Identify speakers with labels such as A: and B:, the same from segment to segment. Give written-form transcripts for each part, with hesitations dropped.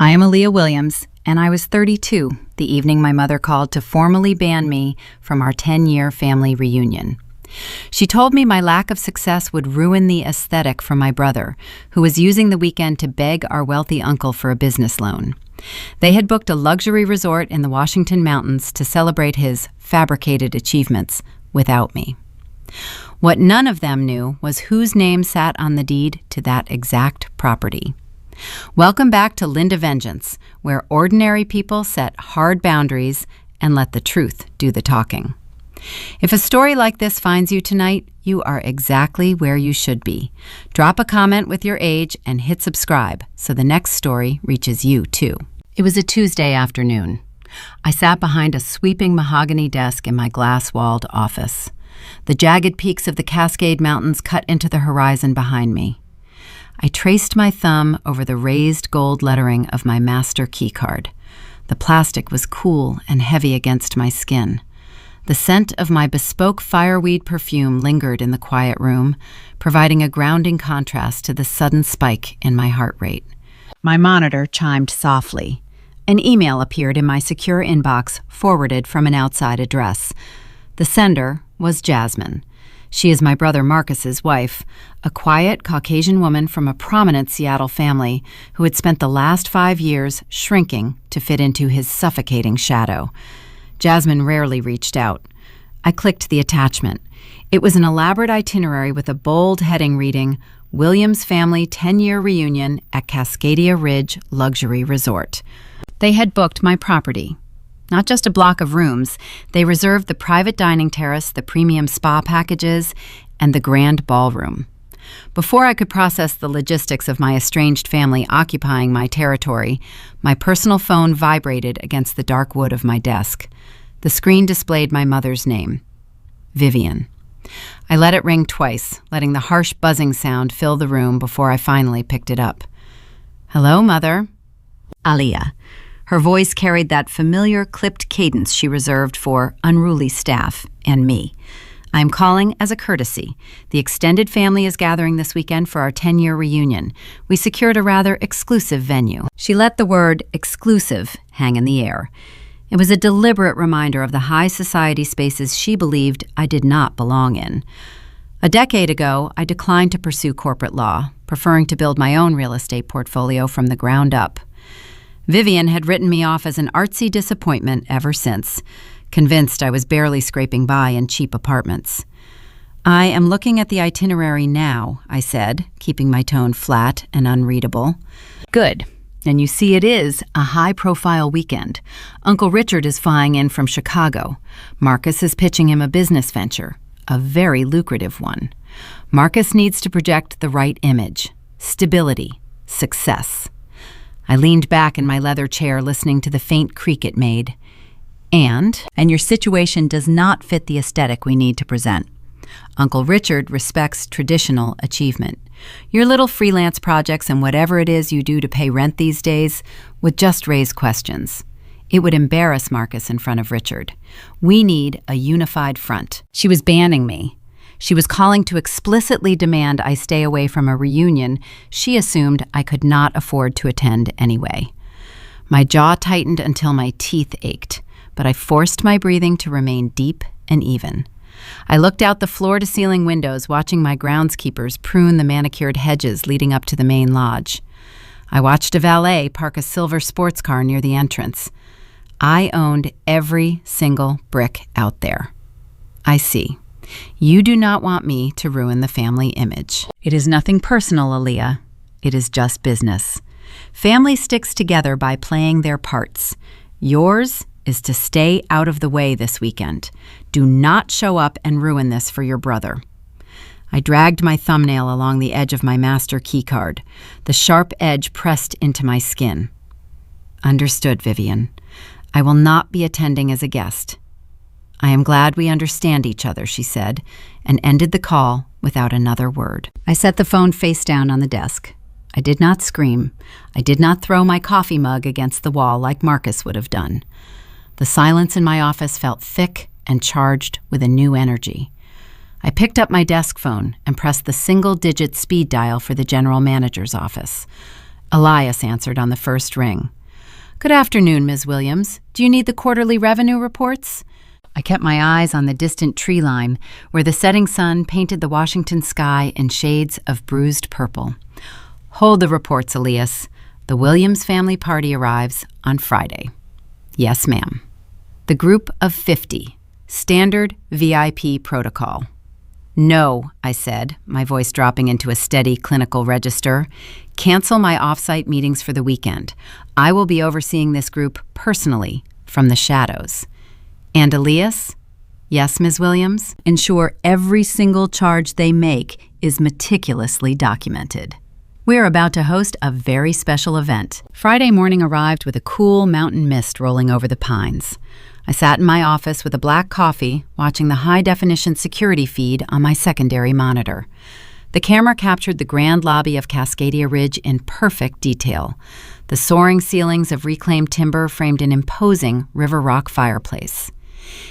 A: I am Aaliyah Williams, and I was 32 the evening my mother called to formally ban me from our 10-year family reunion. She told me my lack of success would ruin the aesthetic for my brother, who was using the weekend to beg our wealthy uncle for a business loan. They had booked a luxury resort in the Washington Mountains to celebrate his fabricated achievements without me. What none of them knew was whose name sat on the deed to that exact property. Welcome back to Linda Vengeance, where ordinary people set hard boundaries and let the truth do the talking. If a story like this finds you tonight, you are exactly where you should be. Drop a comment with your age and hit subscribe so the next story reaches you too. It was a Tuesday afternoon. I sat behind a sweeping mahogany desk in my glass-walled office. The jagged peaks of the Cascade Mountains cut into the horizon behind me. I traced my thumb over the raised gold lettering of my master keycard. The plastic was cool and heavy against my skin. The scent of my bespoke fireweed perfume lingered in the quiet room, providing a grounding contrast to the sudden spike in my heart rate. My monitor chimed softly. An email appeared in my secure inbox, forwarded from an outside address. The sender was Jasmine. She is my brother Marcus's wife, a quiet Caucasian woman from a prominent Seattle family who had spent the last 5 years shrinking to fit into his suffocating shadow. Jasmine rarely reached out. I clicked the attachment. It was an elaborate itinerary with a bold heading reading, Williams Family 10-Year Reunion at Cascadia Ridge Luxury Resort. They had booked my property. Not just a block of rooms, they reserved the private dining terrace, the premium spa packages, and the grand ballroom. Before I could process the logistics of my estranged family occupying my territory, my personal phone vibrated against the dark wood of my desk. The screen displayed my mother's name, Vivian. I let it ring twice, letting the harsh buzzing sound fill the room before I finally picked it up. "Hello, Mother." Aaliyah. Her voice carried that familiar clipped cadence she reserved for unruly staff and me. "I am calling as a courtesy. The extended family is gathering this weekend for our 10-year reunion. We secured a rather exclusive venue." She let the word exclusive hang in the air. It was a deliberate reminder of the high society spaces she believed I did not belong in. A decade ago, I declined to pursue corporate law, preferring to build my own real estate portfolio from the ground up. Vivian had written me off as an artsy disappointment ever since, convinced I was barely scraping by in cheap apartments. "I am looking at the itinerary now," I said, keeping my tone flat and unreadable. "Good. And you see it is a high-profile weekend. Uncle Richard is flying in from Chicago. Marcus is pitching him a business venture, a very lucrative one. Marcus needs to project the right image, stability, success." I leaned back in my leather chair listening to the faint creak it made. And your situation does not fit the aesthetic we need to present. Uncle Richard respects traditional achievement. Your little freelance projects and whatever it is you do to pay rent these days would just raise questions. It would embarrass Marcus in front of Richard. We need a unified front. She was banning me. She was calling to explicitly demand I stay away from a reunion she assumed I could not afford to attend anyway. My jaw tightened until my teeth ached, but I forced my breathing to remain deep and even. I looked out the floor-to-ceiling windows, watching my groundskeepers prune the manicured hedges leading up to the main lodge. I watched a valet park a silver sports car near the entrance. I owned every single brick out there. I see. You do not want me to ruin the family image. It is nothing personal, Aaliyah. It is just business. Family sticks together by playing their parts. Yours is to stay out of the way this weekend. Do not show up and ruin this for your brother. I dragged my thumbnail along the edge of my master keycard, the sharp edge pressed into my skin. Understood, Vivian. I will not be attending as a guest. I am glad we understand each other, she said, and ended the call without another word. I set the phone face down on the desk. I did not scream. I did not throw my coffee mug against the wall like Marcus would have done. The silence in my office felt thick and charged with a new energy. I picked up my desk phone and pressed the single-digit speed dial for the general manager's office. Elias answered on the first ring. "Good afternoon, Ms. Williams. Do you need the quarterly revenue reports?" I kept my eyes on the distant tree line, where the setting sun painted the Washington sky in shades of bruised purple. "Hold the reports, Elias. The Williams family party arrives on Friday." "Yes, ma'am." The group of 50. Standard VIP protocol. "No," I said, my voice dropping into a steady clinical register. "Cancel my off-site meetings for the weekend. I will be overseeing this group personally, from the shadows." "And Elias?" "Yes, Ms. Williams. Ensure every single charge they make is meticulously documented. We are about to host a very special event." Friday morning arrived with a cool mountain mist rolling over the pines. I sat in my office with a black coffee, watching the high-definition security feed on my secondary monitor. The camera captured the grand lobby of Cascadia Ridge in perfect detail. The soaring ceilings of reclaimed timber framed an imposing river rock fireplace.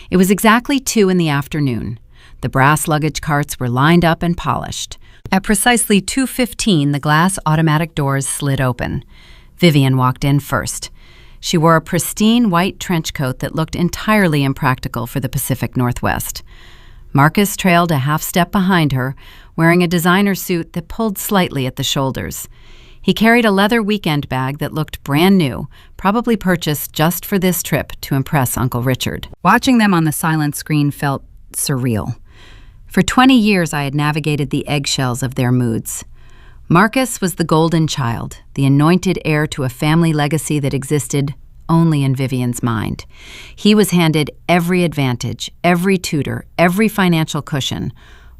A: It was exactly 2 in the afternoon. The brass luggage carts were lined up and polished. At precisely 2:15, the glass automatic doors slid open. Vivian walked in first. She wore a pristine white trench coat that looked entirely impractical for the Pacific Northwest. Marcus trailed a half step behind her, wearing a designer suit that pulled slightly at the shoulders. He carried a leather weekend bag that looked brand new, probably purchased just for this trip to impress Uncle Richard. Watching them on the silent screen felt surreal. For 20 years, I had navigated the eggshells of their moods. Marcus was the golden child, the anointed heir to a family legacy that existed only in Vivian's mind. He was handed every advantage, every tutor, every financial cushion,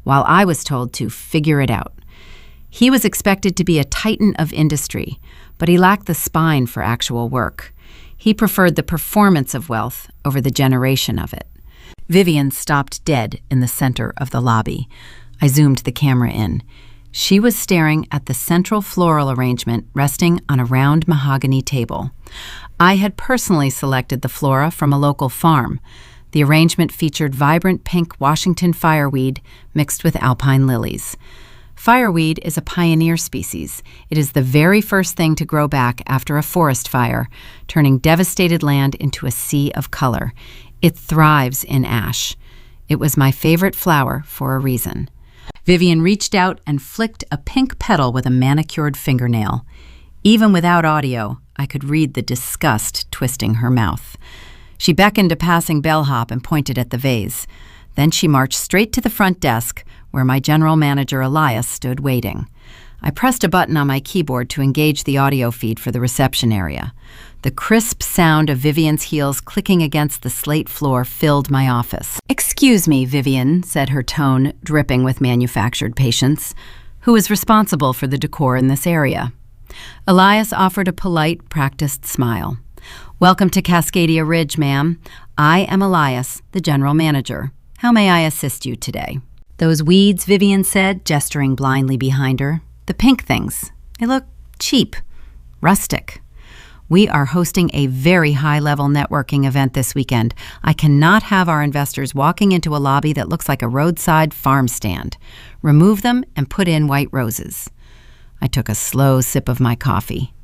A: while I was told to figure it out. He was expected to be a titan of industry, but he lacked the spine for actual work. He preferred the performance of wealth over the generation of it. Vivian stopped dead in the center of the lobby. I zoomed the camera in. She was staring at the central floral arrangement resting on a round mahogany table. I had personally selected the flora from a local farm. The arrangement featured vibrant pink Washington fireweed mixed with alpine lilies. Fireweed is a pioneer species. It is the very first thing to grow back after a forest fire, turning devastated land into a sea of color. It thrives in ash. It was my favorite flower for a reason. Vivian reached out and flicked a pink petal with a manicured fingernail. Even without audio, I could read the disgust twisting her mouth. She beckoned a passing bellhop and pointed at the vase. Then she marched straight to the front desk, where my general manager Elias stood waiting. I pressed a button on my keyboard to engage the audio feed for the reception area. The crisp sound of Vivian's heels clicking against the slate floor filled my office. "Excuse me, Vivian," said her tone dripping with manufactured patience. "Who is responsible for the decor in this area?" Elias offered a polite, practiced smile. "Welcome to Cascadia Ridge, ma'am. I am Elias, the general manager. How may I assist you today?" "Those weeds," Vivian said, gesturing blindly behind her. "The pink things. They look cheap, rustic. We are hosting a very high-level networking event this weekend. I cannot have our investors walking into a lobby that looks like a roadside farm stand. Remove them and put in white roses." I took a slow sip of my coffee.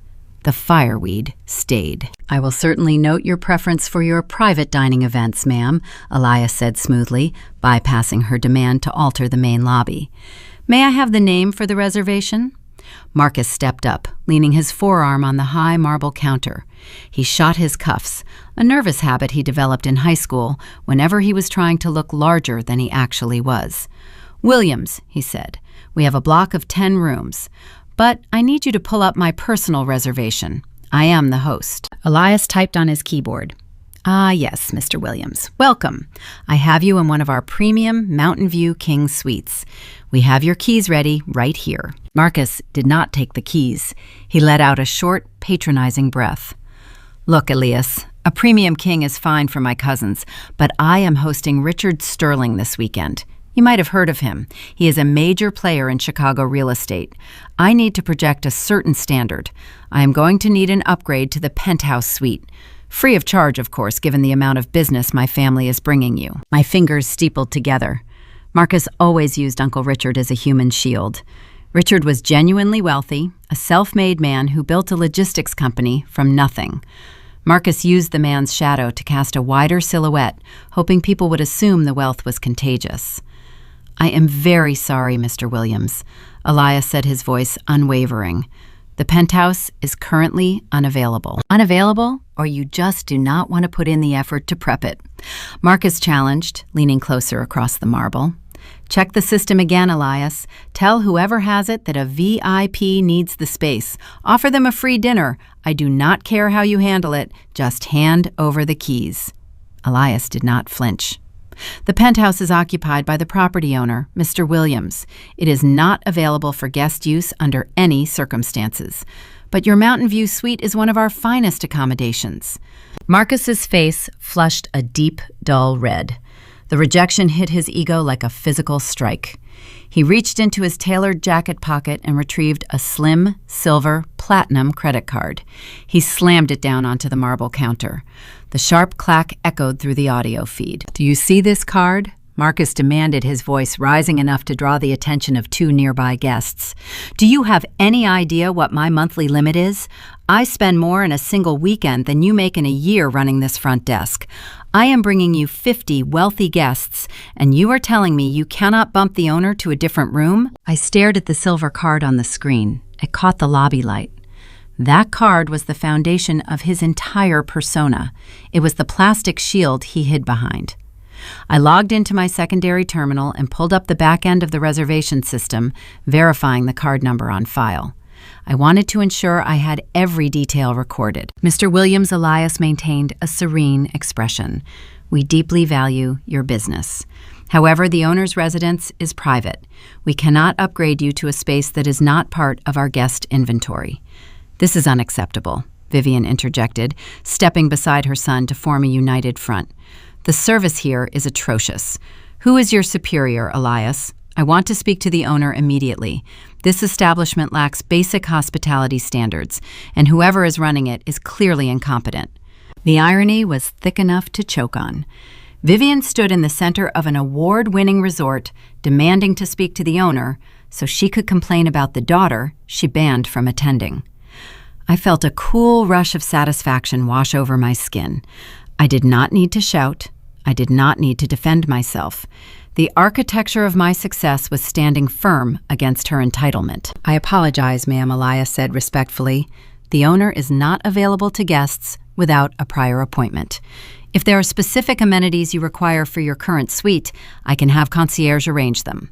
A: The fireweed stayed. "I will certainly note your preference for your private dining events, ma'am," Elias said smoothly, bypassing her demand to alter the main lobby. "May I have the name for the reservation?" Marcus stepped up, leaning his forearm on the high marble counter. He shot his cuffs, a nervous habit he developed in high school whenever he was trying to look larger than he actually was. "Williams," he said. "We have a block of 10 rooms. But I need you to pull up my personal reservation. I am the host." Elias typed on his keyboard. "Ah, yes, Mr. Williams. Welcome. I have you in one of our premium Mountain View King suites. We have your keys ready right here." Marcus did not take the keys. He let out a short, patronizing breath. "Look, Elias, a premium king is fine for my cousins, but I am hosting Richard Sterling this weekend. You might have heard of him. He is a major player in Chicago real estate. I need to project a certain standard. I am going to need an upgrade to the penthouse suite. Free of charge, of course, given the amount of business my family is bringing you." My fingers steepled together. Marcus always used Uncle Richard as a human shield. Richard was genuinely wealthy, a self-made man who built a logistics company from nothing. Marcus used the man's shadow to cast a wider silhouette, hoping people would assume the wealth was contagious. "I am very sorry, Mr. Williams," Elias said, his voice unwavering. "The penthouse is currently unavailable." Unavailable, or you just do not want to put in the effort to prep it? Marcus challenged, leaning closer across the marble. "Check the system again, Elias. Tell whoever has it that a VIP needs the space. Offer them a free dinner. I do not care how you handle it. Just hand over the keys." Elias did not flinch. "The penthouse is occupied by the property owner, Mr. Williams. It is not available for guest use under any circumstances. But your Mountain View suite is one of our finest accommodations." Marcus's face flushed a deep, dull red. The rejection hit his ego like a physical strike. He reached into his tailored jacket pocket and retrieved a slim, silver, platinum credit card. He slammed it down onto the marble counter. The sharp clack echoed through the audio feed. "Do you see this card?" Marcus demanded, his voice rising enough to draw the attention of two nearby guests. "Do you have any idea what my monthly limit is? I spend more in a single weekend than you make in a year running this front desk. I am bringing you 50 wealthy guests, and you are telling me you cannot bump the owner to a different room?" I stared at the silver card on the screen. It caught the lobby light. That card was the foundation of his entire persona. It was the plastic shield he hid behind. I logged into my secondary terminal and pulled up the back end of the reservation system, verifying the card number on file. I wanted to ensure I had every detail recorded. Mr. Williams Elias maintained a serene expression. "We deeply value your business. However, the owner's residence is private. We cannot upgrade you to a space that is not part of our guest inventory." "This is unacceptable," Vivian interjected, stepping beside her son to form a united front. "The service here is atrocious. Who is your superior, Elias? I want to speak to the owner immediately. This establishment lacks basic hospitality standards, and whoever is running it is clearly incompetent." The irony was thick enough to choke on. Vivian stood in the center of an award-winning resort, demanding to speak to the owner so she could complain about the daughter she banned from attending. I felt a cool rush of satisfaction wash over my skin. I did not need to shout. I did not need to defend myself. The architecture of my success was standing firm against her entitlement. "I apologize, ma'am," Elias said respectfully. "The owner is not available to guests without a prior appointment. If there are specific amenities you require for your current suite, I can have concierge arrange them."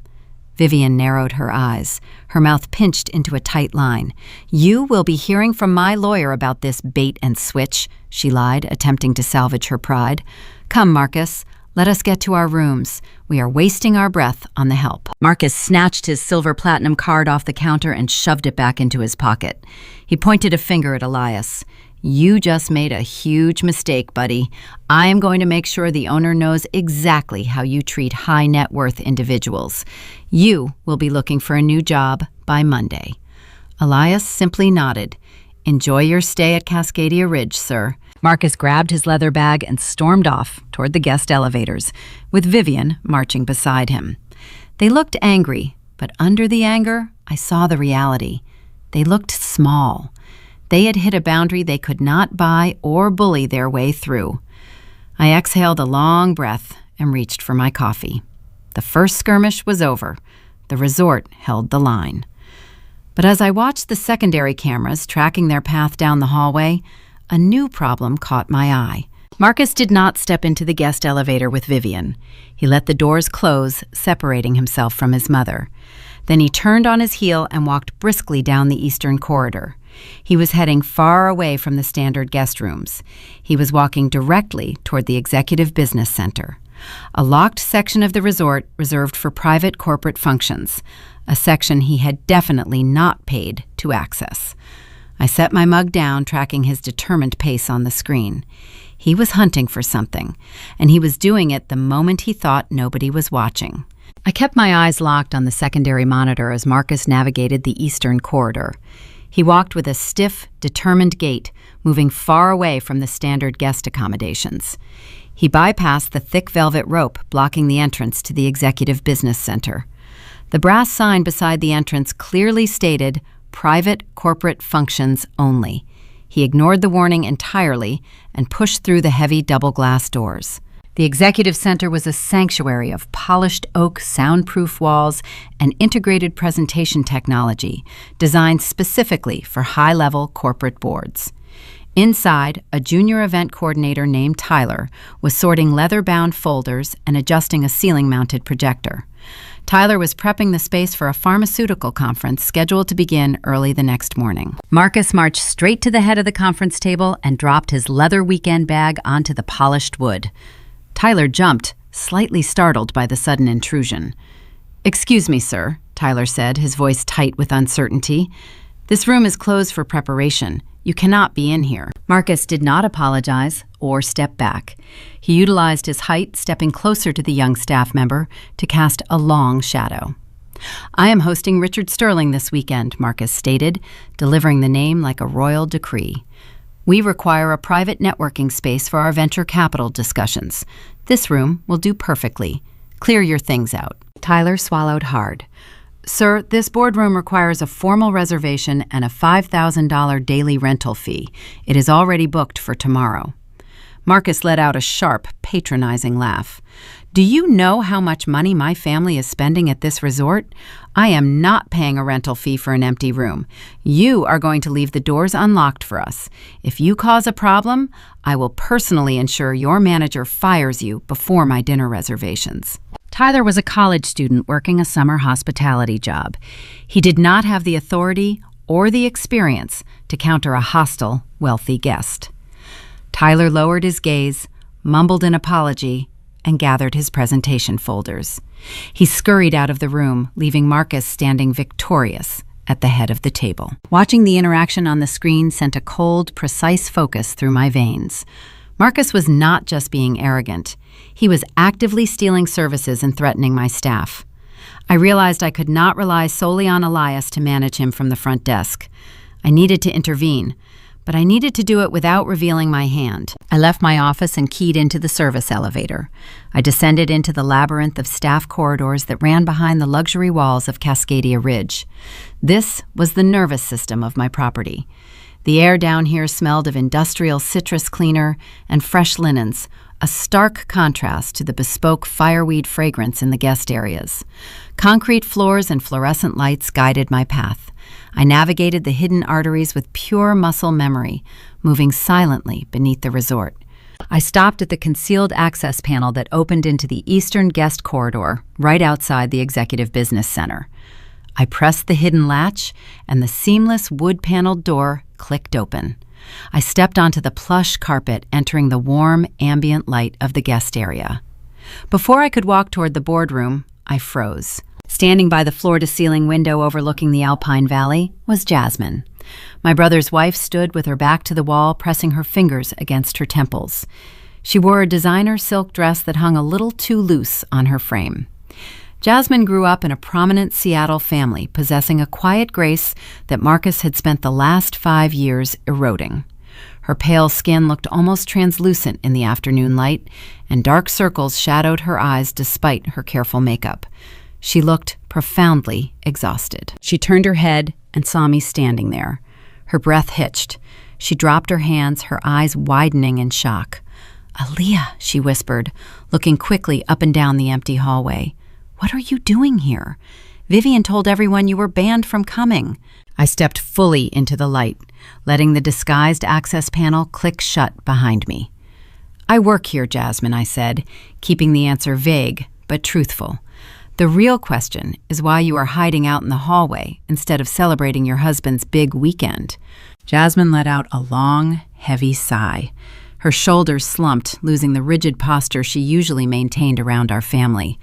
A: Vivian narrowed her eyes. Her mouth pinched into a tight line. "You will be hearing from my lawyer about this bait and switch," she lied, attempting to salvage her pride. "Come, Marcus. Let us get to our rooms. We are wasting our breath on the help." Marcus snatched his silver platinum card off the counter and shoved it back into his pocket. He pointed a finger at Elias. "You just made a huge mistake, buddy. I am going to make sure the owner knows exactly how you treat high net worth individuals. You will be looking for a new job by Monday." Elias simply nodded. "Enjoy your stay at Cascadia Ridge, sir." Marcus grabbed his leather bag and stormed off toward the guest elevators, with Vivian marching beside him. They looked angry, but under the anger, I saw the reality. They looked small. They had hit a boundary they could not buy or bully their way through. I exhaled a long breath and reached for my coffee. The first skirmish was over. The resort held the line. But as I watched the secondary cameras tracking their path down the hallway, a new problem caught my eye. Marcus did not step into the guest elevator with Vivian. He let the doors close, separating himself from his mother. Then he turned on his heel and walked briskly down the eastern corridor. He was heading far away from the standard guest rooms. He was walking directly toward the Executive Business Center, a locked section of the resort reserved for private corporate functions, a section he had definitely not paid to access. I set my mug down, tracking his determined pace on the screen. He was hunting for something, and he was doing it the moment he thought nobody was watching. I kept my eyes locked on the secondary monitor as Marcus navigated the eastern corridor. He walked with a stiff, determined gait, moving far away from the standard guest accommodations. He bypassed the thick velvet rope blocking the entrance to the Executive Business Center. The brass sign beside the entrance clearly stated, "Private corporate functions only." He ignored the warning entirely and pushed through the heavy double-glass doors. The executive center was a sanctuary of polished oak soundproof walls and integrated presentation technology designed specifically for high-level corporate boards. Inside, a junior event coordinator named Tyler was sorting leather-bound folders and adjusting a ceiling-mounted projector. Tyler was prepping the space for a pharmaceutical conference scheduled to begin early the next morning. Marcus marched straight to the head of the conference table and dropped his leather weekend bag onto the polished wood. Tyler jumped, slightly startled by the sudden intrusion. "Excuse me, sir," Tyler said, his voice tight with uncertainty. "This room is closed for preparation. You cannot be in here." Marcus did not apologize or step back. He utilized his height, stepping closer to the young staff member to cast a long shadow. "I am hosting Richard Sterling this weekend," Marcus stated, delivering the name like a royal decree. "We require a private networking space for our venture capital discussions. This room will do perfectly. Clear your things out." Tyler swallowed hard. "Sir, this boardroom requires a formal reservation and a $5,000 daily rental fee. It is already booked for tomorrow." Marcus let out a sharp, patronizing laugh. "Do you know how much money my family is spending at this resort? I am not paying a rental fee for an empty room. You are going to leave the doors unlocked for us. If you cause a problem, I will personally ensure your manager fires you before my dinner reservations." Tyler was a college student working a summer hospitality job. He did not have the authority or the experience to counter a hostile, wealthy guest. Tyler lowered his gaze, mumbled an apology, and gathered his presentation folders. He scurried out of the room, leaving Marcus standing victorious at the head of the table. Watching the interaction on the screen sent a cold, precise focus through my veins. Marcus was not just being arrogant. He was actively stealing services and threatening my staff. I realized I could not rely solely on Elias to manage him from the front desk. I needed to intervene, but I needed to do it without revealing my hand. I left my office and keyed into the service elevator. I descended into the labyrinth of staff corridors that ran behind the luxury walls of Cascadia Ridge. This was the nervous system of my property. The air down here smelled of industrial citrus cleaner and fresh linens, a stark contrast to the bespoke fireweed fragrance in the guest areas. Concrete floors and fluorescent lights guided my path. I navigated the hidden arteries with pure muscle memory, moving silently beneath the resort. I stopped at the concealed access panel that opened into the eastern guest corridor, right outside the Executive Business Center. I pressed the hidden latch, and the seamless wood-paneled door clicked open. I stepped onto the plush carpet, entering the warm, ambient light of the guest area. Before I could walk toward the boardroom, I froze. Standing by the floor-to-ceiling window overlooking the Alpine Valley was Jasmine. My brother's wife stood with her back to the wall, pressing her fingers against her temples. She wore a designer silk dress that hung a little too loose on her frame. Jasmine grew up in a prominent Seattle family, possessing a quiet grace that Marcus had spent the last 5 years eroding. Her pale skin looked almost translucent in the afternoon light, and dark circles shadowed her eyes despite her careful makeup. She looked profoundly exhausted. She turned her head and saw me standing there. Her breath hitched. She dropped her hands, her eyes widening in shock. "Aaliyah," she whispered, looking quickly up and down the empty hallway. "What are you doing here? Vivian told everyone you were banned from coming." I stepped fully into the light, letting the disguised access panel click shut behind me. "I work here, Jasmine," I said, keeping the answer vague but truthful. "The real question is why you are hiding out in the hallway instead of celebrating your husband's big weekend." Jasmine let out a long, heavy sigh. Her shoulders slumped, losing the rigid posture she usually maintained around our family.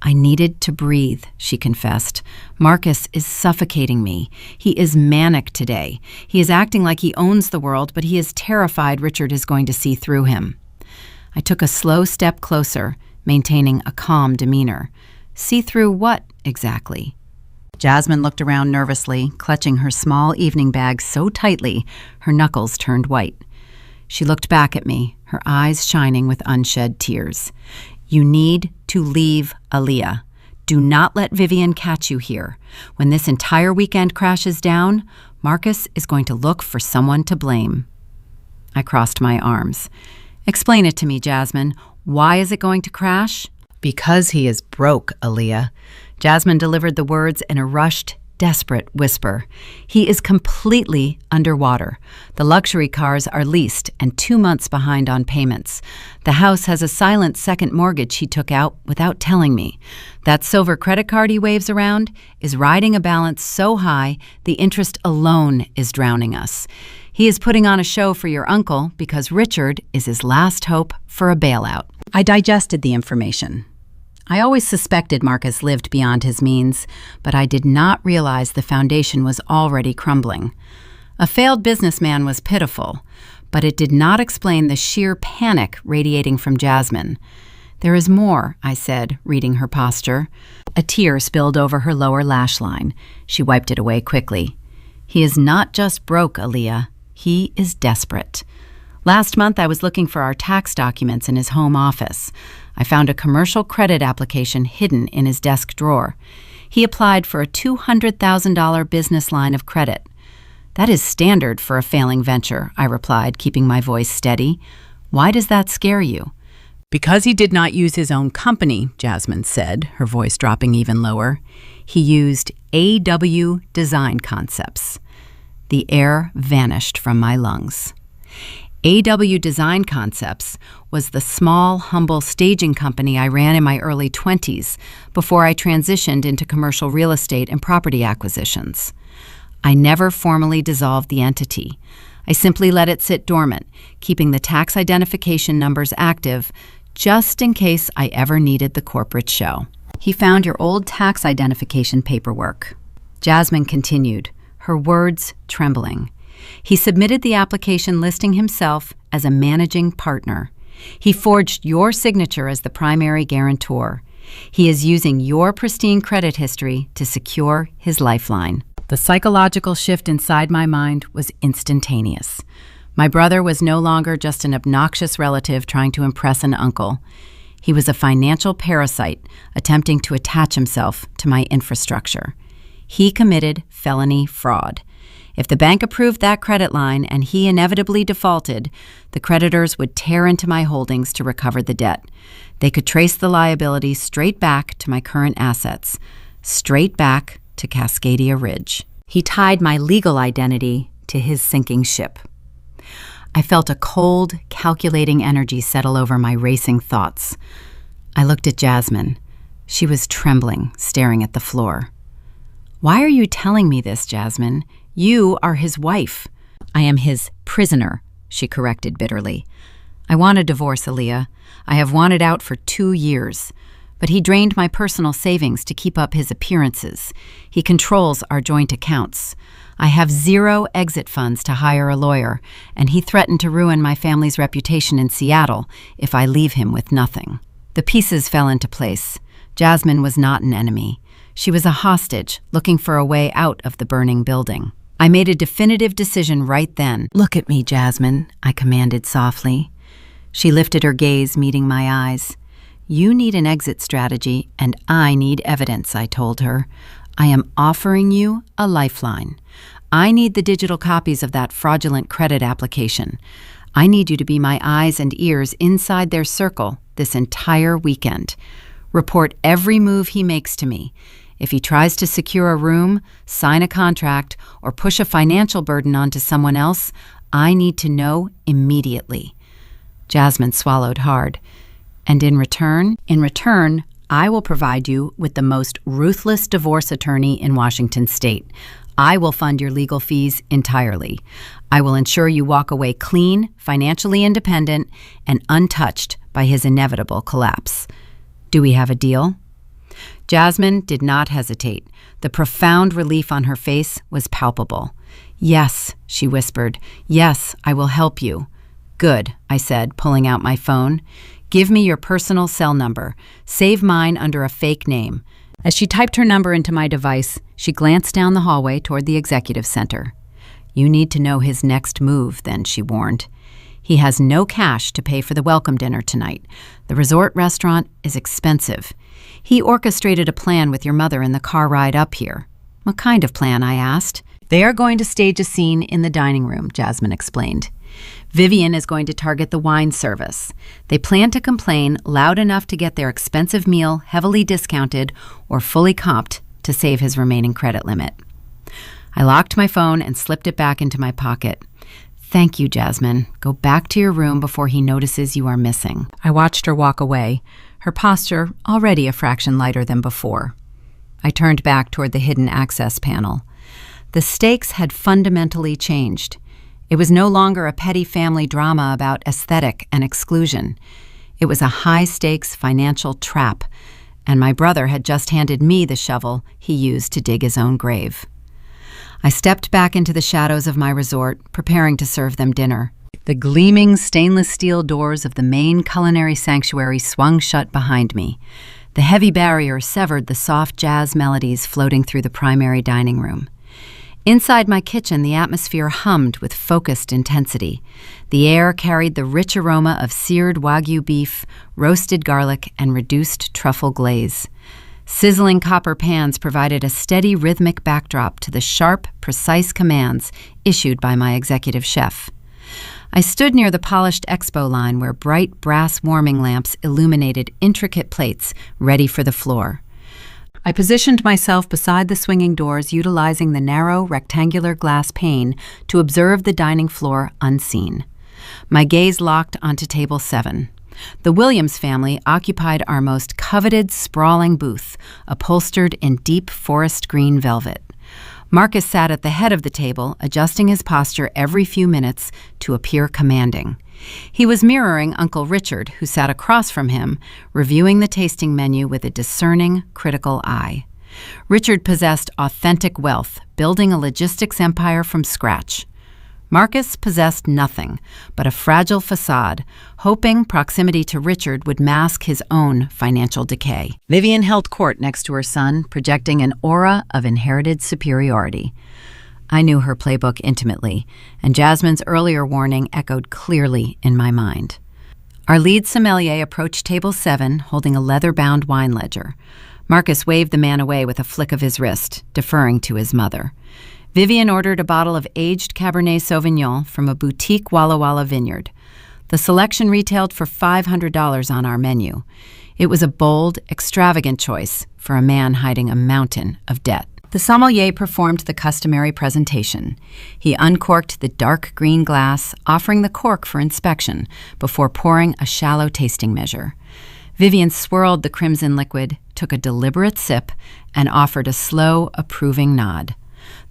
A: "I needed to breathe," she confessed. "Marcus is suffocating me. He is manic today. He is acting like he owns the world, but he is terrified Richard is going to see through him." I took a slow step closer, maintaining a calm demeanor. "See through what, exactly?" Jasmine looked around nervously, clutching her small evening bag so tightly her knuckles turned white. She looked back at me, her eyes shining with unshed tears. "You need to leave Aaliyah. Do not let Vivian catch you here. When this entire weekend crashes down, Marcus is going to look for someone to blame." I crossed my arms. "Explain it to me, Jasmine. Why is it going to crash?" "Because he is broke, Aaliyah." Jasmine delivered the words in a rushed, desperate whisper. "He is completely underwater. The luxury cars are leased and 2 months behind on payments. The house has a silent second mortgage he took out without telling me. That silver credit card he waves around is riding a balance so high the interest alone is drowning us. He is putting on a show for your uncle because Richard is his last hope for a bailout." I digested the information. I always suspected Marcus lived beyond his means, but I did not realize the foundation was already crumbling. A failed businessman was pitiful, but it did not explain the sheer panic radiating from Jasmine. "There is more," I said, reading her posture. A tear spilled over her lower lash line. She wiped it away quickly. "He is not just broke, Aaliyah. He is desperate. Last month, I was looking for our tax documents in his home office. I found a commercial credit application hidden in his desk drawer. He applied for a $200,000 business line of credit. "That is standard for a failing venture," I replied, keeping my voice steady. "Why does that scare you?" "Because he did not use his own company," Jasmine said, her voice dropping even lower. "He used AW Design Concepts." The air vanished from my lungs. AW Design Concepts was the small, humble staging company I ran in my early 20s before I transitioned into commercial real estate and property acquisitions. I never formally dissolved the entity. I simply let it sit dormant, keeping the tax identification numbers active just in case I ever needed the corporate show. "He found your old tax identification paperwork." Jasmine continued, her words trembling. "He submitted the application listing himself as a managing partner. He forged your signature as the primary guarantor. He is using your pristine credit history to secure his lifeline." The psychological shift inside my mind was instantaneous. My brother was no longer just an obnoxious relative trying to impress an uncle. He was a financial parasite attempting to attach himself to my infrastructure. He committed felony fraud. If the bank approved that credit line and he inevitably defaulted, the creditors would tear into my holdings to recover the debt. They could trace the liability straight back to my current assets, straight back to Cascadia Ridge. He tied my legal identity to his sinking ship. I felt a cold, calculating energy settle over my racing thoughts. I looked at Jasmine. She was trembling, staring at the floor. "Why are you telling me this, Jasmine? You are his wife." "I am his prisoner," she corrected bitterly. "I want a divorce, Aaliyah. I have wanted out for 2 years. But he drained my personal savings to keep up his appearances. He controls our joint accounts. I have 0 exit funds to hire a lawyer, and he threatened to ruin my family's reputation in Seattle if I leave him with nothing." The pieces fell into place. Jasmine was not an enemy. She was a hostage looking for a way out of the burning building. I made a definitive decision right then. "Look at me, Jasmine," I commanded softly. She lifted her gaze, meeting my eyes. "You need an exit strategy, and I need evidence," I told her. "I am offering you a lifeline. I need the digital copies of that fraudulent credit application. I need you to be my eyes and ears inside their circle this entire weekend. Report every move he makes to me. If he tries to secure a room, sign a contract, or push a financial burden onto someone else, I need to know immediately." Jasmine swallowed hard. "And in return, I will provide you with the most ruthless divorce attorney in Washington state. I will fund your legal fees entirely. I will ensure you walk away clean, financially independent, and untouched by his inevitable collapse. Do we have a deal?" Jasmine did not hesitate. The profound relief on her face was palpable. "Yes," she whispered. "Yes, I will help you." "Good," I said, pulling out my phone. "Give me your personal cell number. Save mine under a fake name." As she typed her number into my device, she glanced down the hallway toward the executive center. "You need to know his next move," then she warned. "He has no cash to pay for the welcome dinner tonight. The resort restaurant is expensive. He orchestrated a plan with your mother in the car ride up here. What kind of plan? I asked. They are going to stage a scene in the dining room, Jasmine explained. Vivian is going to target the wine service. They plan to complain loud enough to get their expensive meal heavily discounted or fully comped to save his remaining credit limit. I locked my phone and slipped it back into my pocket. Thank you, Jasmine. Go back to your room before he notices you are missing. I watched her walk away, her posture already a fraction lighter than before. I turned back toward the hidden access panel. The stakes had fundamentally changed. It was no longer a petty family drama about aesthetic and exclusion. It was a high-stakes financial trap, and my brother had just handed me the shovel he used to dig his own grave. I stepped back into the shadows of my resort, preparing to serve them dinner. The gleaming stainless steel doors of the main culinary sanctuary swung shut behind me. The heavy barrier severed the soft jazz melodies floating through the primary dining room. Inside my kitchen, the atmosphere hummed with focused intensity. The air carried the rich aroma of seared Wagyu beef, roasted garlic, and reduced truffle glaze. Sizzling copper pans provided a steady rhythmic backdrop to the sharp, precise commands issued by my executive chef. I stood near the polished expo line where bright brass warming lamps illuminated intricate plates ready for the floor. I positioned myself beside the swinging doors, utilizing the narrow, rectangular glass pane to observe the dining floor unseen. My gaze locked onto table 7. The Williams family occupied our most coveted, sprawling booth, upholstered in deep forest green velvet. Marcus sat at the head of the table, adjusting his posture every few minutes to appear commanding. He was mirroring Uncle Richard, who sat across from him, reviewing the tasting menu with a discerning, critical eye. Richard possessed authentic wealth, building a logistics empire from scratch. Marcus possessed nothing but a fragile facade, hoping proximity to Richard would mask his own financial decay. Vivian held court next to her son, projecting an aura of inherited superiority. I knew her playbook intimately, and Jasmine's earlier warning echoed clearly in my mind. Our lead sommelier approached table 7, holding a leather-bound wine ledger. Marcus waved the man away with a flick of his wrist, deferring to his mother. Vivian ordered a bottle of aged Cabernet Sauvignon from a boutique Walla Walla vineyard. The selection retailed for $500 on our menu. It was a bold, extravagant choice for a man hiding a mountain of debt. The sommelier performed the customary presentation. He uncorked the dark green glass, offering the cork for inspection before pouring a shallow tasting measure. Vivian swirled the crimson liquid, took a deliberate sip, and offered a slow, approving nod.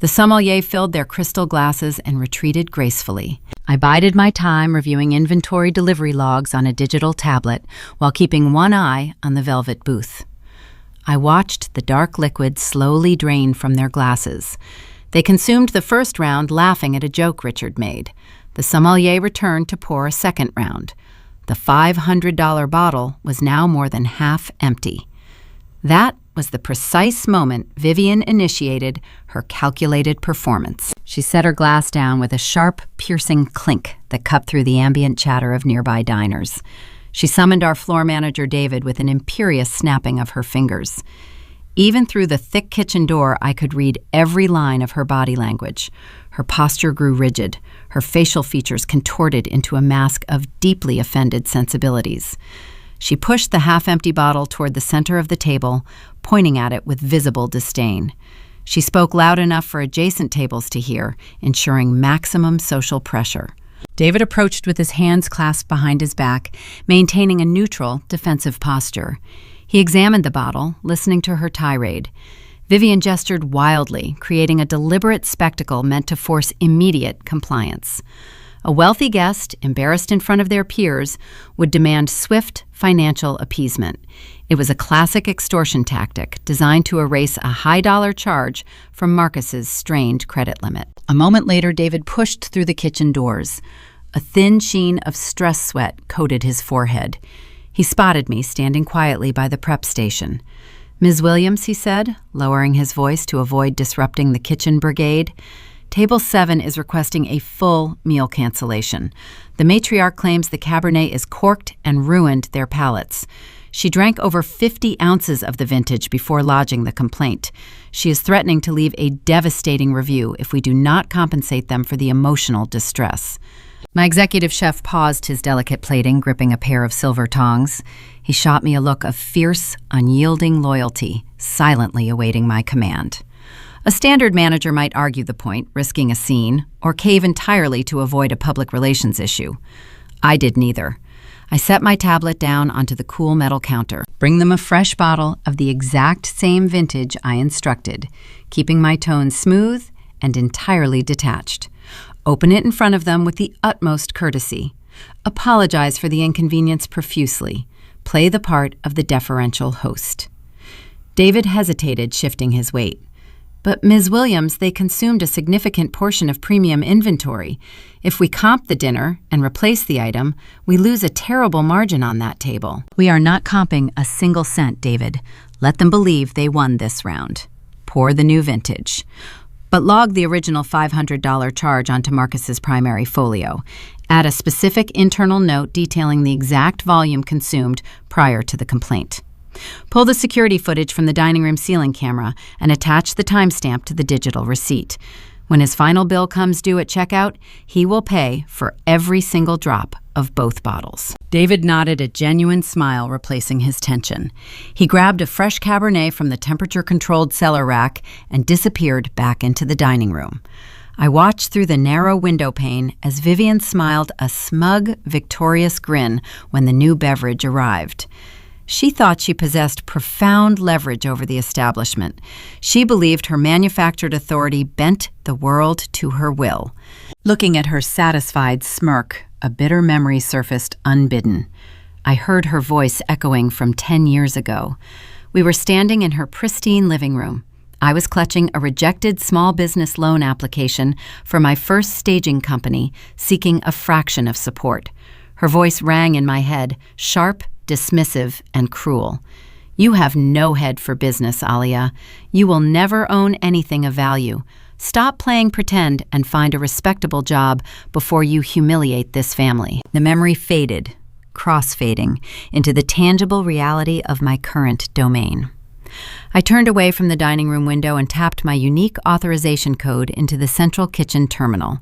A: The sommelier filled their crystal glasses and retreated gracefully. I bided my time reviewing inventory delivery logs on a digital tablet while keeping one eye on the velvet booth. I watched the dark liquid slowly drain from their glasses. They consumed the first round, laughing at a joke Richard made. The sommelier returned to pour a second round. The $500 bottle was now more than half empty. That was the precise moment Vivian initiated her calculated performance. She set her glass down with a sharp, piercing clink that cut through the ambient chatter of nearby diners. She summoned our floor manager, David, with an imperious snapping of her fingers. Even through the thick kitchen door, I could read every line of her body language. Her posture grew rigid, her facial features contorted into a mask of deeply offended sensibilities. She pushed the half-empty bottle toward the center of the table, pointing at it with visible disdain. She spoke loud enough for adjacent tables to hear, ensuring maximum social pressure. David approached with his hands clasped behind his back, maintaining a neutral, defensive posture. He examined the bottle, listening to her tirade. Vivian gestured wildly, creating a deliberate spectacle meant to force immediate compliance. A wealthy guest, embarrassed in front of their peers, would demand swift financial appeasement. It was a classic extortion tactic designed to erase a high-dollar charge from Marcus's strained credit limit. A moment later, David pushed through the kitchen doors. A thin sheen of stress sweat coated his forehead. He spotted me standing quietly by the prep station. "Ms. Williams," he said, lowering his voice to avoid disrupting the kitchen brigade, "Table 7 is requesting a full meal cancellation. The matriarch claims the Cabernet is corked and ruined their palates. She drank over 50 ounces of the vintage before lodging the complaint. She is threatening to leave a devastating review if we do not compensate them for the emotional distress. My executive chef paused his delicate plating, gripping a pair of silver tongs. He shot me a look of fierce, unyielding loyalty, silently awaiting my command. A standard manager might argue the point, risking a scene, or cave entirely to avoid a public relations issue. I did neither. I set my tablet down onto the cool metal counter. Bring them a fresh bottle of the exact same vintage I instructed, keeping my tone smooth and entirely detached. Open it in front of them with the utmost courtesy. Apologize for the inconvenience profusely. Play the part of the deferential host. David hesitated, shifting his weight. But, Ms. Williams, they consumed a significant portion of premium inventory. If we comp the dinner and replace the item, we lose a terrible margin on that table. We are not comping a single cent, David. Let them believe they won this round. Pour the new vintage. But log the original $500 charge onto Marcus's primary folio. Add a specific internal note detailing the exact volume consumed prior to the complaint. Pull the security footage from the dining room ceiling camera and attach the timestamp to the digital receipt. When his final bill comes due at checkout, he will pay for every single drop of both bottles. David nodded, a genuine smile replacing his tension. He grabbed a fresh Cabernet from the temperature-controlled cellar rack and disappeared back into the dining room. I watched through the narrow window pane as Vivian smiled a smug, victorious grin when the new beverage arrived. She thought she possessed profound leverage over the establishment. She believed her manufactured authority bent the world to her will. Looking at her satisfied smirk, a bitter memory surfaced unbidden. I heard her voice echoing from 10 years ago. We were standing in her pristine living room. I was clutching a rejected small business loan application for my first staging company, seeking a fraction of support. Her voice rang in my head, sharp, dismissive, and cruel. You have no head for business, Alia. You will never own anything of value. Stop playing pretend and find a respectable job before you humiliate this family. The memory faded, cross-fading, into the tangible reality of my current domain. I turned away from the dining room window and tapped my unique authorization code into the central kitchen terminal.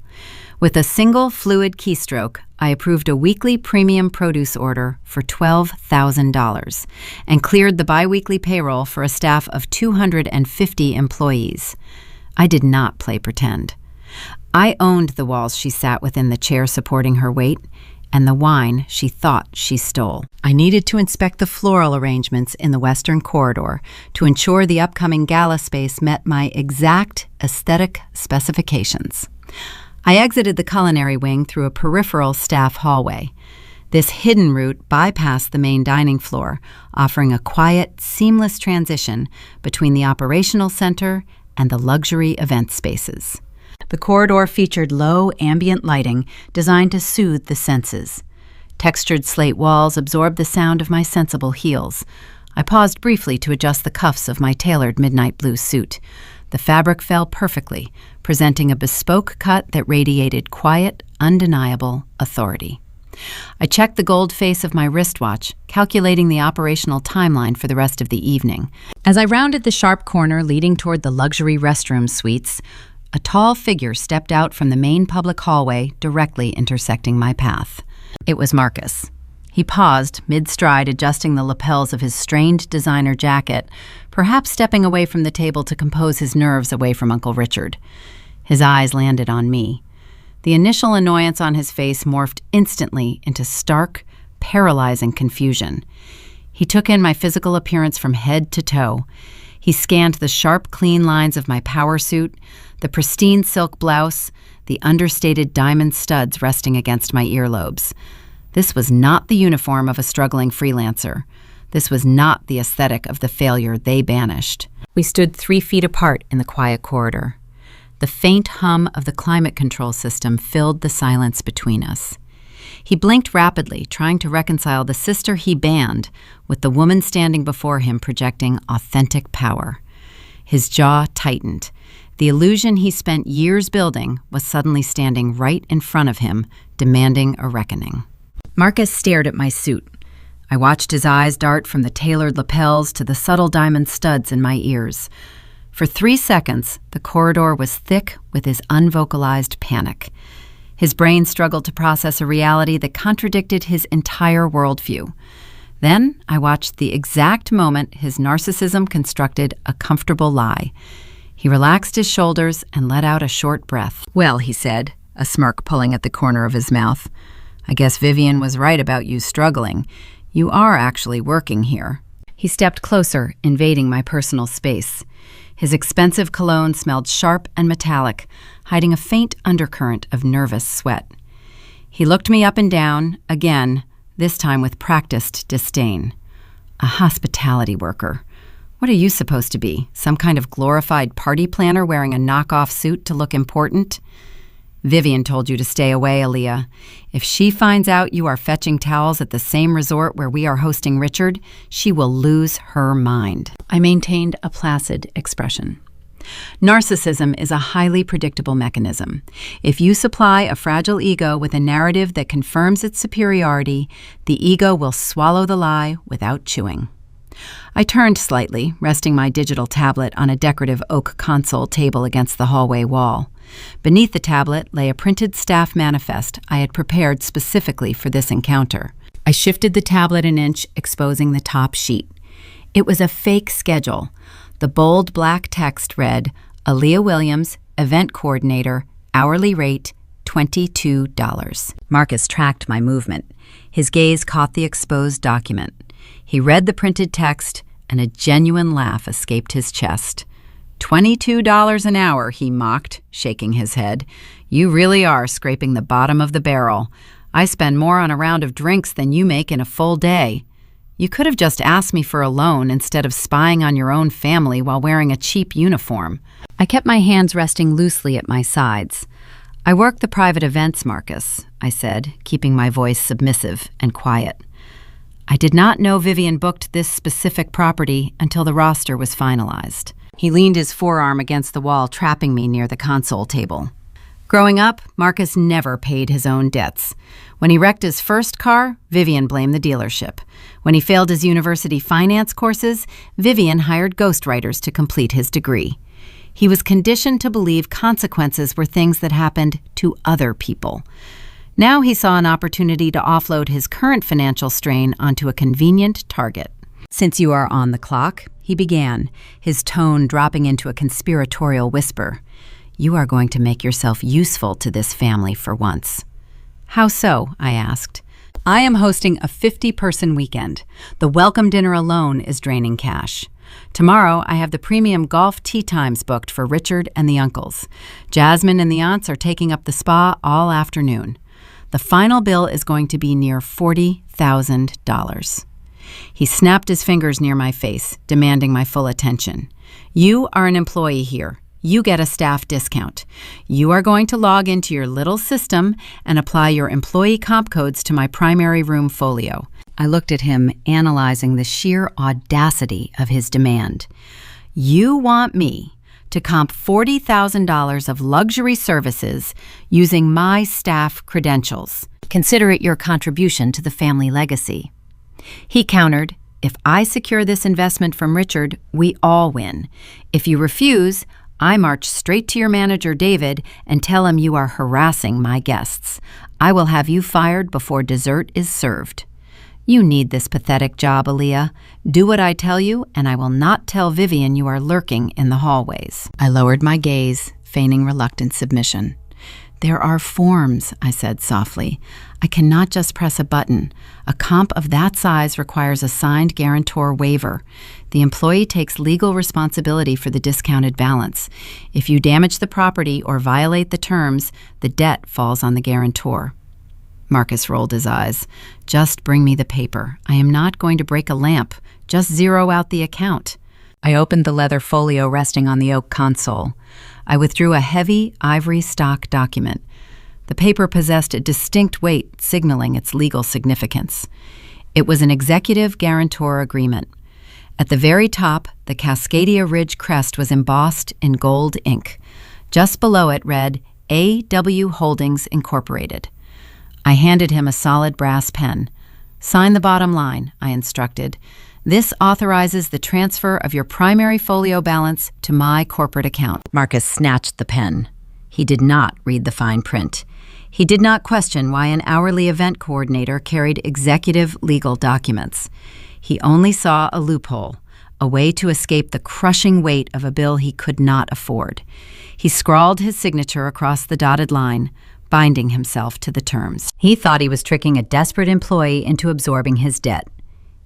A: With a single fluid keystroke, I approved a weekly premium produce order for $12,000 and cleared the biweekly payroll for a staff of 250 employees. I did not play pretend. I owned the walls she sat within the chair supporting her weight, and the wine she thought she stole. I needed to inspect the floral arrangements in the western corridor to ensure the upcoming gala space met my exact aesthetic specifications. I exited the culinary wing through a peripheral staff hallway. This hidden route bypassed the main dining floor, offering a quiet, seamless transition between the operational center and the luxury event spaces. The corridor featured low, ambient lighting designed to soothe the senses. Textured slate walls absorbed the sound of my sensible heels. I paused briefly to adjust the cuffs of my tailored midnight blue suit. The fabric fell perfectly, presenting a bespoke cut that radiated quiet, undeniable authority. I checked the gold face of my wristwatch, calculating the operational timeline for the rest of the evening. As I rounded the sharp corner leading toward the luxury restroom suites, a tall figure stepped out from the main public hallway, directly intersecting my path. It was Marcus. He paused, mid-stride, adjusting the lapels of his strained designer jacket, perhaps stepping away from the table to compose his nerves away from Uncle Richard. His eyes landed on me. The initial annoyance on his face morphed instantly into stark, paralyzing confusion. He took in my physical appearance from head to toe. He scanned the sharp, clean lines of my power suit, the pristine silk blouse, the understated diamond studs resting against my earlobes. This was not the uniform of a struggling freelancer. This was not the aesthetic of the failure they banished. We stood 3 feet apart in the quiet corridor. The faint hum of the climate control system filled the silence between us. He blinked rapidly, trying to reconcile the sister he banned with the woman standing before him projecting authentic power. His jaw tightened. The illusion he spent years building was suddenly standing right in front of him, demanding a reckoning. Marcus stared at my suit. I watched his eyes dart from the tailored lapels to the subtle diamond studs in my ears. For 3 seconds, the corridor was thick with his unvocalized panic. His brain struggled to process a reality that contradicted his entire worldview. Then I watched the exact moment his narcissism constructed a comfortable lie. He relaxed his shoulders and let out a short breath. "Well," he said, a smirk pulling at the corner of his mouth, "I guess Vivian was right about you struggling. You are actually working here." He stepped closer, invading my personal space. His expensive cologne smelled sharp and metallic, hiding a faint undercurrent of nervous sweat. He looked me up and down, again, this time with practiced disdain. "A hospitality worker. What are you supposed to be, some kind of glorified party planner wearing a knockoff suit to look important?" "Vivian told you to stay away, Aaliyah. If she finds out you are fetching towels at the same resort where we are hosting Richard, she will lose her mind." I maintained a placid expression. Narcissism is a highly predictable mechanism. If you supply a fragile ego with a narrative that confirms its superiority, the ego will swallow the lie without chewing. I turned slightly, resting my digital tablet on a decorative oak console table against the hallway wall. Beneath the tablet lay a printed staff manifest I had prepared specifically for this encounter. I shifted the tablet an inch, exposing the top sheet. It was a fake schedule. The bold black text read, "Aaliyah Williams, event coordinator, hourly rate, $22. Marcus tracked my movement. His gaze caught the exposed document. He read the printed text, and a genuine laugh escaped his chest. $22 an hour, he mocked, shaking his head. "You really are scraping the bottom of the barrel. I spend more on a round of drinks than you make in a full day. You could have just asked me for a loan instead of spying on your own family while wearing a cheap uniform." I kept my hands resting loosely at my sides. "I work the private events, Marcus," I said, keeping my voice submissive and quiet. I did not know Vivian booked this specific property until the roster was finalized. He leaned his forearm against the wall, trapping me near the console table. Growing up, Marcus never paid his own debts. When he wrecked his first car, Vivian blamed the dealership. When he failed his university finance courses, Vivian hired ghostwriters to complete his degree. He was conditioned to believe consequences were things that happened to other people. Now he saw an opportunity to offload his current financial strain onto a convenient target. "Since you are on the clock," he began, his tone dropping into a conspiratorial whisper, "you are going to make yourself useful to this family for once." "How so?" I asked. "I am hosting a 50-person weekend. The welcome dinner alone is draining cash. Tomorrow, I have the premium golf tee times booked for Richard and the uncles. Jasmine and the aunts are taking up the spa all afternoon. The final bill is going to be near $40,000. He snapped his fingers near my face, demanding my full attention. "You are an employee here. You get a staff discount. You are going to log into your little system and apply your employee comp codes to my primary room folio." I looked at him, analyzing the sheer audacity of his demand. "You want me to comp $40,000 of luxury services using my staff credentials. Consider it your contribution to the family legacy." He countered, "If I secure this investment from Richard, we all win. If you refuse, I march straight to your manager, David, and tell him you are harassing my guests. I will have you fired before dessert is served. You need this pathetic job, Aaliyah. Do what I tell you, and I will not tell Vivian you are lurking in the hallways." I lowered my gaze, feigning reluctant submission. "There are forms," I said softly. "I cannot just press a button. A comp of that size requires a signed guarantor waiver. The employee takes legal responsibility for the discounted balance. If you damage the property or violate the terms, the debt falls on the guarantor." Marcus rolled his eyes. "Just bring me the paper. I am not going to break a lamp. Just zero out the account." I opened the leather folio resting on the oak console. I withdrew a heavy, ivory stock document. The paper possessed a distinct weight, signaling its legal significance. It was an executive guarantor agreement. At the very top, the Cascadia Ridge crest was embossed in gold ink. Just below it read, "A.W. Holdings, Incorporated." I handed him a solid brass pen. "Sign the bottom line," I instructed. "This authorizes the transfer of your primary folio balance to my corporate account." Marcus snatched the pen. He did not read the fine print. He did not question why an hourly event coordinator carried executive legal documents. He only saw a loophole, a way to escape the crushing weight of a bill he could not afford. He scrawled his signature across the dotted line, binding himself to the terms. He thought he was tricking a desperate employee into absorbing his debt.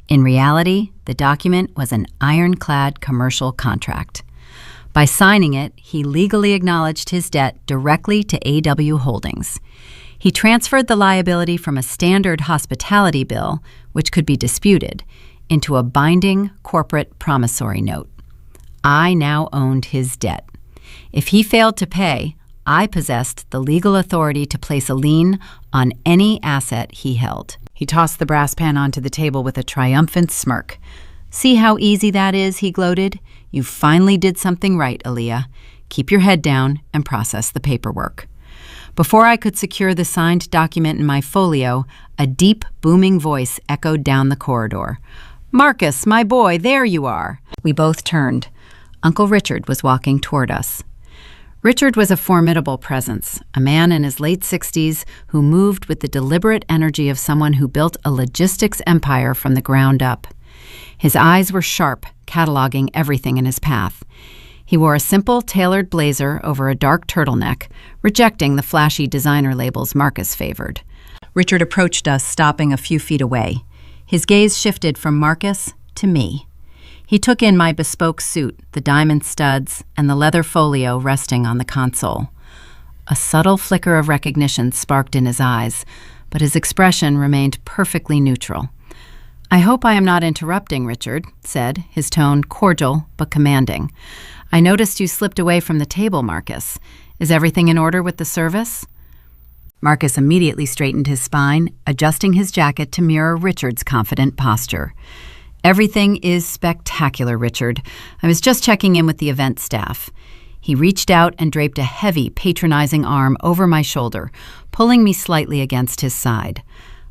A: In reality, the document was an ironclad commercial contract. By signing it, he legally acknowledged his debt directly to AW Holdings. He transferred the liability from a standard hospitality bill, which could be disputed, into a binding corporate promissory note. I now owned his debt. If he failed to pay, I possessed the legal authority to place a lien on any asset he held. He tossed the brass pen onto the table with a triumphant smirk. "See how easy that is," he gloated. "You finally did something right, Aaliyah. Keep your head down and process the paperwork." Before I could secure the signed document in my folio, a deep, booming voice echoed down the corridor. "Marcus, my boy, there you are." We both turned. Uncle Richard was walking toward us. Richard was a formidable presence, a man in his late 60s who moved with the deliberate energy of someone who built a logistics empire from the ground up. His eyes were sharp, cataloging everything in his path. He wore a simple, tailored blazer over a dark turtleneck, rejecting the flashy designer labels Marcus favored. Richard approached us, stopping a few feet away. His gaze shifted from Marcus to me. He took in my bespoke suit, the diamond studs, and the leather folio resting on the console. A subtle flicker of recognition sparked in his eyes, but his expression remained perfectly neutral. "I hope I am not interrupting," Richard said, his tone cordial but commanding. "I noticed you slipped away from the table, Marcus. Is everything in order with the service?" Marcus immediately straightened his spine, adjusting his jacket to mirror Richard's confident posture. "Everything is spectacular, Richard. I was just checking in with the event staff." He reached out and draped a heavy, patronizing arm over my shoulder, pulling me slightly against his side.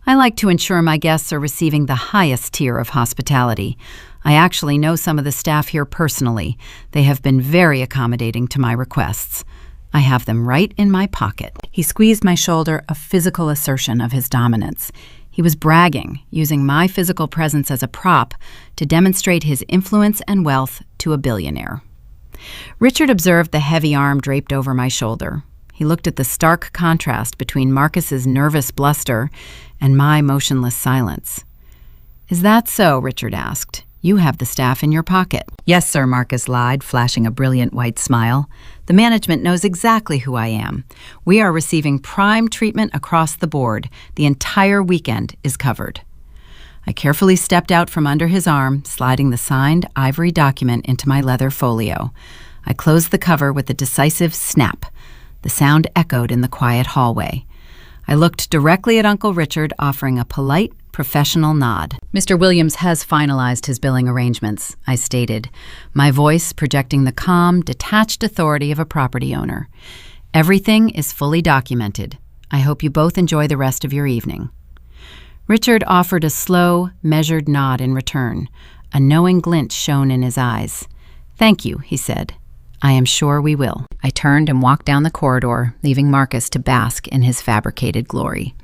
A: "I like to ensure my guests are receiving the highest tier of hospitality. I actually know some of the staff here personally. They have been very accommodating to my requests. I have them right in my pocket." He squeezed my shoulder, a physical assertion of his dominance. He was bragging, using my physical presence as a prop to demonstrate his influence and wealth to a billionaire. Richard observed the heavy arm draped over my shoulder. He looked at the stark contrast between Marcus's nervous bluster and my motionless silence. "Is that so?" Richard asked. "You have the staff in your pocket." "Yes, sir," Marcus lied, flashing a brilliant white smile. "The management knows exactly who I am. We are receiving prime treatment across the board. The entire weekend is covered." I carefully stepped out from under his arm, sliding the signed ivory document into my leather folio. I closed the cover with a decisive snap. The sound echoed in the quiet hallway. I looked directly at Uncle Richard, offering a polite, professional nod. "Mr. Williams has finalized his billing arrangements," I stated, my voice projecting the calm, detached authority of a property owner. "Everything is fully documented. I hope you both enjoy the rest of your evening." Richard offered a slow, measured nod in return. A knowing glint shone in his eyes. "Thank you," he said. "I am sure we will." I turned and walked down the corridor, leaving Marcus to bask in his fabricated glory.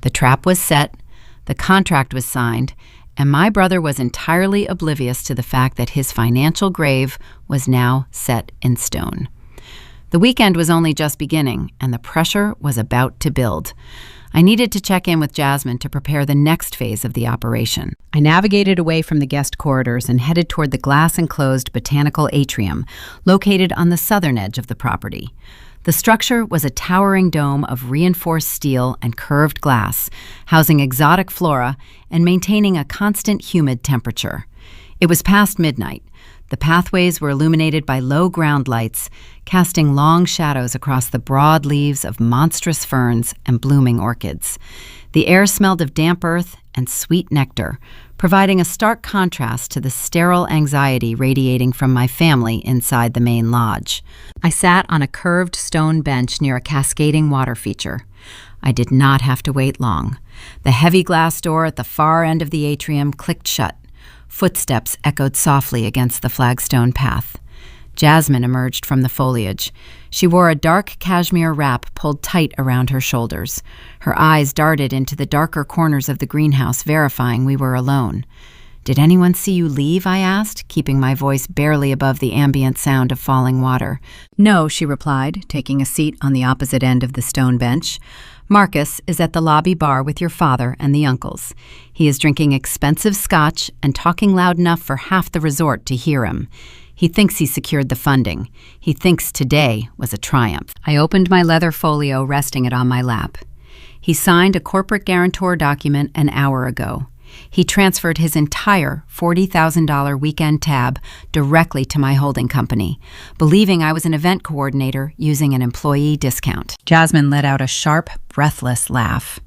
A: The trap was set, the contract was signed, and my brother was entirely oblivious to the fact that his financial grave was now set in stone. The weekend was only just beginning, and the pressure was about to build. I needed to check in with Jasmine to prepare the next phase of the operation. I navigated away from the guest corridors and headed toward the glass-enclosed botanical atrium, located on the southern edge of the property. The structure was a towering dome of reinforced steel and curved glass, housing exotic flora and maintaining a constant humid temperature. It was past midnight. The pathways were illuminated by low ground lights, casting long shadows across the broad leaves of monstrous ferns and blooming orchids. The air smelled of damp earth and sweet nectar, providing a stark contrast to the sterile anxiety radiating from my family inside the main lodge. I sat on a curved stone bench near a cascading water feature. I did not have to wait long. The heavy glass door at the far end of the atrium clicked shut. Footsteps echoed softly against the flagstone path. Jasmine emerged from the foliage. She wore a dark cashmere wrap pulled tight around her shoulders. Her eyes darted into the darker corners of the greenhouse, verifying we were alone. "Did anyone see you leave?" I asked, keeping my voice barely above the ambient sound of falling water. "No," she replied, taking a seat on the opposite end of the stone bench. "Marcus is at the lobby bar with your father and the uncles. He is drinking expensive scotch and talking loud enough for half the resort to hear him. He thinks he secured the funding. He thinks today was a triumph." I opened my leather folio, resting it on my lap. "He signed a corporate guarantor document an hour ago. He transferred his entire $40,000 weekend tab directly to my holding company, believing I was an event coordinator using an employee discount." Jasmine let out a sharp, breathless laugh.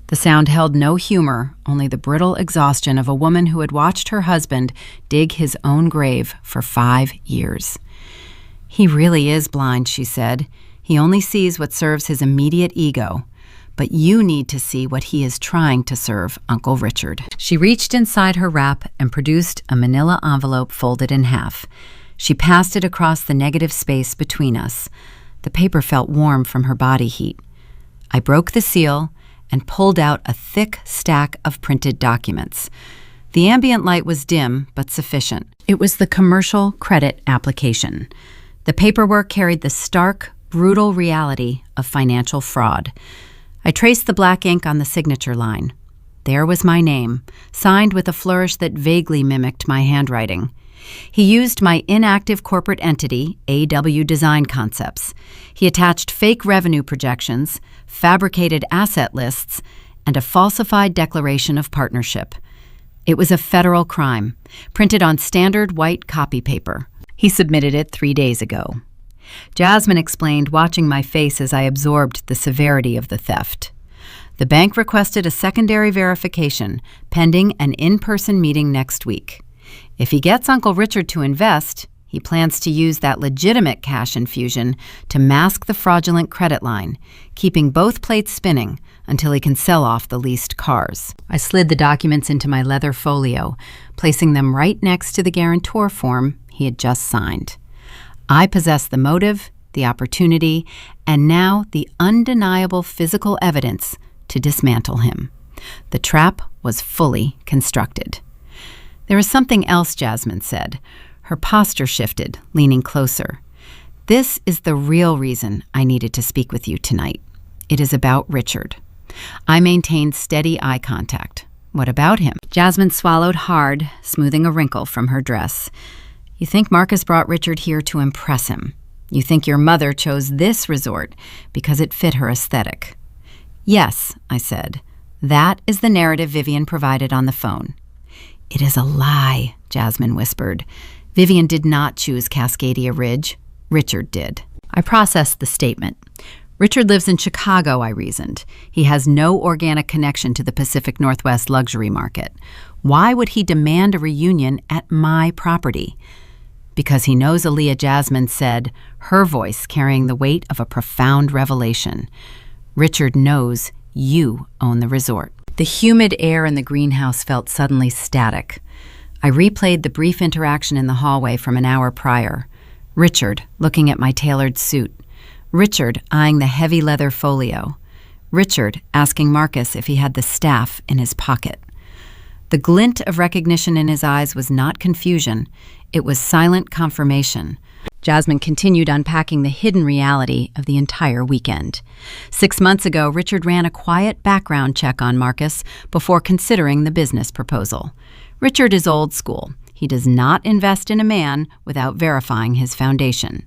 A: The sound held no humor, only the brittle exhaustion of a woman who had watched her husband dig his own grave for 5 years. "He really is blind," she said. "He only sees what serves his immediate ego. But you need to see what he is trying to serve, Uncle Richard." She reached inside her wrap and produced a manila envelope folded in half. She passed it across the negative space between us. The paper felt warm from her body heat. I broke the seal and pulled out a thick stack of printed documents. The ambient light was dim, but sufficient. It was the commercial credit application. The paperwork carried the stark, brutal reality of financial fraud. I traced the black ink on the signature line. There was my name, signed with a flourish that vaguely mimicked my handwriting. He used my inactive corporate entity, AW Design Concepts. He attached fake revenue projections, fabricated asset lists, and a falsified declaration of partnership. It was a federal crime, printed on standard white copy paper. He submitted it 3 days ago. Jasmine explained, watching my face as I absorbed the severity of the theft. The bank requested a secondary verification, pending an in-person meeting next week. If he gets Uncle Richard to invest, he plans to use that legitimate cash infusion to mask the fraudulent credit line, keeping both plates spinning until he can sell off the leased cars. I slid the documents into my leather folio, placing them right next to the guarantor form he had just signed. I possessed the motive, the opportunity, and now the undeniable physical evidence to dismantle him. The trap was fully constructed. "There is something else," Jasmine said. Her posture shifted, leaning closer. "This is the real reason I needed to speak with you tonight. It is about Richard." I maintained steady eye contact. "What about him?" Jasmine swallowed hard, smoothing a wrinkle from her dress. "You think Marcus brought Richard here to impress him. You think your mother chose this resort because it fit her aesthetic." "Yes," I said. "That is the narrative Vivian provided on the phone." "It is a lie," Jasmine whispered. "Vivian did not choose Cascadia Ridge. Richard did." I processed the statement. "Richard lives in Chicago," I reasoned. "He has no organic connection to the Pacific Northwest luxury market. Why would he demand a reunion at my property?" "Because he knows Aaliyah," Jasmine said, her voice carrying the weight of a profound revelation. "Richard knows you own the resort." The humid air in the greenhouse felt suddenly static. I replayed the brief interaction in the hallway from an hour prior. Richard looking at my tailored suit. Richard eyeing the heavy leather folio. Richard asking Marcus if he had the staff in his pocket. The glint of recognition in his eyes was not confusion. It was silent confirmation. Jasmine continued unpacking the hidden reality of the entire weekend. 6 months ago, Richard ran a quiet background check on Marcus before considering the business proposal. Richard is old school. He does not invest in a man without verifying his foundation.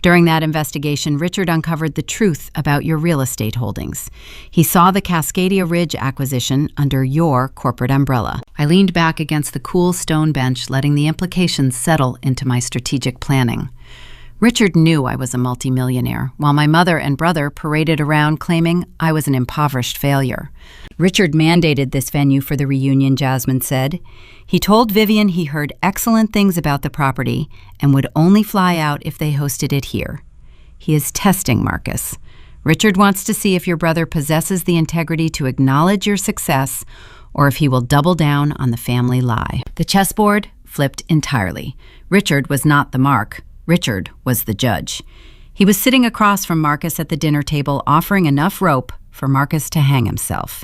A: During that investigation, Richard uncovered the truth about your real estate holdings. He saw the Cascadia Ridge acquisition under your corporate umbrella. I leaned back against the cool stone bench, letting the implications settle into my strategic planning. Richard knew I was a multimillionaire, while my mother and brother paraded around claiming I was an impoverished failure. Richard mandated this venue for the reunion, Jasmine said. He told Vivian he heard excellent things about the property and would only fly out if they hosted it here. He is testing Marcus. Richard wants to see if your brother possesses the integrity to acknowledge your success or if he will double down on the family lie. The chessboard flipped entirely. Richard was not the mark. Richard was the judge. He was sitting across from Marcus at the dinner table, offering enough rope for Marcus to hang himself.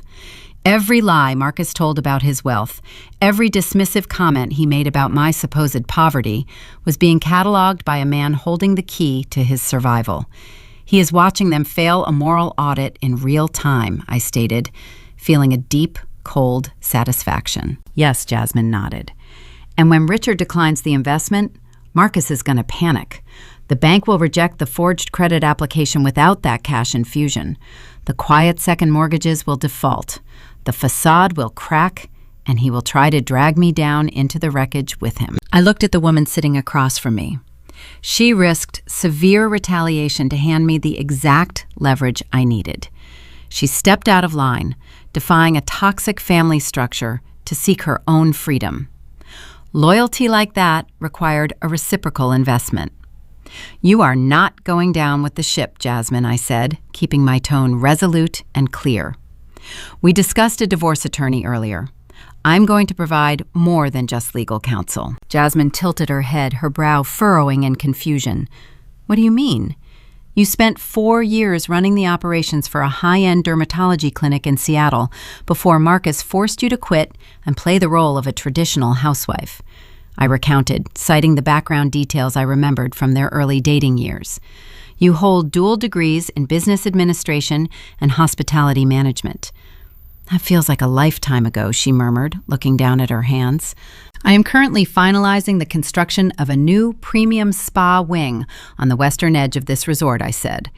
A: Every lie Marcus told about his wealth, every dismissive comment he made about my supposed poverty, was being cataloged by a man holding the key to his survival. He is watching them fail a moral audit in real time, I stated, feeling a deep, cold satisfaction. Yes, Jasmine nodded. And when Richard declines the investment, Marcus is going to panic. The bank will reject the forged credit application without that cash infusion. The quiet second mortgages will default. The facade will crack, and he will try to drag me down into the wreckage with him. I looked at the woman sitting across from me. She risked severe retaliation to hand me the exact leverage I needed. She stepped out of line, defying a toxic family structure to seek her own freedom. Loyalty like that required a reciprocal investment. You are not going down with the ship, Jasmine, I said, keeping my tone resolute and clear. We discussed a divorce attorney earlier. I'm going to provide more than just legal counsel. Jasmine tilted her head, her brow furrowing in confusion. What do you mean? You spent 4 years running the operations for a high-end dermatology clinic in Seattle before Marcus forced you to quit and play the role of a traditional housewife. I recounted, citing the background details I remembered from their early dating years. You hold dual degrees in business administration and hospitality management. That feels like a lifetime ago, she murmured, looking down at her hands. I am currently finalizing the construction of a new premium spa wing on the western edge of this resort, I said.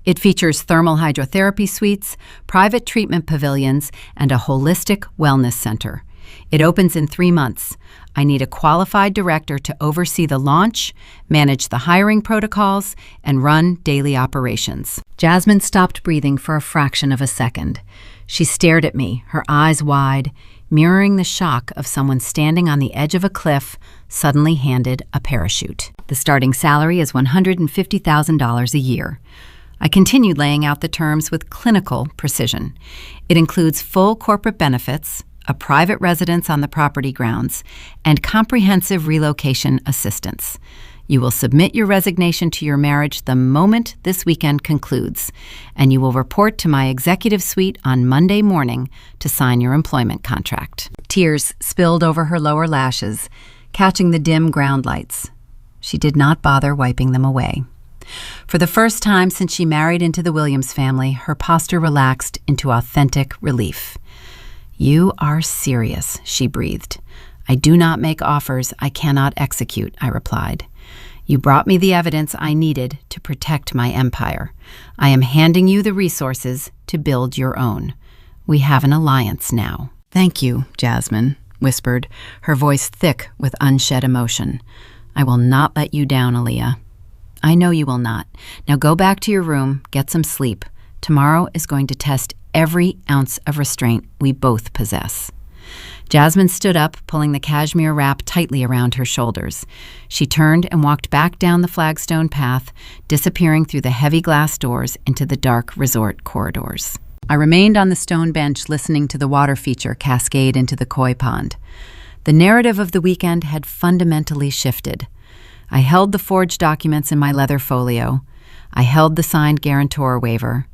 A: It features thermal hydrotherapy suites, private treatment pavilions, and a holistic wellness center. It opens in 3 months. I need a qualified director to oversee the launch, manage the hiring protocols, and run daily operations. Jasmine stopped breathing for a fraction of a second. She stared at me, her eyes wide, mirroring the shock of someone standing on the edge of a cliff, suddenly handed a parachute. The starting salary is $150,000 a year. I continued laying out the terms with clinical precision. It includes full corporate benefits, a private residence on the property grounds, and comprehensive relocation assistance. You will submit your resignation to your marriage the moment this weekend concludes, and you will report to my executive suite on Monday morning to sign your employment contract. Tears spilled over her lower lashes, catching the dim ground lights. She did not bother wiping them away. For the first time since she married into the Williams family, her posture relaxed into authentic relief. You are serious, she breathed. I do not make offers I cannot execute, I replied. You brought me the evidence I needed to protect my empire. I am handing you the resources to build your own. We have an alliance now. Thank you, Jasmine whispered, her voice thick with unshed emotion. I will not let you down, Aaliyah. I know you will not. Now go back to your room, get some sleep. Tomorrow is going to test every ounce of restraint we both possess. Jasmine stood up, pulling the cashmere wrap tightly around her shoulders. She turned and walked back down the flagstone path, disappearing through the heavy glass doors into the dark resort corridors. I remained on the stone bench listening to the water feature cascade into the koi pond. The narrative of the weekend had fundamentally shifted. I held the forged documents in my leather folio. I held the signed guarantor waiver.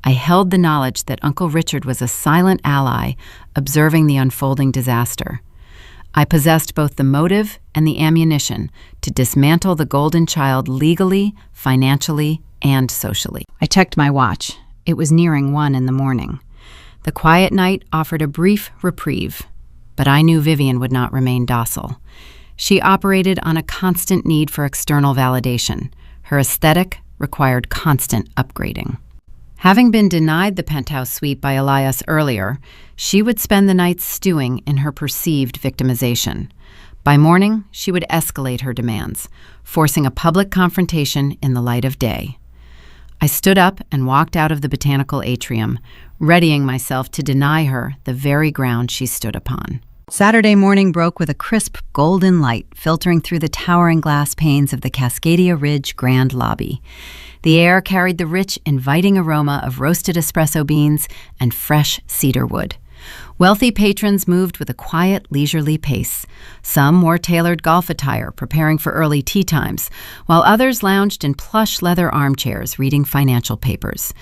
A: I held the knowledge that Uncle Richard was a silent ally, observing the unfolding disaster. I possessed both the motive and the ammunition to dismantle the Golden Child legally, financially, and socially. I checked my watch. It was nearing 1 in the morning. The quiet night offered a brief reprieve, but I knew Vivian would not remain docile. She operated on a constant need for external validation. Her aesthetic required constant upgrading. Having been denied the penthouse suite by Elias earlier, she would spend the night stewing in her perceived victimization. By morning, she would escalate her demands, forcing a public confrontation in the light of day. I stood up and walked out of the botanical atrium, readying myself to deny her the very ground she stood upon. Saturday morning broke with a crisp golden light filtering through the towering glass panes of the Cascadia Ridge Grand Lobby. The air carried the rich, inviting aroma of roasted espresso beans and fresh cedar wood. Wealthy patrons moved with a quiet, leisurely pace. Some wore tailored golf attire, preparing for early tea times, while others lounged in plush leather armchairs, reading financial papers.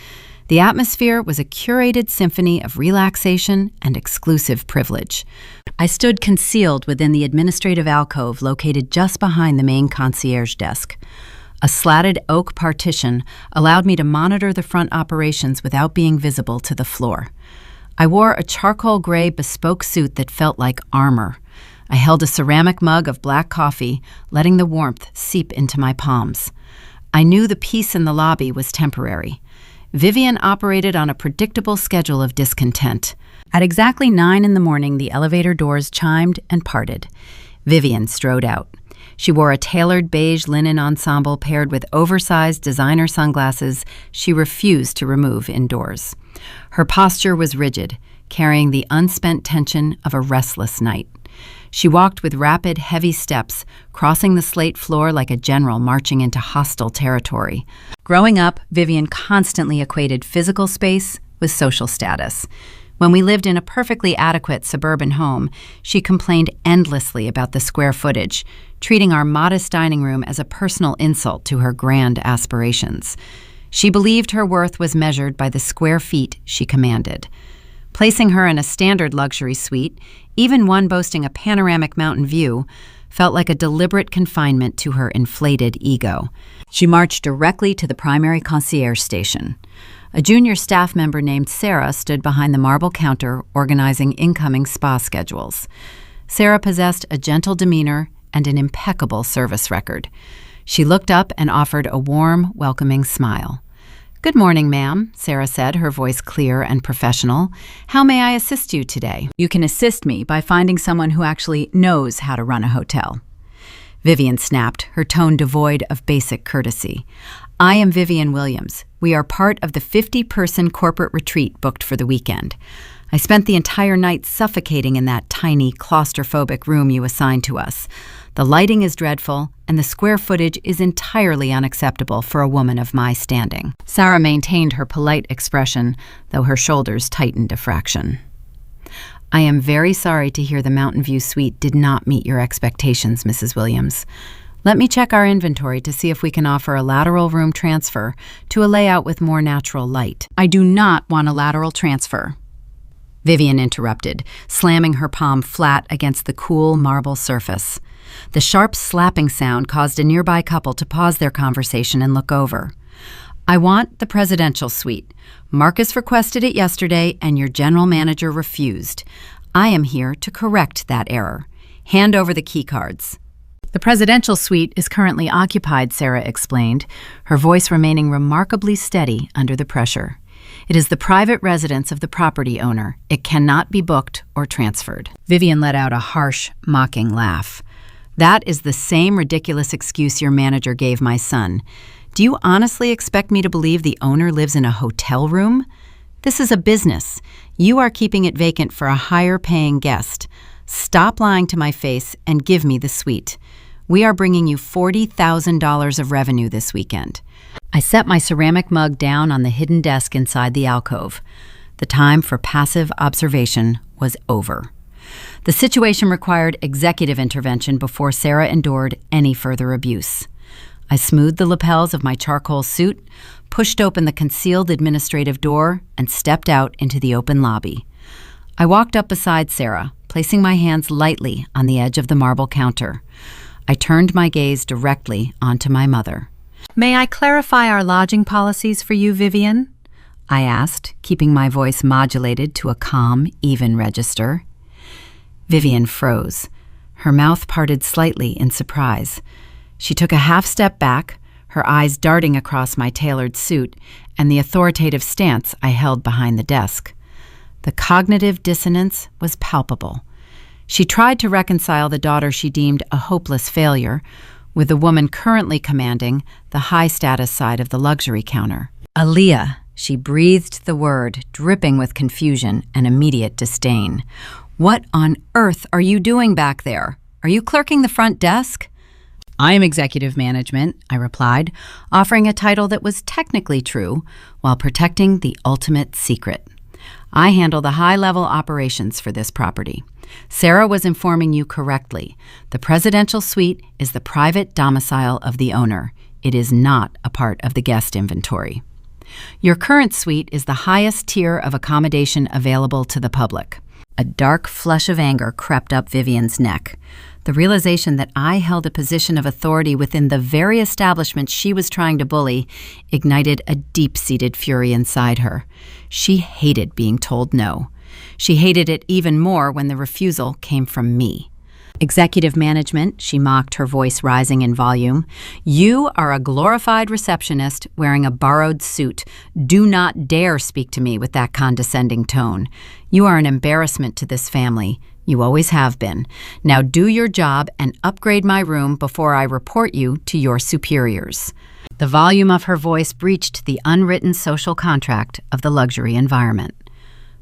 A: The atmosphere was a curated symphony of relaxation and exclusive privilege. I stood concealed within the administrative alcove located just behind the main concierge desk. A slatted oak partition allowed me to monitor the front operations without being visible to the floor. I wore a charcoal gray bespoke suit that felt like armor. I held a ceramic mug of black coffee, letting the warmth seep into my palms. I knew the peace in the lobby was temporary. Vivian operated on a predictable schedule of discontent. At exactly 9 a.m, the elevator doors chimed and parted. Vivian strode out. She wore a tailored beige linen ensemble paired with oversized designer sunglasses she refused to remove indoors. Her posture was rigid, carrying the unspent tension of a restless night. She walked with rapid, heavy steps, crossing the slate floor like a general marching into hostile territory. Growing up, Vivian constantly equated physical space with social status. When we lived in a perfectly adequate suburban home, she complained endlessly about the square footage, treating our modest dining room as a personal insult to her grand aspirations. She believed her worth was measured by the square feet she commanded. Placing her in a standard luxury suite, even one boasting a panoramic mountain view, felt like a deliberate confinement to her inflated ego. She marched directly to the primary concierge station. A junior staff member named Sarah stood behind the marble counter organizing incoming spa schedules. Sarah possessed a gentle demeanor and an impeccable service record. She looked up and offered a warm, welcoming smile. "Good morning, ma'am," Sarah said, her voice clear and professional. "How may I assist you today?" "You can assist me by finding someone who actually knows how to run a hotel." Vivian snapped, her tone devoid of basic courtesy. "I am Vivian Williams. We are part of the 50-person corporate retreat booked for the weekend. I spent the entire night suffocating in that tiny, claustrophobic room you assigned to us. The lighting is dreadful, and the square footage is entirely unacceptable for a woman of my standing." Sarah maintained her polite expression, though her shoulders tightened a fraction. "I am very sorry to hear the Mountain View suite did not meet your expectations, Mrs. Williams. Let me check our inventory to see if we can offer a lateral room transfer to a layout with more natural light." "I do not want a lateral transfer," Vivian interrupted, slamming her palm flat against the cool marble surface. The sharp slapping sound caused a nearby couple to pause their conversation and look over. "I want the presidential suite. Marcus requested it yesterday, and your general manager refused. I am here to correct that error. Hand over the key cards." "The presidential suite is currently occupied," Sarah explained, her voice remaining remarkably steady under the pressure. "It is the private residence of the property owner. It cannot be booked or transferred." Vivian let out a harsh, mocking laugh. "That is the same ridiculous excuse your manager gave my son. Do you honestly expect me to believe the owner lives in a hotel room? This is a business. You are keeping it vacant for a higher-paying guest. Stop lying to my face and give me the suite. We are bringing you $40,000 of revenue this weekend." I set my ceramic mug down on the hidden desk inside the alcove. The time for passive observation was over. The situation required executive intervention before Sarah endured any further abuse. I smoothed the lapels of my charcoal suit, pushed open the concealed administrative door, and stepped out into the open lobby. I walked up beside Sarah, placing my hands lightly on the edge of the marble counter. I turned my gaze directly onto my mother. "May I clarify our lodging policies for you, Vivian?" I asked, keeping my voice modulated to a calm, even register. Vivian froze. Her mouth parted slightly in surprise. She took a half step back, her eyes darting across my tailored suit and the authoritative stance I held behind the desk. The cognitive dissonance was palpable. She tried to reconcile the daughter she deemed a hopeless failure with the woman currently commanding the high-status side of the luxury counter. Aaliyah, she breathed the word, dripping with confusion and immediate disdain. What on earth are you doing back there? Are you clerking the front desk? I am executive management, I replied, offering a title that was technically true while protecting the ultimate secret. I handle the high-level operations for this property. Sarah was informing you correctly. The presidential suite is the private domicile of the owner. It is not a part of the guest inventory. Your current suite is the highest tier of accommodation available to the public. A dark flush of anger crept up Vivian's neck. The realization that I held a position of authority within the very establishment she was trying to bully ignited a deep-seated fury inside her. She hated being told no. She hated it even more when the refusal came from me. Executive management, she mocked, her voice rising in volume. You are a glorified receptionist wearing a borrowed suit. Do not dare speak to me with that condescending tone. You are an embarrassment to this family. You always have been. Now do your job and upgrade my room before I report you to your superiors. The volume of her voice breached the unwritten social contract of the luxury environment.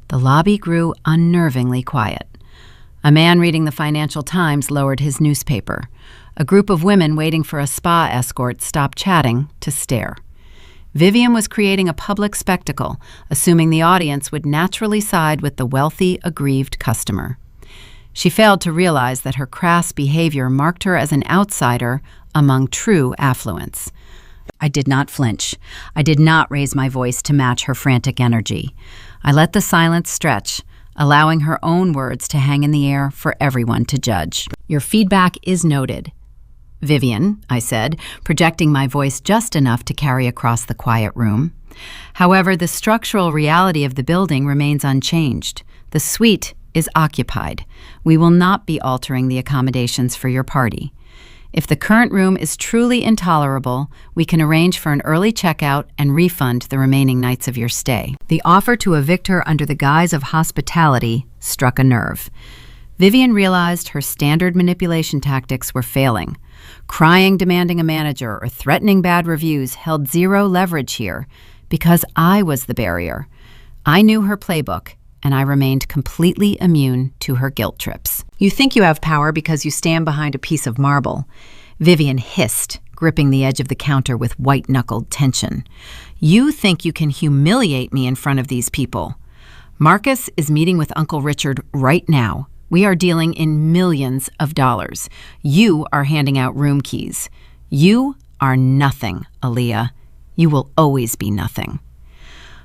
A: The lobby grew unnervingly quiet. A man reading the Financial Times lowered his newspaper. A group of women waiting for a spa escort stopped chatting to stare. Vivian was creating a public spectacle, assuming the audience would naturally side with the wealthy, aggrieved customer. She failed to realize that her crass behavior marked her as an outsider among true affluence. I did not flinch. I did not raise my voice to match her frantic energy. I let the silence stretch, allowing her own words to hang in the air for everyone to judge. Your feedback is noted. Vivian, I said, projecting my voice just enough to carry across the quiet room. However, the structural reality of the building remains unchanged. The suite is occupied. We will not be altering the accommodations for your party. If the current room is truly intolerable, we can arrange for an early checkout and refund the remaining nights of your stay. The offer to evict her under the guise of hospitality struck a nerve. Vivian realized her standard manipulation tactics were failing. Crying, demanding a manager, or threatening bad reviews held zero leverage here because I was the barrier. I knew her playbook, and I remained completely immune to her guilt trips. You think you have power because you stand behind a piece of marble. Vivian hissed, gripping the edge of the counter with white-knuckled tension. You think you can humiliate me in front of these people. Marcus is meeting with Uncle Richard right now. We are dealing in millions of dollars. You are handing out room keys. You are nothing, Aaliyah. You will always be nothing.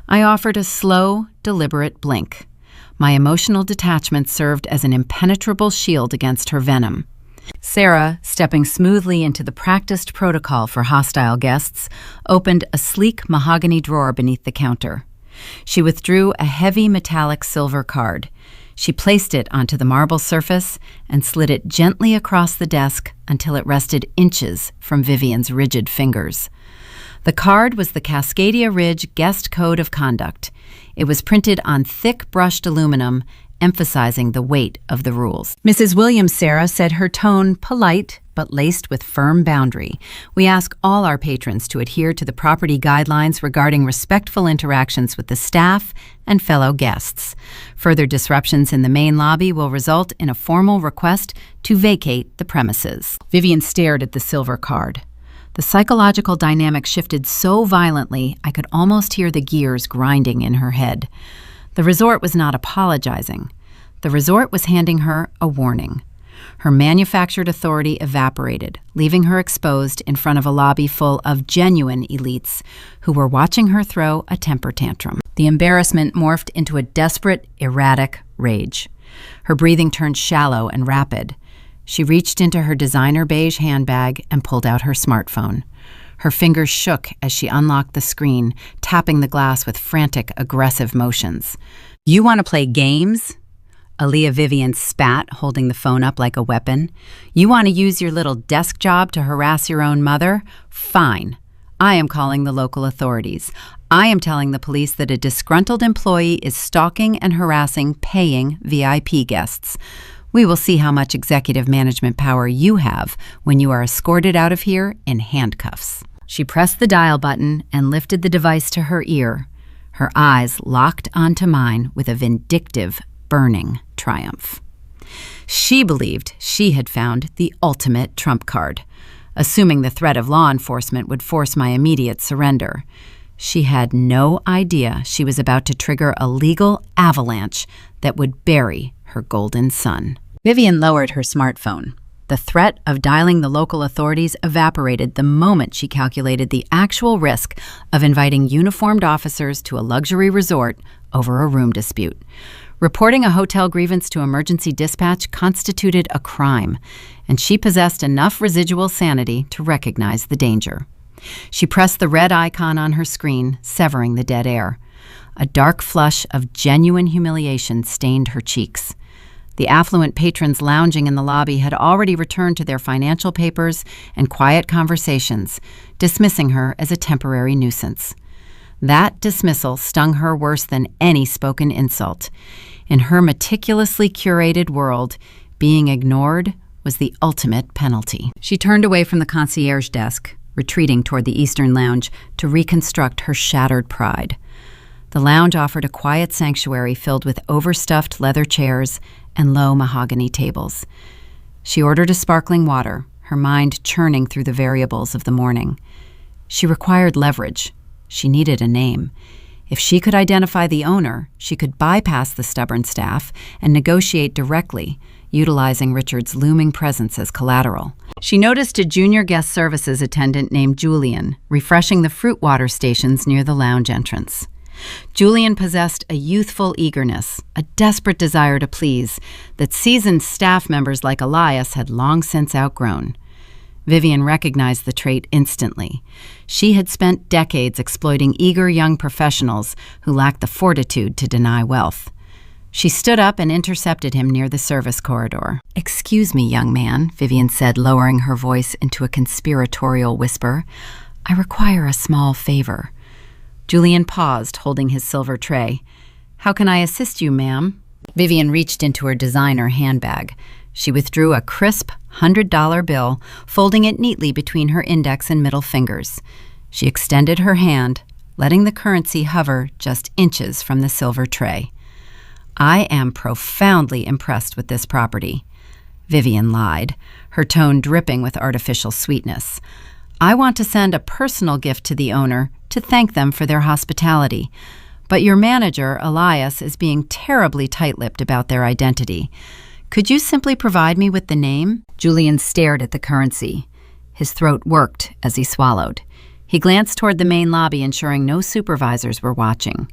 A: I offered a slow, deliberate blink. My emotional detachment served as an impenetrable shield against her venom. Sarah, stepping smoothly into the practiced protocol for hostile guests, opened a sleek mahogany drawer beneath the counter. She withdrew a heavy metallic silver card. She placed it onto the marble surface and slid it gently across the desk until it rested inches from Vivian's rigid fingers. The card was the Cascadia Ridge Guest Code of Conduct. It was printed on thick brushed aluminum, emphasizing the weight of the rules. Mrs. Williams, Sarah, said, her tone polite but laced with firm boundary. We ask all our patrons to adhere to the property guidelines regarding respectful interactions with the staff and fellow guests. Further disruptions in the main lobby will result in a formal request to vacate the premises. Vivian stared at the silver card. The psychological dynamic shifted so violently I could almost hear the gears grinding in her head. The resort was not apologizing. The resort was handing her a warning. Her manufactured authority evaporated, leaving her exposed in front of a lobby full of genuine elites who were watching her throw a temper tantrum. The embarrassment morphed into a desperate, erratic rage. Her breathing turned shallow and rapid. She reached into her designer beige handbag and pulled out her smartphone. Her fingers shook as she unlocked the screen, tapping the glass with frantic, aggressive motions. You want to play games? Aaliyah Vivian spat, holding the phone up like a weapon. You want to use your little desk job to harass your own mother? Fine. I am calling the local authorities. I am telling the police that a disgruntled employee is stalking and harassing paying VIP guests. We will see how much executive management power you have when you are escorted out of here in handcuffs." She pressed the dial button and lifted the device to her ear, her eyes locked onto mine with a vindictive, burning triumph. She believed she had found the ultimate trump card, assuming the threat of law enforcement would force my immediate surrender. She had no idea she was about to trigger a legal avalanche that would bury her golden son. Vivian lowered her smartphone. The threat of dialing the local authorities evaporated the moment she calculated the actual risk of inviting uniformed officers to a luxury resort over a room dispute. Reporting a hotel grievance to emergency dispatch constituted a crime, and she possessed enough residual sanity to recognize the danger. She pressed the red icon on her screen, severing the dead air. A dark flush of genuine humiliation stained her cheeks. The affluent patrons lounging in the lobby had already returned to their financial papers and quiet conversations, dismissing her as a temporary nuisance. That dismissal stung her worse than any spoken insult. In her meticulously curated world, being ignored was the ultimate penalty. She turned away from the concierge desk, retreating toward the Eastern Lounge to reconstruct her shattered pride. The lounge offered a quiet sanctuary filled with overstuffed leather chairs and low mahogany tables. She ordered a sparkling water, her mind churning through the variables of the morning. She required leverage. She needed a name. If she could identify the owner, she could bypass the stubborn staff and negotiate directly, utilizing Richard's looming presence as collateral. She noticed a junior guest services attendant named Julian, refreshing the fruit water stations near the lounge entrance. Julian possessed a youthful eagerness, a desperate desire to please, that seasoned staff members like Elias had long since outgrown. Vivian recognized the trait instantly. She had spent decades exploiting eager young professionals who lacked the fortitude to deny wealth. She stood up and intercepted him near the service corridor. "Excuse me, young man," Vivian said, lowering her voice into a conspiratorial whisper. "I require a small favor." Julian paused, holding his silver tray. "How can I assist you, ma'am?" Vivian reached into her designer handbag. She withdrew a crisp $100 bill, folding it neatly between her index and middle fingers. She extended her hand, letting the currency hover just inches from the silver tray. "I am profoundly impressed with this property." Vivian lied, her tone dripping with artificial sweetness. "I want to send a personal gift to the owner to thank them for their hospitality. But your manager, Elias, is being terribly tight-lipped about their identity. Could you simply provide me with the name?" Julian stared at the currency. His throat worked as he swallowed. He glanced toward the main lobby, ensuring no supervisors were watching.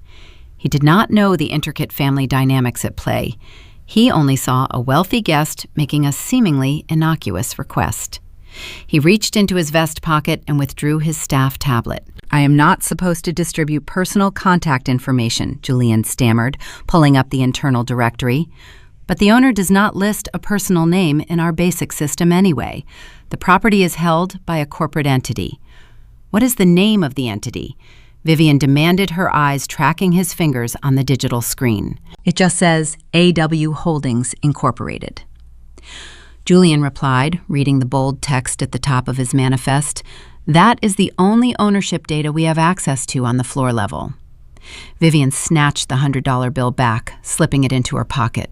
A: He did not know the intricate family dynamics at play. He only saw a wealthy guest making a seemingly innocuous request. He reached into his vest pocket and withdrew his staff tablet. "I am not supposed to distribute personal contact information," Julian stammered, pulling up the internal directory. "But the owner does not list a personal name in our basic system anyway. The property is held by a corporate entity." "What is the name of the entity?" Vivian demanded, her eyes tracking his fingers on the digital screen. "It just says AW Holdings Incorporated." Julian replied, reading the bold text at the top of his manifest. "That is the only ownership data we have access to on the floor level." Vivian snatched the $100 bill back, slipping it into her pocket.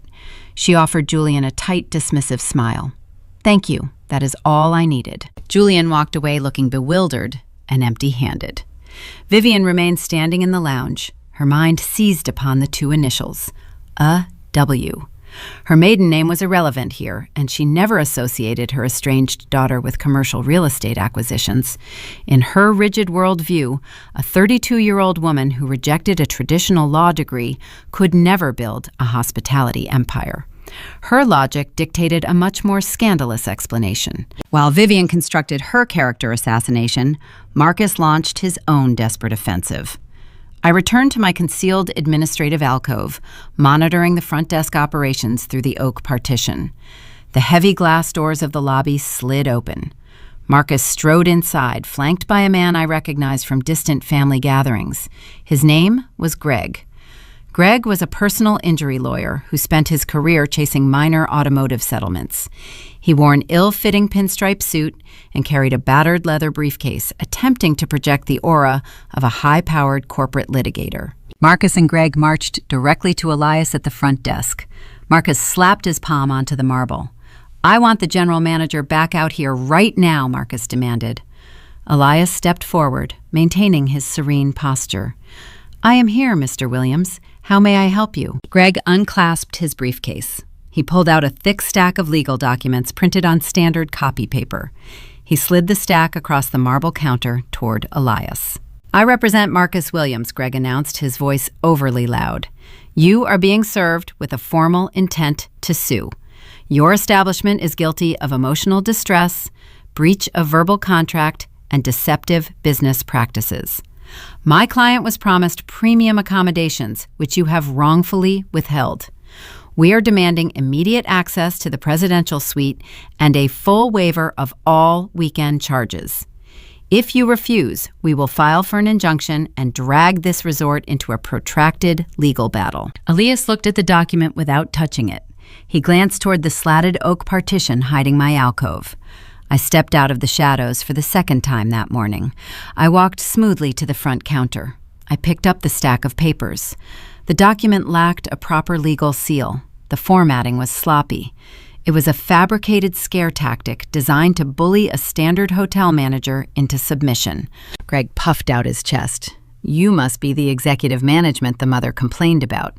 A: She offered Julian a tight, dismissive smile. "Thank you. That is all I needed." Julian walked away looking bewildered and empty-handed. Vivian remained standing in the lounge, her mind seized upon the two initials, a W. Her maiden name was irrelevant here, and she never associated her estranged daughter with commercial real estate acquisitions. In her rigid worldview, a 32-year-old woman who rejected a traditional law degree could never build a hospitality empire. Her logic dictated a much more scandalous explanation. While Vivian constructed her character assassination, Marcus launched his own desperate offensive. I returned to my concealed administrative alcove, monitoring the front desk operations through the oak partition. The heavy glass doors of the lobby slid open. Marcus strode inside, flanked by a man I recognized from distant family gatherings. His name was Greg. Greg was a personal injury lawyer who spent his career chasing minor automotive settlements. He wore an ill-fitting pinstripe suit and carried a battered leather briefcase, attempting to project the aura of a high-powered corporate litigator. Marcus and Greg marched directly to Elias at the front desk. Marcus slapped his palm onto the marble. "I want the general manager back out here right now," Marcus demanded. Elias stepped forward, maintaining his serene posture. "I am here, Mr. Williams. How may I help you?" Greg unclasped his briefcase. He pulled out a thick stack of legal documents printed on standard copy paper. He slid the stack across the marble counter toward Elias. "I represent Marcus Williams," Greg announced, his voice overly loud. "You are being served with a formal intent to sue. Your establishment is guilty of emotional distress, breach of verbal contract, and deceptive business practices. My client was promised premium accommodations, which you have wrongfully withheld. We are demanding immediate access to the presidential suite and a full waiver of all weekend charges. If you refuse, we will file for an injunction and drag this resort into a protracted legal battle." Elias looked at the document without touching it. He glanced toward the slatted oak partition hiding my alcove. I stepped out of the shadows for the second time that morning. I walked smoothly to the front counter. I picked up the stack of papers. The document lacked a proper legal seal. The formatting was sloppy. It was a fabricated scare tactic designed to bully a standard hotel manager into submission. Greg puffed out his chest. "You must be the executive management the mother complained about.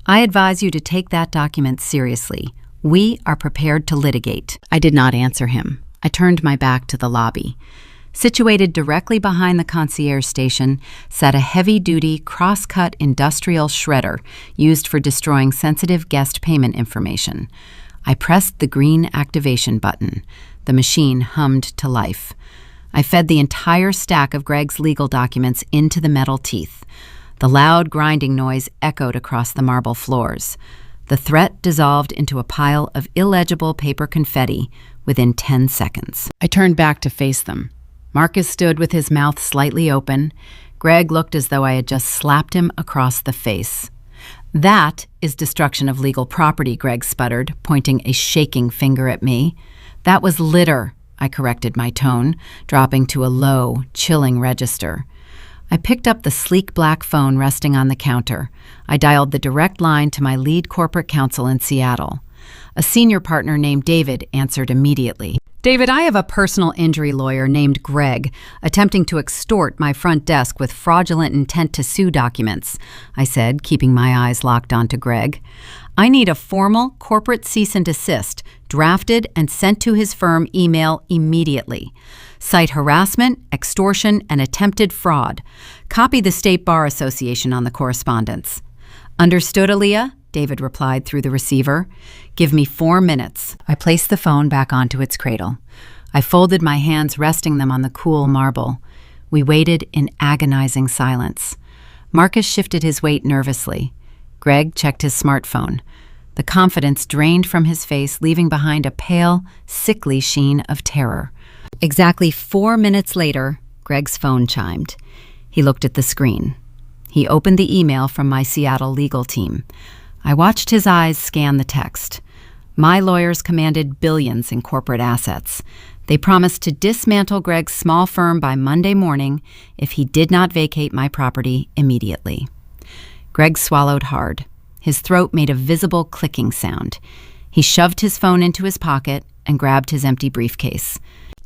A: I advise you to take that document seriously. We are prepared to litigate." I did not answer him. I turned my back to the lobby. Situated directly behind the concierge station sat a heavy-duty, cross-cut industrial shredder used for destroying sensitive guest payment information. I pressed the green activation button. The machine hummed to life. I fed the entire stack of Greg's legal documents into the metal teeth. The loud grinding noise echoed across the marble floors. The threat dissolved into a pile of illegible paper confetti within 10 seconds. I turned back to face them. Marcus stood with his mouth slightly open. Greg looked as though I had just slapped him across the face. "That is destruction of legal property," Greg sputtered, pointing a shaking finger at me. "That was litter," I corrected my tone, dropping to a low, chilling register. I picked up the sleek black phone resting on the counter. I dialed the direct line to my lead corporate counsel in Seattle. A senior partner named David answered immediately. "David, I have a personal injury lawyer named Greg attempting to extort my front desk with fraudulent intent to sue documents," I said, keeping my eyes locked onto Greg. "I need a formal corporate cease and desist drafted and sent to his firm email immediately. Cite harassment, extortion, and attempted fraud. Copy the State Bar Association on the correspondence." "Understood, Aaliyah?" David replied through the receiver. "Give me 4 minutes." I placed the phone back onto its cradle. I folded my hands, resting them on the cool marble. We waited in agonizing silence. Marcus shifted his weight nervously. Greg checked his smartphone. The confidence drained from his face, leaving behind a pale, sickly sheen of terror. Exactly 4 minutes later, Greg's phone chimed. He looked at the screen. He opened the email from my Seattle legal team. I watched his eyes scan the text. My lawyers commanded billions in corporate assets. They promised to dismantle Greg's small firm by Monday morning if he did not vacate my property immediately. Greg swallowed hard. His throat made a visible clicking sound. He shoved his phone into his pocket and grabbed his empty briefcase.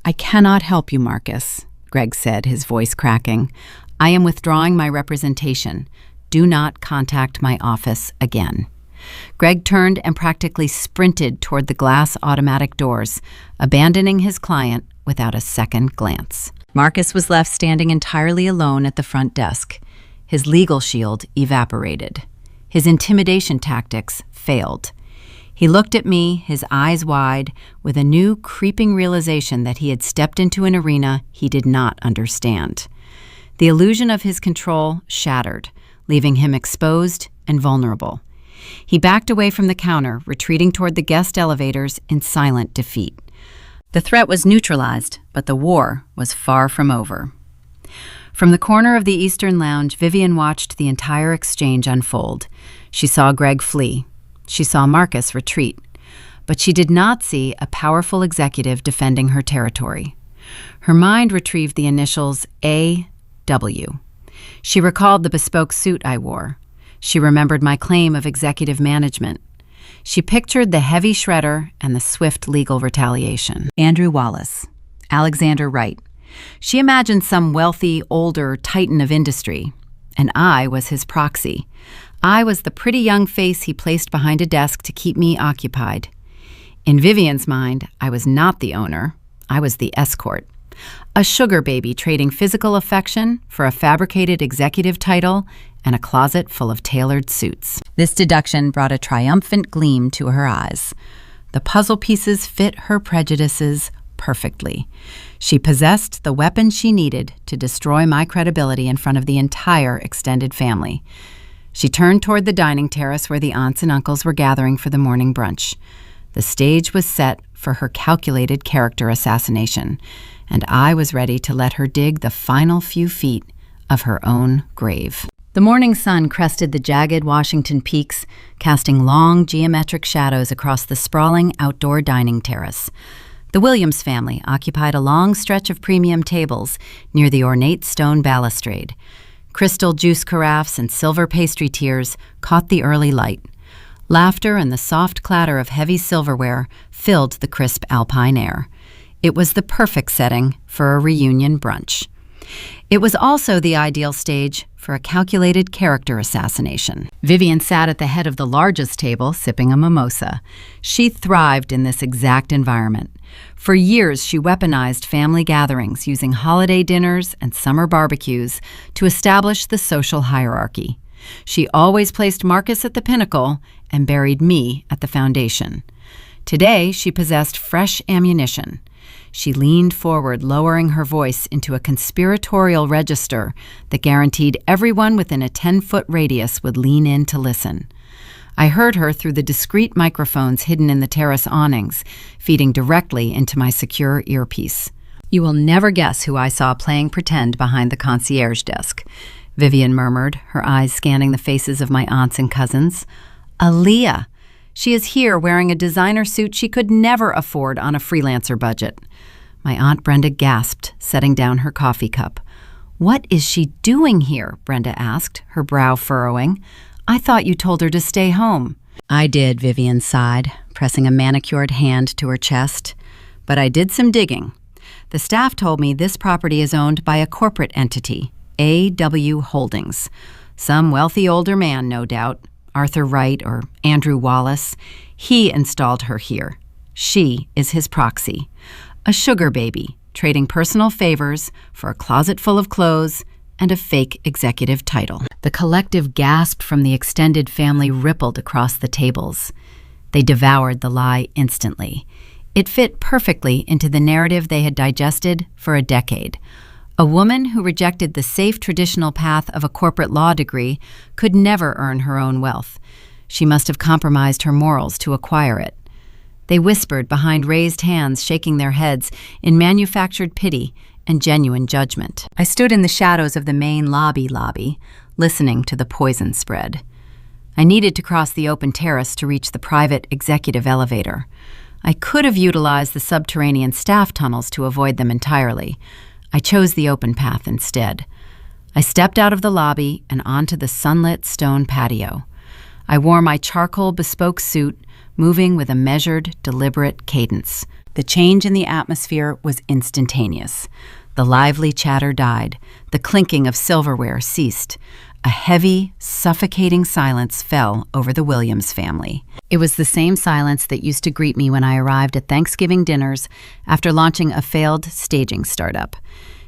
A: "I cannot help you, Marcus," Greg said, his voice cracking. "I am withdrawing my representation. Do not contact my office again." Greg turned and practically sprinted toward the glass automatic doors, abandoning his client without a second glance. Marcus was left standing entirely alone at the front desk. His legal shield evaporated. His intimidation tactics failed. He looked at me, his eyes wide, with a new creeping realization that he had stepped into an arena he did not understand. The illusion of his control shattered, leaving him exposed and vulnerable. He backed away from the counter, retreating toward the guest elevators in silent defeat. The threat was neutralized, but the war was far from over. From the corner of the Eastern Lounge, Vivian watched the entire exchange unfold. She saw Greg flee. She saw Marcus retreat. But she did not see a powerful executive defending her territory. Her mind retrieved the initials A.W. She recalled the bespoke suit I wore. She remembered my claim of executive management. She pictured the heavy shredder and the swift legal retaliation. Andrew Wallace, Alexander Wright. She imagined some wealthy, older titan of industry, and I was his proxy. I was the pretty young face he placed behind a desk to keep me occupied. In Vivian's mind, I was not the owner. I was the escort. A sugar baby trading physical affection for a fabricated executive title and a closet full of tailored suits. This deduction brought a triumphant gleam to her eyes. The puzzle pieces fit her prejudices perfectly. She possessed the weapon she needed to destroy my credibility in front of the entire extended family. She turned toward the dining terrace where the aunts and uncles were gathering for the morning brunch. The stage was set for her calculated character assassination, and I was ready to let her dig the final few feet of her own grave. The morning sun crested the jagged Washington peaks, casting long geometric shadows across the sprawling outdoor dining terrace. The Williams family occupied a long stretch of premium tables near the ornate stone balustrade. Crystal juice carafes and silver pastry tiers caught the early light. Laughter and the soft clatter of heavy silverware filled the crisp alpine air. It was the perfect setting for a reunion brunch. It was also the ideal stage for a calculated character assassination. Vivian sat at the head of the largest table, sipping a mimosa. She thrived in this exact environment. For years, she weaponized family gatherings using holiday dinners and summer barbecues to establish the social hierarchy. She always placed Marcus at the pinnacle and buried me at the foundation. Today, she possessed fresh ammunition. She leaned forward, lowering her voice into a conspiratorial register that guaranteed everyone within a 10-foot radius would lean in to listen. I heard her through the discreet microphones hidden in the terrace awnings, feeding directly into my secure earpiece. "You will never guess who I saw playing pretend behind the concierge desk," Vivian murmured, her eyes scanning the faces of my aunts and cousins. "Aaliyah. She is here wearing a designer suit she could never afford on a freelancer budget." My Aunt Brenda gasped, setting down her coffee cup. "What is she doing here?" Brenda asked, her brow furrowing. "I thought you told her to stay home." "I did," Vivian sighed, pressing a manicured hand to her chest. "But I did some digging. The staff told me this property is owned by a corporate entity, A.W. Holdings. Some wealthy older man, no doubt. Arthur Wright or Andrew Wallace. He installed her here. She is his proxy. A sugar baby, trading personal favors for a closet full of clothes and a fake executive title." The collective gasp from the extended family rippled across the tables. They devoured the lie instantly. It fit perfectly into the narrative they had digested for a decade. A woman who rejected the safe traditional path of a corporate law degree could never earn her own wealth. She must have compromised her morals to acquire it. They whispered behind raised hands, shaking their heads in manufactured pity and genuine judgment. I stood in the shadows of the main lobby, listening to the poison spread. I needed to cross the open terrace to reach the private executive elevator. I could have utilized the subterranean staff tunnels to avoid them entirely. I chose the open path instead. I stepped out of the lobby and onto the sunlit stone patio. I wore my charcoal bespoke suit, moving with a measured, deliberate cadence. The change in the atmosphere was instantaneous. The lively chatter died. The clinking of silverware ceased. A heavy, suffocating silence fell over the Williams family. It was the same silence that used to greet me when I arrived at Thanksgiving dinners after launching a failed staging startup.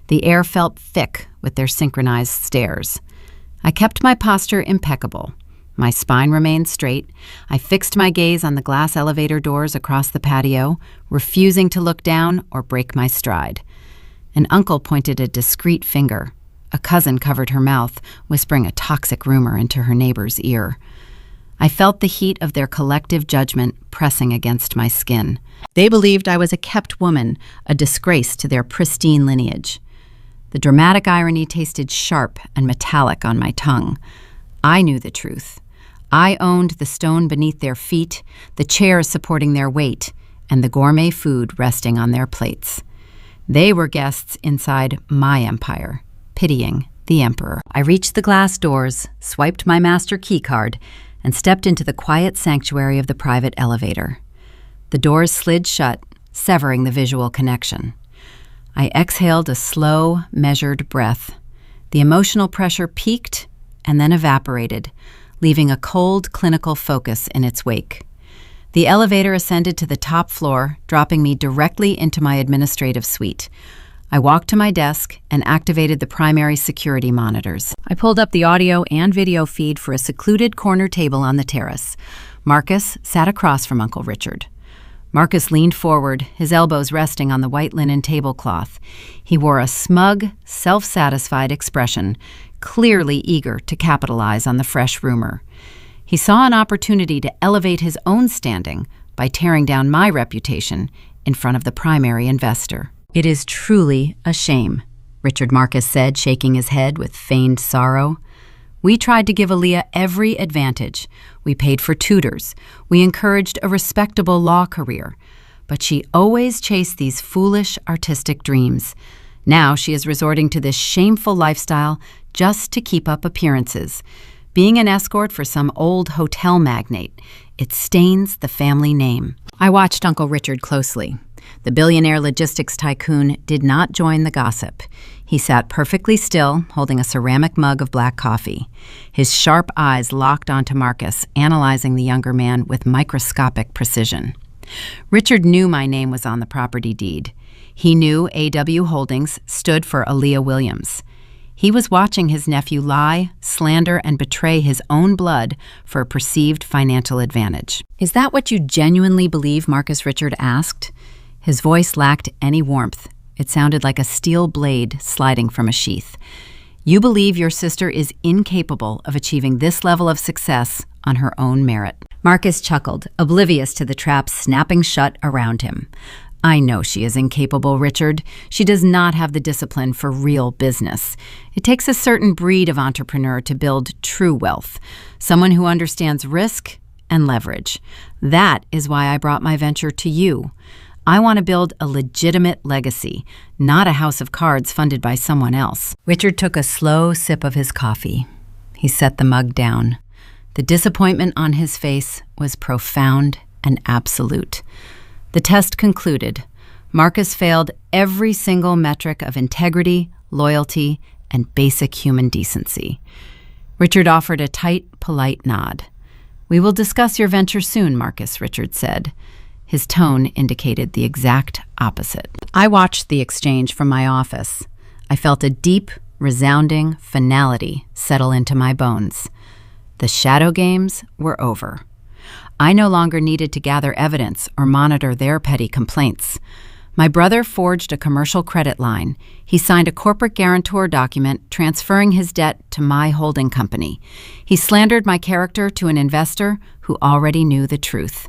A: The air felt thick with their synchronized stares. I kept my posture impeccable. My spine remained straight. I fixed my gaze on the glass elevator doors across the patio, refusing to look down or break my stride. An uncle pointed a discreet finger. A cousin covered her mouth, whispering a toxic rumor into her neighbor's ear. I felt the heat of their collective judgment pressing against my skin. They believed I was a kept woman, a disgrace to their pristine lineage. The dramatic irony tasted sharp and metallic on my tongue. I knew the truth. I owned the stone beneath their feet, the chairs supporting their weight, and the gourmet food resting on their plates. They were guests inside my empire, pitying the emperor. I reached the glass doors, swiped my master keycard, and stepped into the quiet sanctuary of the private elevator. The doors slid shut, severing the visual connection. I exhaled a slow, measured breath. The emotional pressure peaked and then evaporated, leaving a cold, clinical focus in its wake. The elevator ascended to the top floor, dropping me directly into my administrative suite. I walked to my desk and activated the primary security monitors. I pulled up the audio and video feed for a secluded corner table on the terrace. Marcus sat across from Uncle Richard. Marcus leaned forward, his elbows resting on the white linen tablecloth. He wore a smug, self-satisfied expression, clearly eager to capitalize on the fresh rumor. He saw an opportunity to elevate his own standing by tearing down my reputation in front of the primary investor. "It is truly a shame," Richard Marcus said, shaking his head with feigned sorrow. "We tried to give Aaliyah every advantage. We paid for tutors. We encouraged a respectable law career. But she always chased these foolish artistic dreams. Now she is resorting to this shameful lifestyle just to keep up appearances. Being an escort for some old hotel magnate, it stains the family name." I watched Uncle Richard closely. The billionaire logistics tycoon did not join the gossip. He sat perfectly still, holding a ceramic mug of black coffee. His sharp eyes locked onto Marcus, analyzing the younger man with microscopic precision. Richard knew my name was on the property deed. He knew AW Holdings stood for Aaliyah Williams. He was watching his nephew lie, slander, and betray his own blood for a perceived financial advantage. "Is that what you genuinely believe?" Marcus Richard asked. His voice lacked any warmth. It sounded like a steel blade sliding from a sheath. "You believe your sister is incapable of achieving this level of success on her own merit." Marcus chuckled, oblivious to the trap snapping shut around him. "I know she is incapable, Richard. She does not have the discipline for real business. It takes a certain breed of entrepreneur to build true wealth, someone who understands risk and leverage. That is why I brought my venture to you. I want to build a legitimate legacy, not a house of cards funded by someone else." Richard took a slow sip of his coffee. He set the mug down. The disappointment on his face was profound and absolute. The test concluded. Marcus failed every single metric of integrity, loyalty, and basic human decency. Richard offered a tight, polite nod. "We will discuss your venture soon, Marcus," Richard said. His tone indicated the exact opposite. I watched the exchange from my office. I felt a deep, resounding finality settle into my bones. The shadow games were over. I no longer needed to gather evidence or monitor their petty complaints. My brother forged a commercial credit line. He signed a corporate guarantor document transferring his debt to my holding company. He slandered my character to an investor who already knew the truth.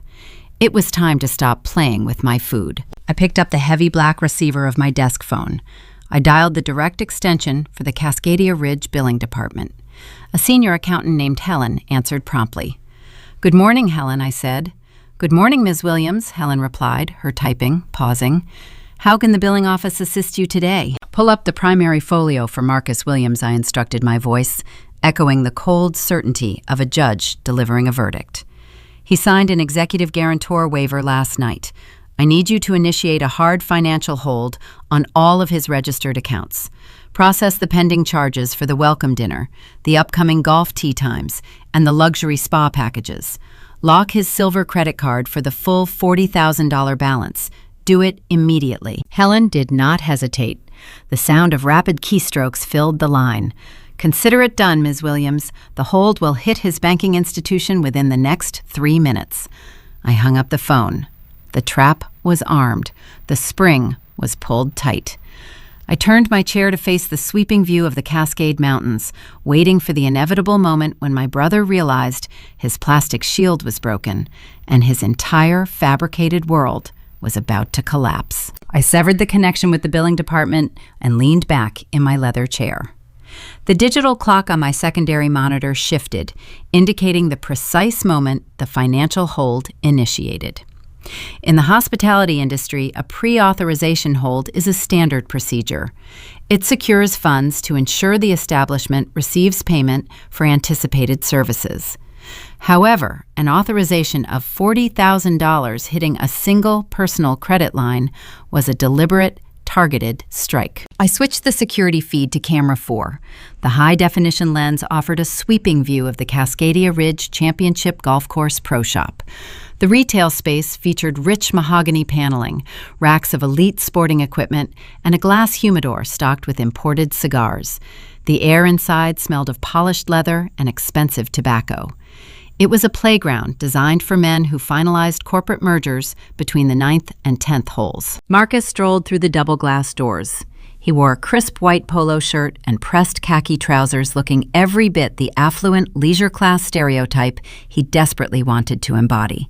A: It was time to stop playing with my food. I picked up the heavy black receiver of my desk phone. I dialed the direct extension for the Cascadia Ridge billing department. A senior accountant named Helen answered promptly. "Good morning, Helen," I said. "Good morning, Ms. Williams," Helen replied, her typing pausing. "How can the billing office assist you today?" "Pull up the primary folio for Marcus Williams," I instructed, my voice echoing the cold certainty of a judge delivering a verdict. "He signed an executive guarantor waiver last night. I need you to initiate a hard financial hold on all of his registered accounts. Process the pending charges for the welcome dinner, the upcoming golf tee times, and the luxury spa packages. Lock his silver credit card for the full $40,000 balance. Do it immediately." Helen did not hesitate. The sound of rapid keystrokes filled the line. "Consider it done, Ms. Williams. The hold will hit his banking institution within the next 3 minutes." I hung up the phone. The trap was armed. The spring was pulled tight. I turned my chair to face the sweeping view of the Cascade Mountains, waiting for the inevitable moment when my brother realized his plastic shield was broken and his entire fabricated world was about to collapse. I severed the connection with the billing department and leaned back in my leather chair. The digital clock on my secondary monitor shifted, indicating the precise moment the financial hold initiated. In the hospitality industry, a pre-authorization hold is a standard procedure. It secures funds to ensure the establishment receives payment for anticipated services. However, an authorization of $40,000 hitting a single personal credit line was a deliberate, targeted strike. I switched the security feed to camera 4. The high-definition lens offered a sweeping view of the Cascadia Ridge Championship Golf Course Pro Shop. The retail space featured rich mahogany paneling, racks of elite sporting equipment, and a glass humidor stocked with imported cigars. The air inside smelled of polished leather and expensive tobacco. It was a playground designed for men who finalized corporate mergers between the 9th and 10th holes. Marcus strolled through the double-glass doors. He wore a crisp white polo shirt and pressed khaki trousers, looking every bit the affluent leisure-class stereotype he desperately wanted to embody.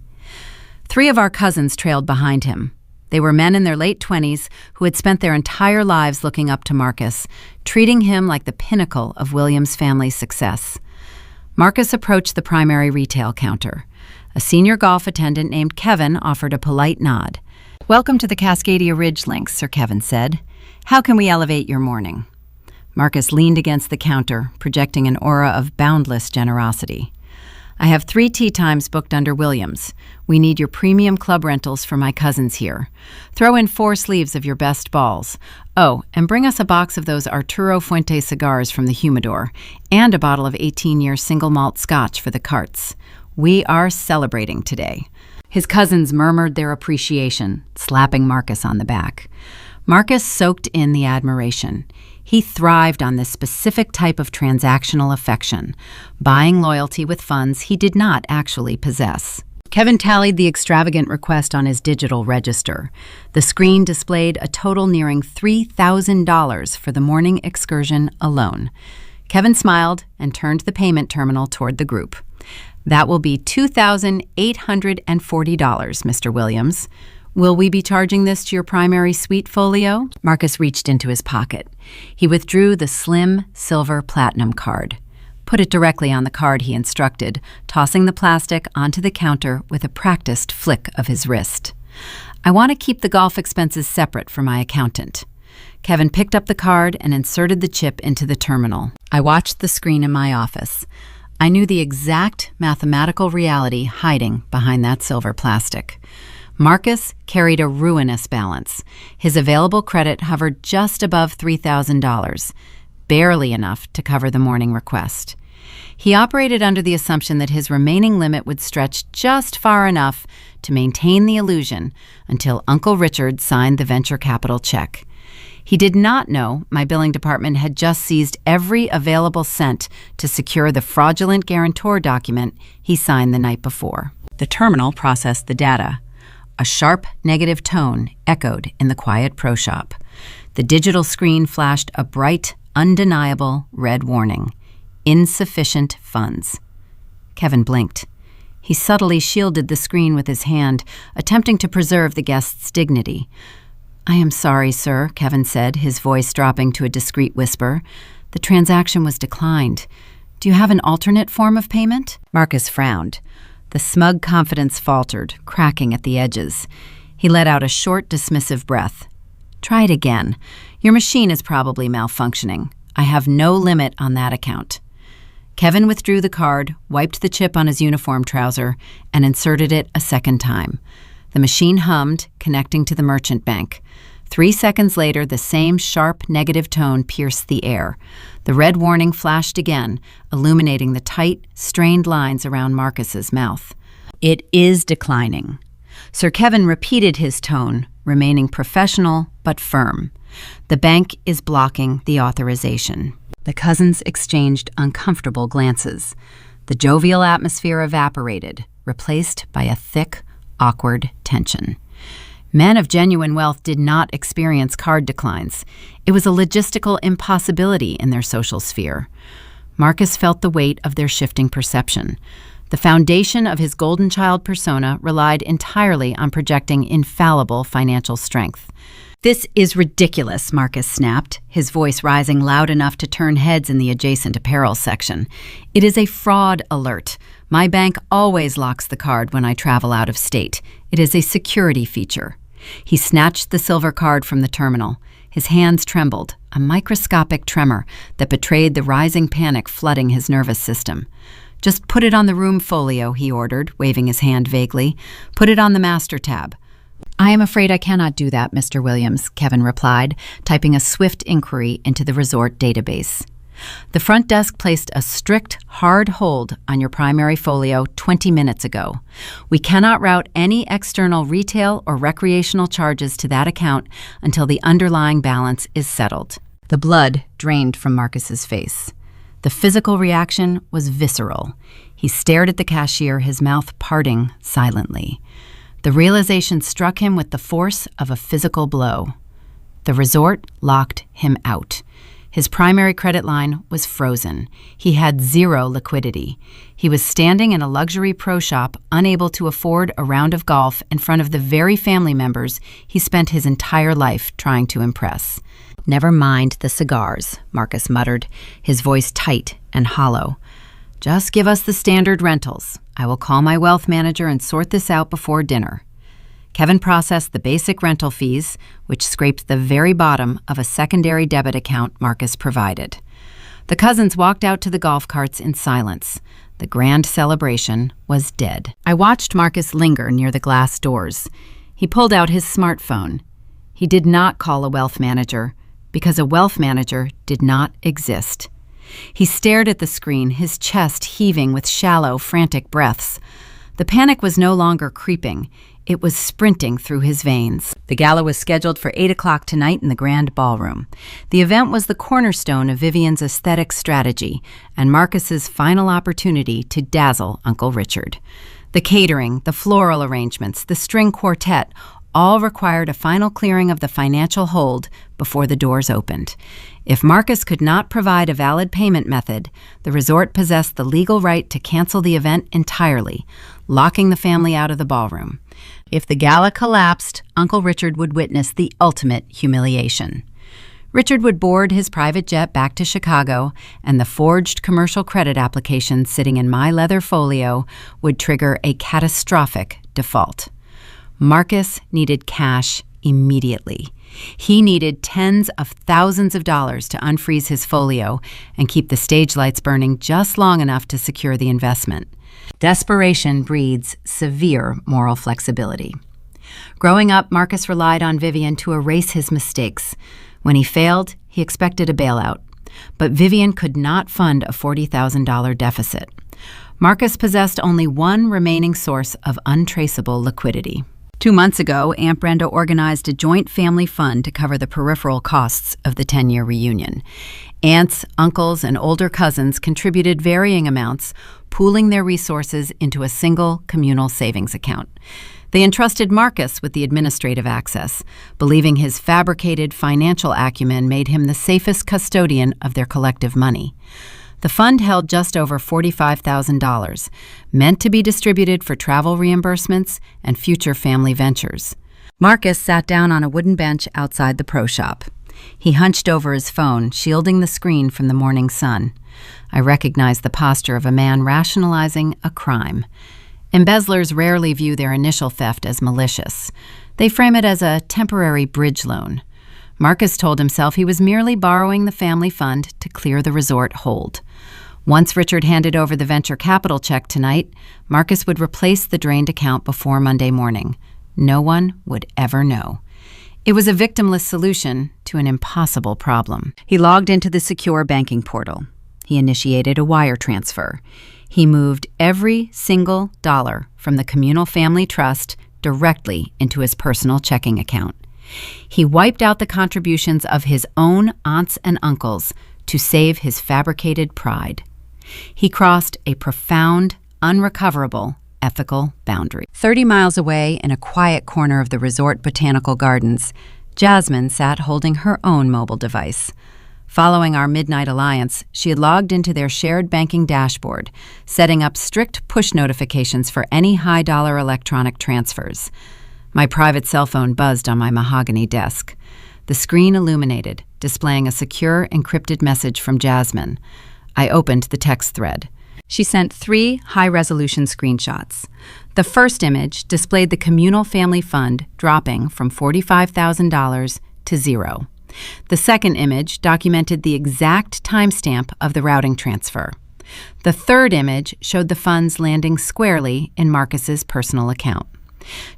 A: 3 of our cousins trailed behind him. They were men in their late 20s who had spent their entire lives looking up to Marcus, treating him like the pinnacle of Williams' family success. Marcus approached the primary retail counter. A senior golf attendant named Kevin offered a polite nod. "Welcome to the Cascadia Ridge Links," Sir Kevin said. "How can we elevate your morning?" Marcus leaned against the counter, projecting an aura of boundless generosity. "I have 3 tee times booked under Williams. We need your premium club rentals for my cousins here. Throw in 4 sleeves of your best balls. Oh, and bring us a box of those Arturo Fuente cigars from the humidor, and a bottle of 18-year single malt scotch for the carts. We are celebrating today." His cousins murmured their appreciation, slapping Marcus on the back. Marcus soaked in the admiration. He thrived on this specific type of transactional affection, buying loyalty with funds he did not actually possess. Kevin tallied the extravagant request on his digital register. The screen displayed a total nearing $3,000 for the morning excursion alone. Kevin smiled and turned the payment terminal toward the group. "That will be $2,840, Mr. Williams. Will we be charging this to your primary suite folio?" Marcus reached into his pocket. He withdrew the slim silver platinum card. "Put it directly on the card," he instructed, tossing the plastic onto the counter with a practiced flick of his wrist. "I want to keep the golf expenses separate for my accountant." Kevin picked up the card and inserted the chip into the terminal. I watched the screen in my office. I knew the exact mathematical reality hiding behind that silver plastic. Marcus carried a ruinous balance. His available credit hovered just above $3,000, barely enough to cover the morning request. He operated under the assumption that his remaining limit would stretch just far enough to maintain the illusion until Uncle Richard signed the venture capital check. He did not know my billing department had just seized every available cent to secure the fraudulent guarantor document he signed the night before. The terminal processed the data. A sharp negative tone echoed in the quiet pro shop. The digital screen flashed a bright, undeniable red warning: insufficient funds. Kevin blinked. He subtly shielded the screen with his hand, attempting to preserve the guest's dignity. "I am sorry, sir," Kevin said, his voice dropping to a discreet whisper. "The transaction was declined. Do you have an alternate form of payment?" Marcus frowned. The smug confidence faltered, cracking at the edges. He let out a short, dismissive breath. "Try it again. Your machine is probably malfunctioning. I have no limit on that account." Kevin withdrew the card, wiped the chip on his uniform trouser, and inserted it a second time. The machine hummed, connecting to the merchant bank. 3 seconds later, the same sharp, negative tone pierced the air. The red warning flashed again, illuminating the tight, strained lines around Marcus's mouth. "It is declining." Sir Kevin repeated his tone, remaining professional but firm. "The bank is blocking the authorization." The cousins exchanged uncomfortable glances. The jovial atmosphere evaporated, replaced by a thick, awkward tension. Men of genuine wealth did not experience card declines. It was a logistical impossibility in their social sphere. Marcus felt the weight of their shifting perception. The foundation of his golden child persona relied entirely on projecting infallible financial strength. "This is ridiculous," Marcus snapped, his voice rising loud enough to turn heads in the adjacent apparel section. "It is a fraud alert. My bank always locks the card when I travel out of state. It is a security feature." He snatched the silver card from the terminal. His hands trembled, a microscopic tremor that betrayed the rising panic flooding his nervous system. "Just put it on the room folio," he ordered, waving his hand vaguely. "Put it on the master tab." "I am afraid I cannot do that, Mr. Williams," Kevin replied, typing a swift inquiry into the resort database. "The front desk placed a strict, hard hold on your primary folio 20 minutes ago. We cannot route any external retail or recreational charges to that account until the underlying balance is settled." The blood drained from Marcus's face. The physical reaction was visceral. He stared at the cashier, his mouth parting silently. The realization struck him with the force of a physical blow. The resort locked him out. His primary credit line was frozen. He had zero liquidity. He was standing in a luxury pro shop, unable to afford a round of golf in front of the very family members he spent his entire life trying to impress. "Never mind the cigars," Marcus muttered, his voice tight and hollow. "Just give us the standard rentals. I will call my wealth manager and sort this out before dinner." Kevin processed the basic rental fees, which scraped the very bottom of a secondary debit account Marcus provided. The cousins walked out to the golf carts in silence. The grand celebration was dead. I watched Marcus linger near the glass doors. He pulled out his smartphone. He did not call a wealth manager, because a wealth manager did not exist. He stared at the screen, his chest heaving with shallow, frantic breaths. The panic was no longer creeping. It was sprinting through his veins. The gala was scheduled for 8 o'clock tonight in the grand ballroom. The event was the cornerstone of Vivian's aesthetic strategy and Marcus's final opportunity to dazzle Uncle Richard. The catering, the floral arrangements, the string quartet, all required a final clearing of the financial hold before the doors opened. If Marcus could not provide a valid payment method, the resort possessed the legal right to cancel the event entirely, locking the family out of the ballroom. If the gala collapsed, Uncle Richard would witness the ultimate humiliation. Richard would board his private jet back to Chicago, and the forged commercial credit application sitting in my leather folio would trigger a catastrophic default. Marcus needed cash immediately. He needed tens of thousands of dollars to unfreeze his folio and keep the stage lights burning just long enough to secure the investment. Desperation breeds severe moral flexibility. Growing up, Marcus relied on Vivian to erase his mistakes. When he failed, he expected a bailout. But Vivian could not fund a $40,000 deficit. Marcus possessed only one remaining source of untraceable liquidity. 2 months ago, Aunt Brenda organized a joint family fund to cover the peripheral costs of the 10-year reunion. Aunts, uncles, and older cousins contributed varying amounts, pooling their resources into a single communal savings account. They entrusted Marcus with the administrative access, believing his fabricated financial acumen made him the safest custodian of their collective money. The fund held just over $45,000, meant to be distributed for travel reimbursements and future family ventures. Marcus sat down on a wooden bench outside the pro shop. He hunched over his phone, shielding the screen from the morning sun. I recognized the posture of a man rationalizing a crime. Embezzlers rarely view their initial theft as malicious. They frame it as a temporary bridge loan. Marcus told himself he was merely borrowing the family fund to clear the resort hold. Once Richard handed over the venture capital check tonight, Marcus would replace the drained account before Monday morning. No one would ever know. It was a victimless solution to an impossible problem. He logged into the secure banking portal. He initiated a wire transfer. He moved every single dollar from the communal family trust directly into his personal checking account. He wiped out the contributions of his own aunts and uncles to save his fabricated pride. He crossed a profound, unrecoverable ethical boundary. 30 miles away, in a quiet corner of the resort botanical gardens, Jasmine sat holding her own mobile device. Following our midnight alliance, she had logged into their shared banking dashboard, setting up strict push notifications for any high-dollar electronic transfers. My private cell phone buzzed on my mahogany desk. The screen illuminated, displaying a secure, encrypted message from Jasmine. I opened the text thread. She sent 3 high-resolution screenshots. The first image displayed the communal family fund dropping from $45,000 to 0. The second image documented the exact timestamp of the routing transfer. The third image showed the funds landing squarely in Marcus's personal account.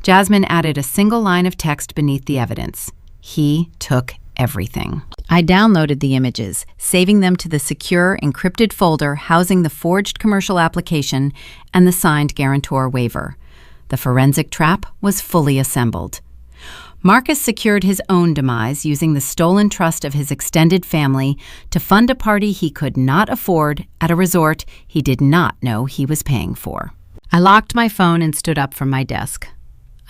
A: Jasmine added a single line of text beneath the evidence. He took everything. I downloaded the images, saving them to the secure, encrypted folder housing the forged commercial application and the signed guarantor waiver. The forensic trap was fully assembled. Marcus secured his own demise using the stolen trust of his extended family to fund a party he could not afford at a resort he did not know he was paying for. I locked my phone and stood up from my desk.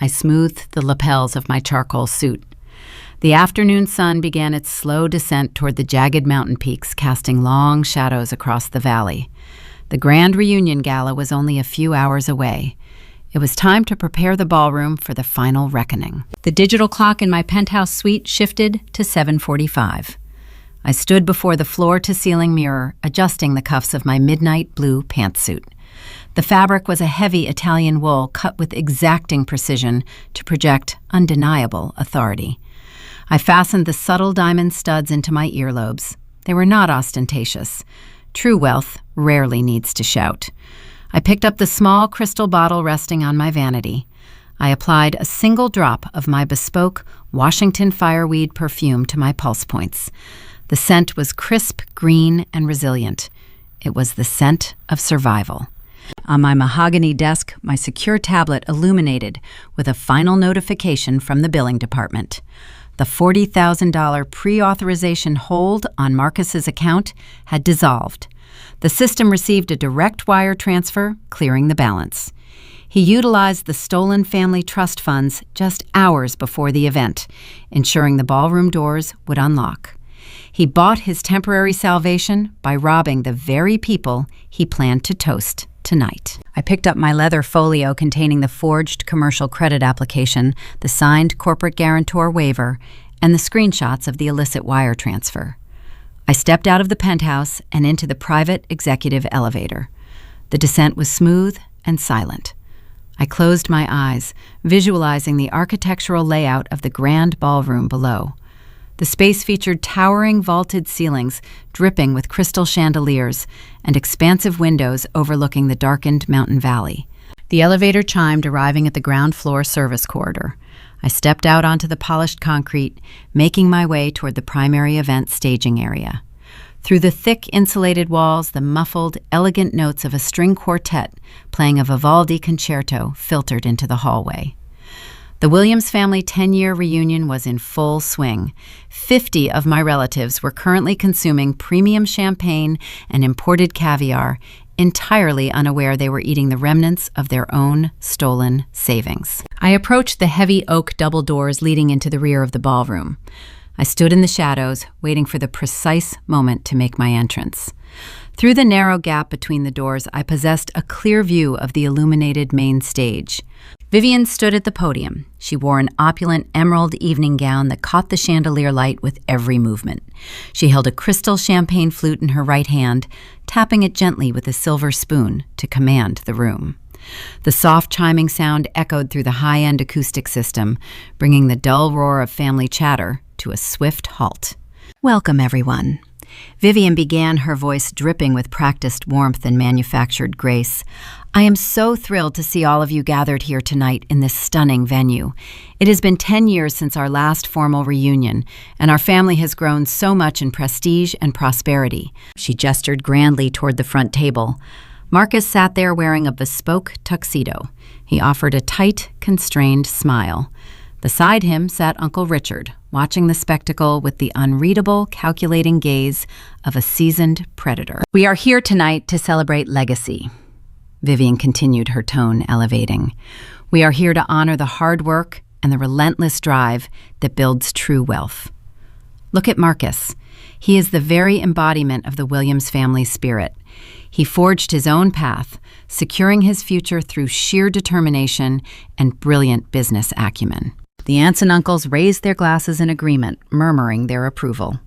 A: I smoothed the lapels of my charcoal suit. The afternoon sun began its slow descent toward the jagged mountain peaks, casting long shadows across the valley. The grand reunion gala was only a few hours away. It was time to prepare the ballroom for the final reckoning. The digital clock in my penthouse suite shifted to 7:45. I stood before the floor-to-ceiling mirror, adjusting the cuffs of my midnight blue pantsuit. The fabric was a heavy Italian wool cut with exacting precision to project undeniable authority. I fastened the subtle diamond studs into my earlobes. They were not ostentatious. True wealth rarely needs to shout. I picked up the small crystal bottle resting on my vanity. I applied a single drop of my bespoke Washington fireweed perfume to my pulse points. The scent was crisp, green, and resilient. It was the scent of survival. On my mahogany desk, my secure tablet illuminated with a final notification from the billing department. The $40,000 pre-authorization hold on Marcus's account had dissolved. The system received a direct wire transfer, clearing the balance. He utilized the stolen family trust funds just hours before the event, ensuring the ballroom doors would unlock. He bought his temporary salvation by robbing the very people he planned to toast tonight. I picked up my leather folio containing the forged commercial credit application, the signed corporate guarantor waiver, and the screenshots of the illicit wire transfer. I stepped out of the penthouse and into the private executive elevator. The descent was smooth and silent. I closed my eyes, visualizing the architectural layout of the grand ballroom below. The space featured towering vaulted ceilings dripping with crystal chandeliers and expansive windows overlooking the darkened mountain valley. The elevator chimed, arriving at the ground floor service corridor. I stepped out onto the polished concrete, making my way toward the primary event staging area. Through the thick insulated walls, the muffled, elegant notes of a string quartet playing a Vivaldi concerto filtered into the hallway. The Williams family 10-year reunion was in full swing. 50 of my relatives were currently consuming premium champagne and imported caviar, entirely unaware they were eating the remnants of their own stolen savings. I approached the heavy oak double doors leading into the rear of the ballroom. I stood in the shadows, waiting for the precise moment to make my entrance. Through the narrow gap between the doors, I possessed a clear view of the illuminated main stage. Vivian stood at the podium. She wore an opulent emerald evening gown that caught the chandelier light with every movement. She held a crystal champagne flute in her right hand, tapping it gently with a silver spoon to command the room. The soft chiming sound echoed through the high-end acoustic system, bringing the dull roar of family chatter to a swift halt. "Welcome, everyone." Vivian began, her voice dripping with practiced warmth and manufactured grace. "I am so thrilled to see all of you gathered here tonight in this stunning venue. It has been 10 years since our last formal reunion, and our family has grown so much in prestige and prosperity." She gestured grandly toward the front table. Marcus sat there wearing a bespoke tuxedo. He offered a tight, constrained smile. Beside him sat Uncle Richard, watching the spectacle with the unreadable, calculating gaze of a seasoned predator. "We are here tonight to celebrate legacy." Vivian continued, her tone elevating. "We are here to honor the hard work and the relentless drive that builds true wealth. Look at Marcus. He is the very embodiment of the Williams family spirit. He forged his own path, securing his future through sheer determination and brilliant business acumen. The aunts and uncles raised their glasses in agreement, murmuring their approval.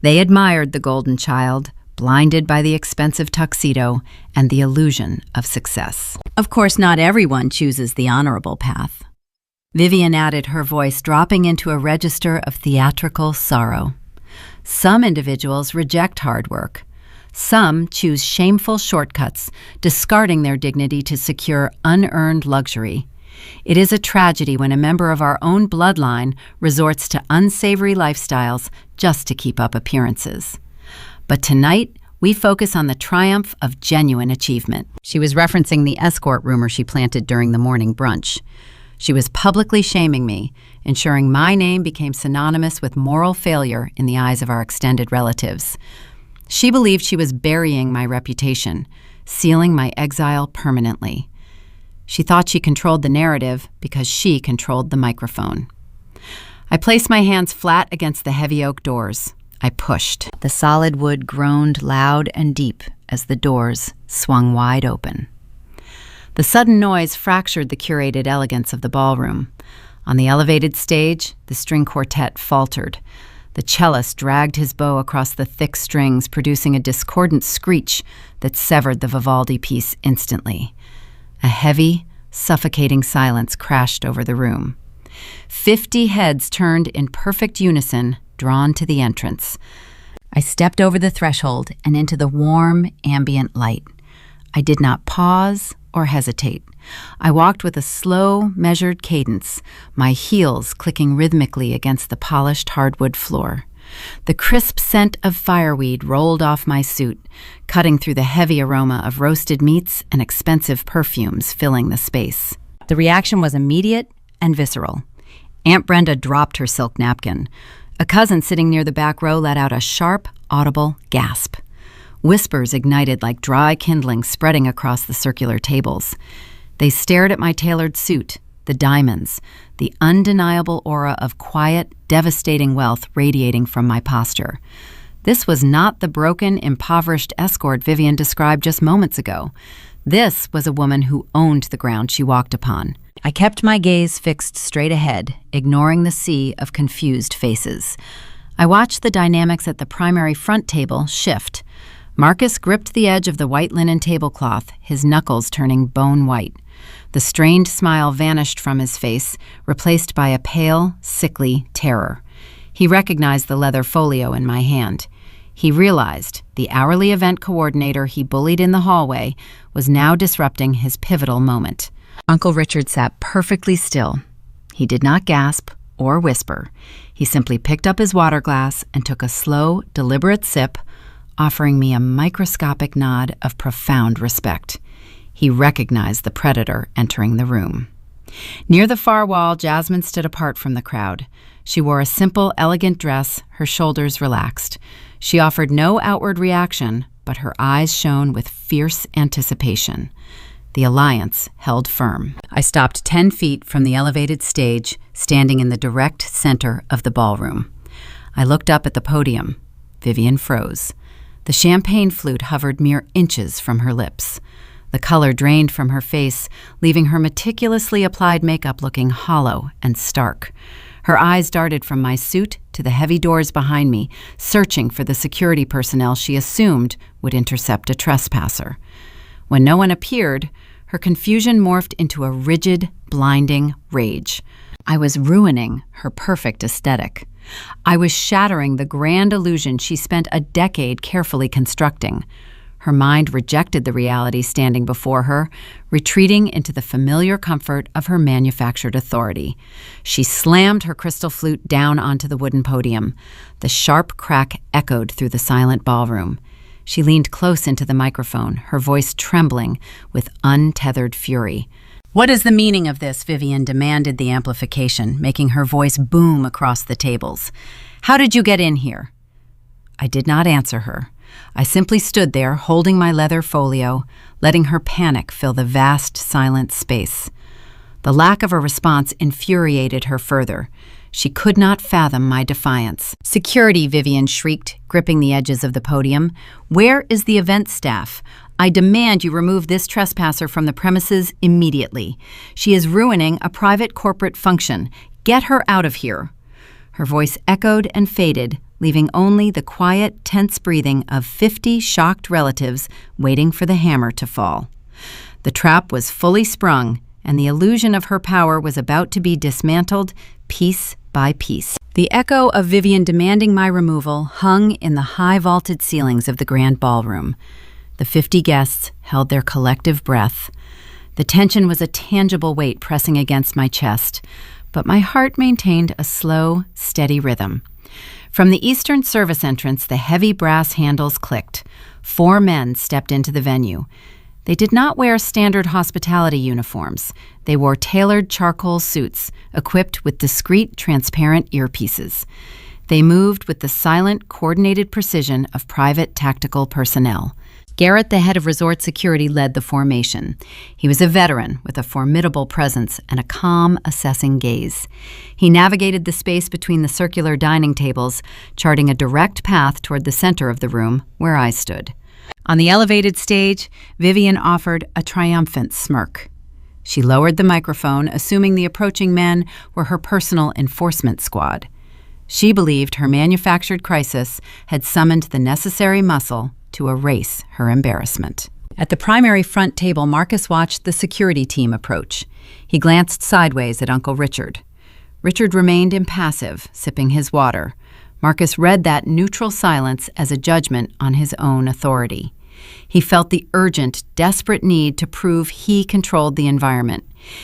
A: They admired the golden child, blinded by the expensive tuxedo and the illusion of success. Of course, not everyone chooses the honorable path. Vivian added, her voice dropping into a register of theatrical sorrow. Some individuals reject hard work. Some choose shameful shortcuts, discarding their dignity to secure unearned luxury. It is a tragedy when a member of our own bloodline resorts to unsavory lifestyles just to keep up appearances. But tonight, we focus on the triumph of genuine achievement. She was referencing the escort rumor she planted during the morning brunch. She was publicly shaming me, ensuring my name became synonymous with moral failure in the eyes of our extended relatives. She believed she was burying my reputation, sealing my exile permanently. She thought she controlled the narrative because she controlled the microphone. I placed my hands flat against the heavy oak doors. I pushed. The solid wood groaned loud and deep as the doors swung wide open. The sudden noise fractured the curated elegance of the ballroom. On the elevated stage, the string quartet faltered. The cellist dragged his bow across the thick strings, producing a discordant screech that severed the Vivaldi piece instantly. A heavy, suffocating silence crashed over the room. 50 heads turned in perfect unison, drawn to the entrance. I stepped over the threshold and into the warm, ambient light. I did not pause or hesitate. I walked with a slow, measured cadence, my heels clicking rhythmically against the polished hardwood floor. The crisp scent of fireweed rolled off my suit, cutting through the heavy aroma of roasted meats and expensive perfumes filling the space. The reaction was immediate and visceral. Aunt Brenda dropped her silk napkin. A cousin sitting near the back row let out a sharp, audible gasp. Whispers ignited like dry kindling spreading across the circular tables. They stared at my tailored suit, the diamonds, the undeniable aura of quiet, devastating wealth radiating from my posture. This was not the broken, impoverished escort Vivian described just moments ago. This was a woman who owned the ground she walked upon. I kept my gaze fixed straight ahead, ignoring the sea of confused faces. I watched the dynamics at the primary front table shift. Marcus gripped the edge of the white linen tablecloth, his knuckles turning bone white. The strained smile vanished from his face, replaced by a pale, sickly terror. He recognized the leather folio in my hand. He realized the hourly event coordinator he bullied in the hallway was now disrupting his pivotal moment. Uncle Richard sat perfectly still. He did not gasp or whisper. He simply picked up his water glass and took a slow, deliberate sip, offering me a microscopic nod of profound respect. He recognized the predator entering the room. Near the far wall, Jasmine stood apart from the crowd. She wore a simple, elegant dress, her shoulders relaxed. She offered no outward reaction, but her eyes shone with fierce anticipation. The alliance held firm. I stopped 10 feet from the elevated stage, standing in the direct center of the ballroom. I looked up at the podium. Vivian froze. The champagne flute hovered mere inches from her lips. The color drained from her face, leaving her meticulously applied makeup looking hollow and stark. Her eyes darted from my suit to the heavy doors behind me, searching for the security personnel she assumed would intercept a trespasser. When no one appeared, her confusion morphed into a rigid, blinding rage. I was ruining her perfect aesthetic. I was shattering the grand illusion she spent a decade carefully constructing. Her mind rejected the reality standing before her, retreating into the familiar comfort of her manufactured authority. She slammed her crystal flute down onto the wooden podium. The sharp crack echoed through the silent ballroom. She leaned close into the microphone, her voice trembling with untethered fury. "What is the meaning of this?" Vivian demanded the amplification, making her voice boom across the tables. "How did you get in here?" I did not answer her. I simply stood there, holding my leather folio, letting her panic fill the vast, silent space. The lack of a response infuriated her further. She could not fathom my defiance. "Security," Vivian shrieked, gripping the edges of the podium. "Where is the event staff? I demand you remove this trespasser from the premises immediately. She is ruining a private corporate function. "Get her out of here." Her voice echoed and faded, leaving only the quiet, tense breathing of 50 shocked relatives waiting for the hammer to fall. The trap was fully sprung, and the illusion of her power was about to be dismantled piece by piece. The echo of Vivian demanding my removal hung in the high vaulted ceilings of the grand ballroom. The 50 guests held their collective breath. The tension was a tangible weight pressing against my chest, but my heart maintained a slow, steady rhythm. From the Eastern service entrance, the heavy brass handles clicked. 4 men stepped into the venue. They did not wear standard hospitality uniforms. They wore tailored charcoal suits, equipped with discreet, transparent earpieces. They moved with the silent, coordinated precision of private tactical personnel. Garrett, the head of resort security, led the formation. He was a veteran with a formidable presence and a calm, assessing gaze. He navigated the space between the circular dining tables, charting a direct path toward the center of the room where I stood. On the elevated stage, Vivian offered a triumphant smirk. She lowered the microphone, assuming the approaching men were her personal enforcement squad. She believed her manufactured crisis had summoned the necessary muscle to erase her embarrassment. At the primary front table, Marcus watched the security team approach. He glanced sideways at Uncle Richard. Richard remained impassive, sipping his water. Marcus read that neutral silence as a judgment on his own authority. He felt the urgent, desperate need to prove he controlled the environment.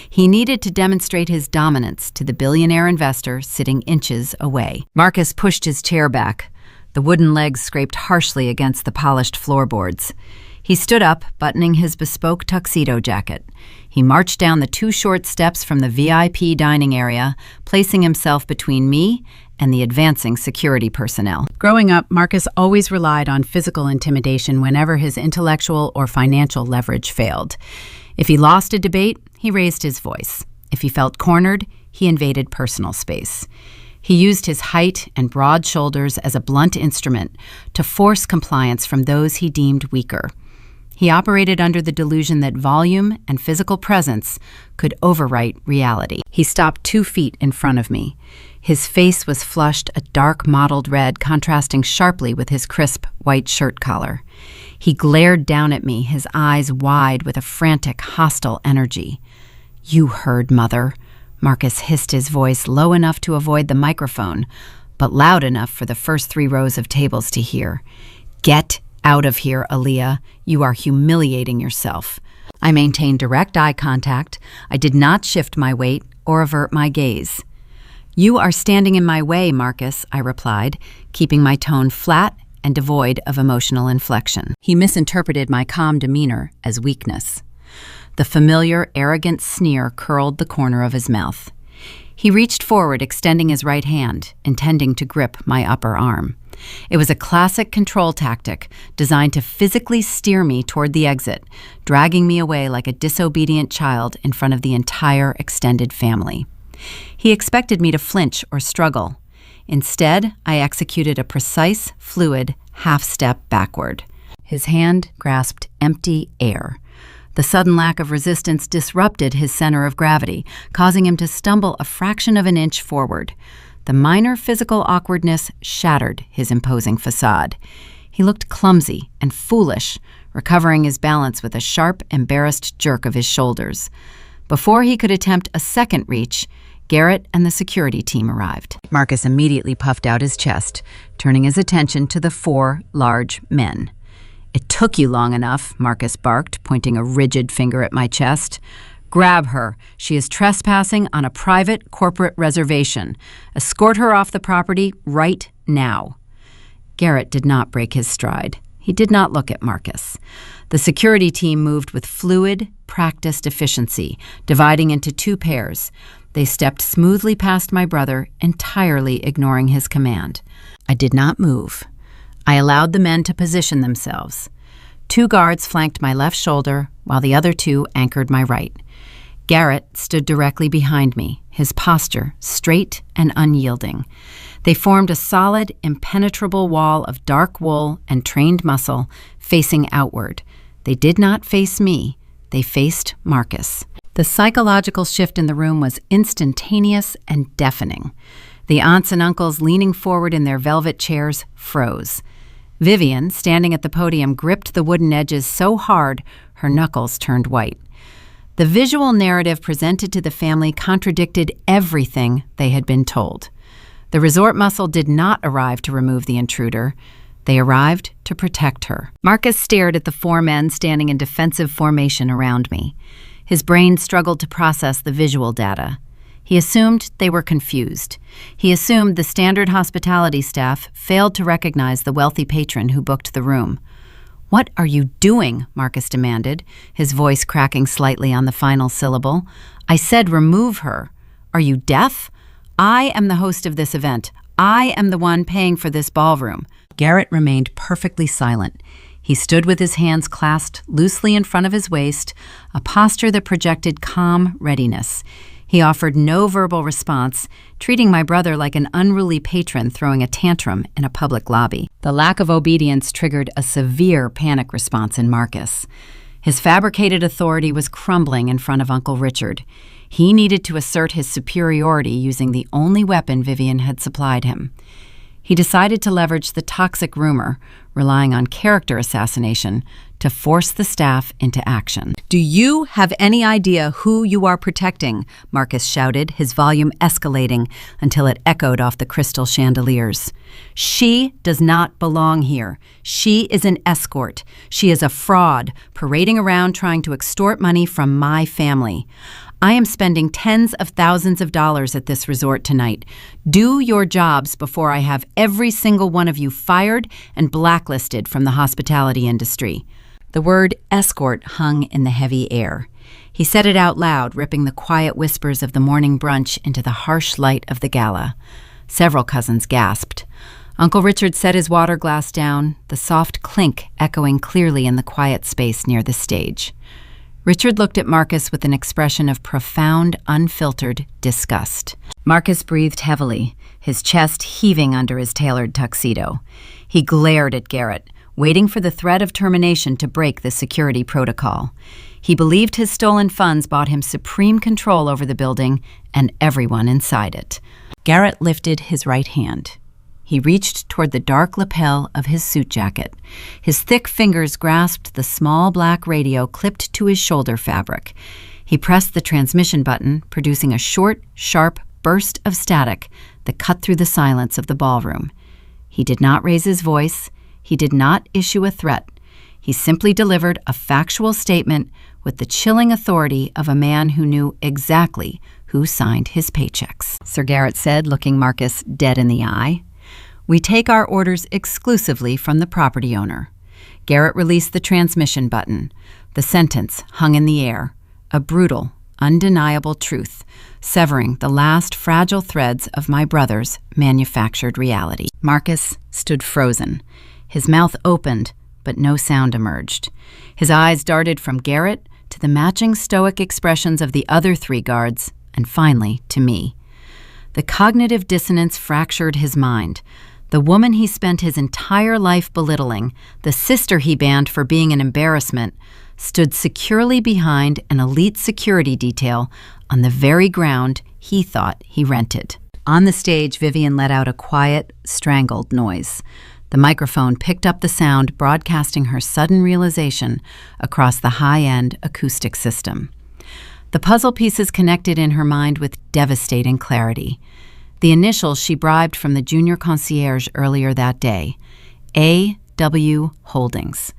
A: He needed to demonstrate his dominance to the billionaire investor sitting inches away. Marcus pushed his chair back. The wooden legs scraped harshly against the polished floorboards. He stood up, buttoning his bespoke tuxedo jacket. He marched down the 2 short steps from the VIP dining area, placing himself between me and the advancing security personnel. Growing up, Marcus always relied on physical intimidation whenever his intellectual or financial leverage failed. If he lost a debate, he raised his voice. If he felt cornered, he invaded personal space. He used his height and broad shoulders as a blunt instrument to force compliance from those he deemed weaker. He operated under the delusion that volume and physical presence could overwrite reality. He stopped 2 feet in front of me. His face was flushed a dark mottled red, contrasting sharply with his crisp white shirt collar. He glared down at me, his eyes wide with a frantic, hostile energy. "You heard, Mother." Marcus hissed, his voice low enough to avoid the microphone, but loud enough for the first 3 rows of tables to hear. "Get out of here, Aaliyah. You are humiliating yourself." I maintained direct eye contact. I did not shift my weight or avert my gaze. "You are standing in my way, Marcus," I replied, keeping my tone flat and devoid of emotional inflection. He misinterpreted my calm demeanor as weakness. The familiar, arrogant sneer curled the corner of his mouth. He reached forward, extending his right hand, intending to grip my upper arm. It was a classic control tactic designed to physically steer me toward the exit, dragging me away like a disobedient child in front of the entire extended family. He expected me to flinch or struggle. Instead, I executed a precise, fluid half-step backward. His hand grasped empty air. The sudden lack of resistance disrupted his center of gravity, causing him to stumble a fraction of an inch forward. The minor physical awkwardness shattered his imposing facade. He looked clumsy and foolish, recovering his balance with a sharp, embarrassed jerk of his shoulders. Before he could attempt a second reach, Garrett and the security team arrived. Marcus immediately puffed out his chest, turning his attention to the 4 large men. "It took you long enough," Marcus barked, pointing a rigid finger at my chest. "Grab her. She is trespassing on a private corporate reservation. Escort her off the property right now." Garrett did not break his stride. He did not look at Marcus. The security team moved with fluid, practiced efficiency, dividing into 2 pairs. They stepped smoothly past my brother, entirely ignoring his command. I did not move. I allowed the men to position themselves. 2 guards flanked my left shoulder, while the other 2 anchored my right. Garrett stood directly behind me, his posture straight and unyielding. They formed a solid, impenetrable wall of dark wool and trained muscle, facing outward. They did not face me. They faced Marcus. The psychological shift in the room was instantaneous and deafening. The aunts and uncles leaning forward in their velvet chairs froze. Vivian, standing at the podium, gripped the wooden edges so hard her knuckles turned white. The visual narrative presented to the family contradicted everything they had been told. The resort muscle did not arrive to remove the intruder. They arrived to protect her. Marcus stared at the four men standing in defensive formation around me. His brain struggled to process the visual data. He assumed they were confused. He assumed the standard hospitality staff failed to recognize the wealthy patron who booked the room. "What are you doing?" Marcus demanded, his voice cracking slightly on the final syllable. "I said remove her. Are you deaf? I am the host of this event. I am the one paying for this ballroom." Garrett remained perfectly silent. He stood with his hands clasped loosely in front of his waist, a posture that projected calm readiness. He offered no verbal response, treating my brother like an unruly patron throwing a tantrum in a public lobby. The lack of obedience triggered a severe panic response in Marcus. His fabricated authority was crumbling in front of Uncle Richard. He needed to assert his superiority using the only weapon Vivian had supplied him. He decided to leverage the toxic rumor, relying on character assassination, to force the staff into action. "Do you have any idea who you are protecting?" Marcus shouted, his volume escalating until it echoed off the crystal chandeliers. "She does not belong here. She is an escort. She is a fraud, parading around trying to extort money from my family. I am spending tens of thousands of dollars at this resort tonight. Do your jobs before I have every single one of you fired and blacklisted from the hospitality industry." The word escort hung in the heavy air. He said it out loud, ripping the quiet whispers of the morning brunch into the harsh light of the gala. Several cousins gasped. Uncle Richard set his water glass down, the soft clink echoing clearly in the quiet space near the stage. Richard looked at Marcus with an expression of profound, unfiltered disgust. Marcus breathed heavily, his chest heaving under his tailored tuxedo. He glared at Garrett, waiting for the threat of termination to break the security protocol. He believed his stolen funds bought him supreme control over the building and everyone inside it. Garrett lifted his right hand. He reached toward the dark lapel of his suit jacket. His thick fingers grasped the small black radio clipped to his shoulder fabric. He pressed the transmission button, producing a short, sharp burst of static that cut through the silence of the ballroom. He did not raise his voice. He did not issue a threat. He simply delivered a factual statement with the chilling authority of a man who knew exactly who signed his paychecks. Sir Garrett said, looking Marcus dead in the eye. "We take our orders exclusively from the property owner." Garrett released the transmission button. The sentence hung in the air, a brutal, undeniable truth, severing the last fragile threads of my brother's manufactured reality. Marcus stood frozen. His mouth opened, but no sound emerged. His eyes darted from Garrett to the matching stoic expressions of the other three guards, and finally to me. The cognitive dissonance fractured his mind. The woman he spent his entire life belittling, the sister he banned for being an embarrassment, stood securely behind an elite security detail on the very ground he thought he rented. On the stage, Vivian let out a quiet, strangled noise. The microphone picked up the sound, broadcasting her sudden realization across the high-end acoustic system. The puzzle pieces connected in her mind with devastating clarity. The initials she bribed from the junior concierge earlier that day, A.W. Holdings.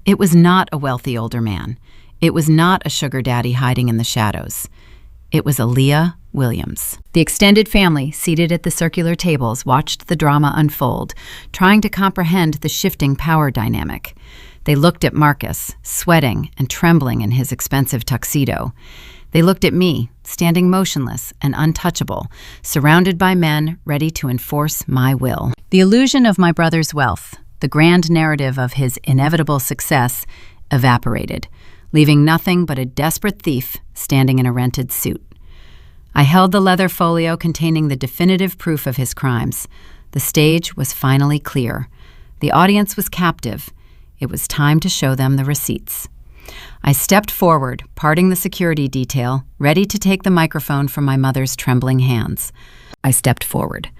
A: It was not a wealthy older man. It was not a sugar daddy hiding in the shadows. It was Aaliyah Williams. The extended family, seated at the circular tables, watched the drama unfold, trying to comprehend the shifting power dynamic. They looked at Marcus, sweating and trembling in his expensive tuxedo. They looked at me, standing motionless and untouchable, surrounded by men ready to enforce my will. The illusion of my brother's wealth, the grand narrative of his inevitable success, evaporated, leaving nothing but a desperate thief standing in a rented suit. I held the leather folio containing the definitive proof of his crimes. The stage was finally clear. The audience was captive. It was time to show them the receipts. I stepped forward, parting the security detail, ready to take the microphone from my mother's trembling hands. I stepped forward.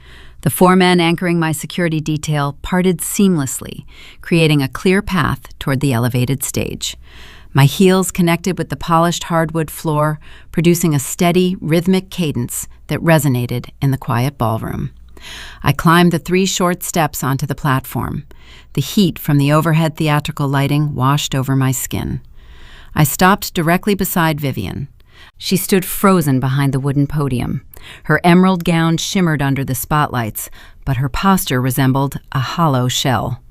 A: The 4 men anchoring my security detail parted seamlessly, creating a clear path toward the elevated stage. My heels connected with the polished hardwood floor, producing a steady, rhythmic cadence that resonated in the quiet ballroom. I climbed the 3 short steps onto the platform. The heat from the overhead theatrical lighting washed over my skin. I stopped directly beside Vivian. She stood frozen behind the wooden podium. Her emerald gown shimmered under the spotlights, but her posture resembled a hollow shell.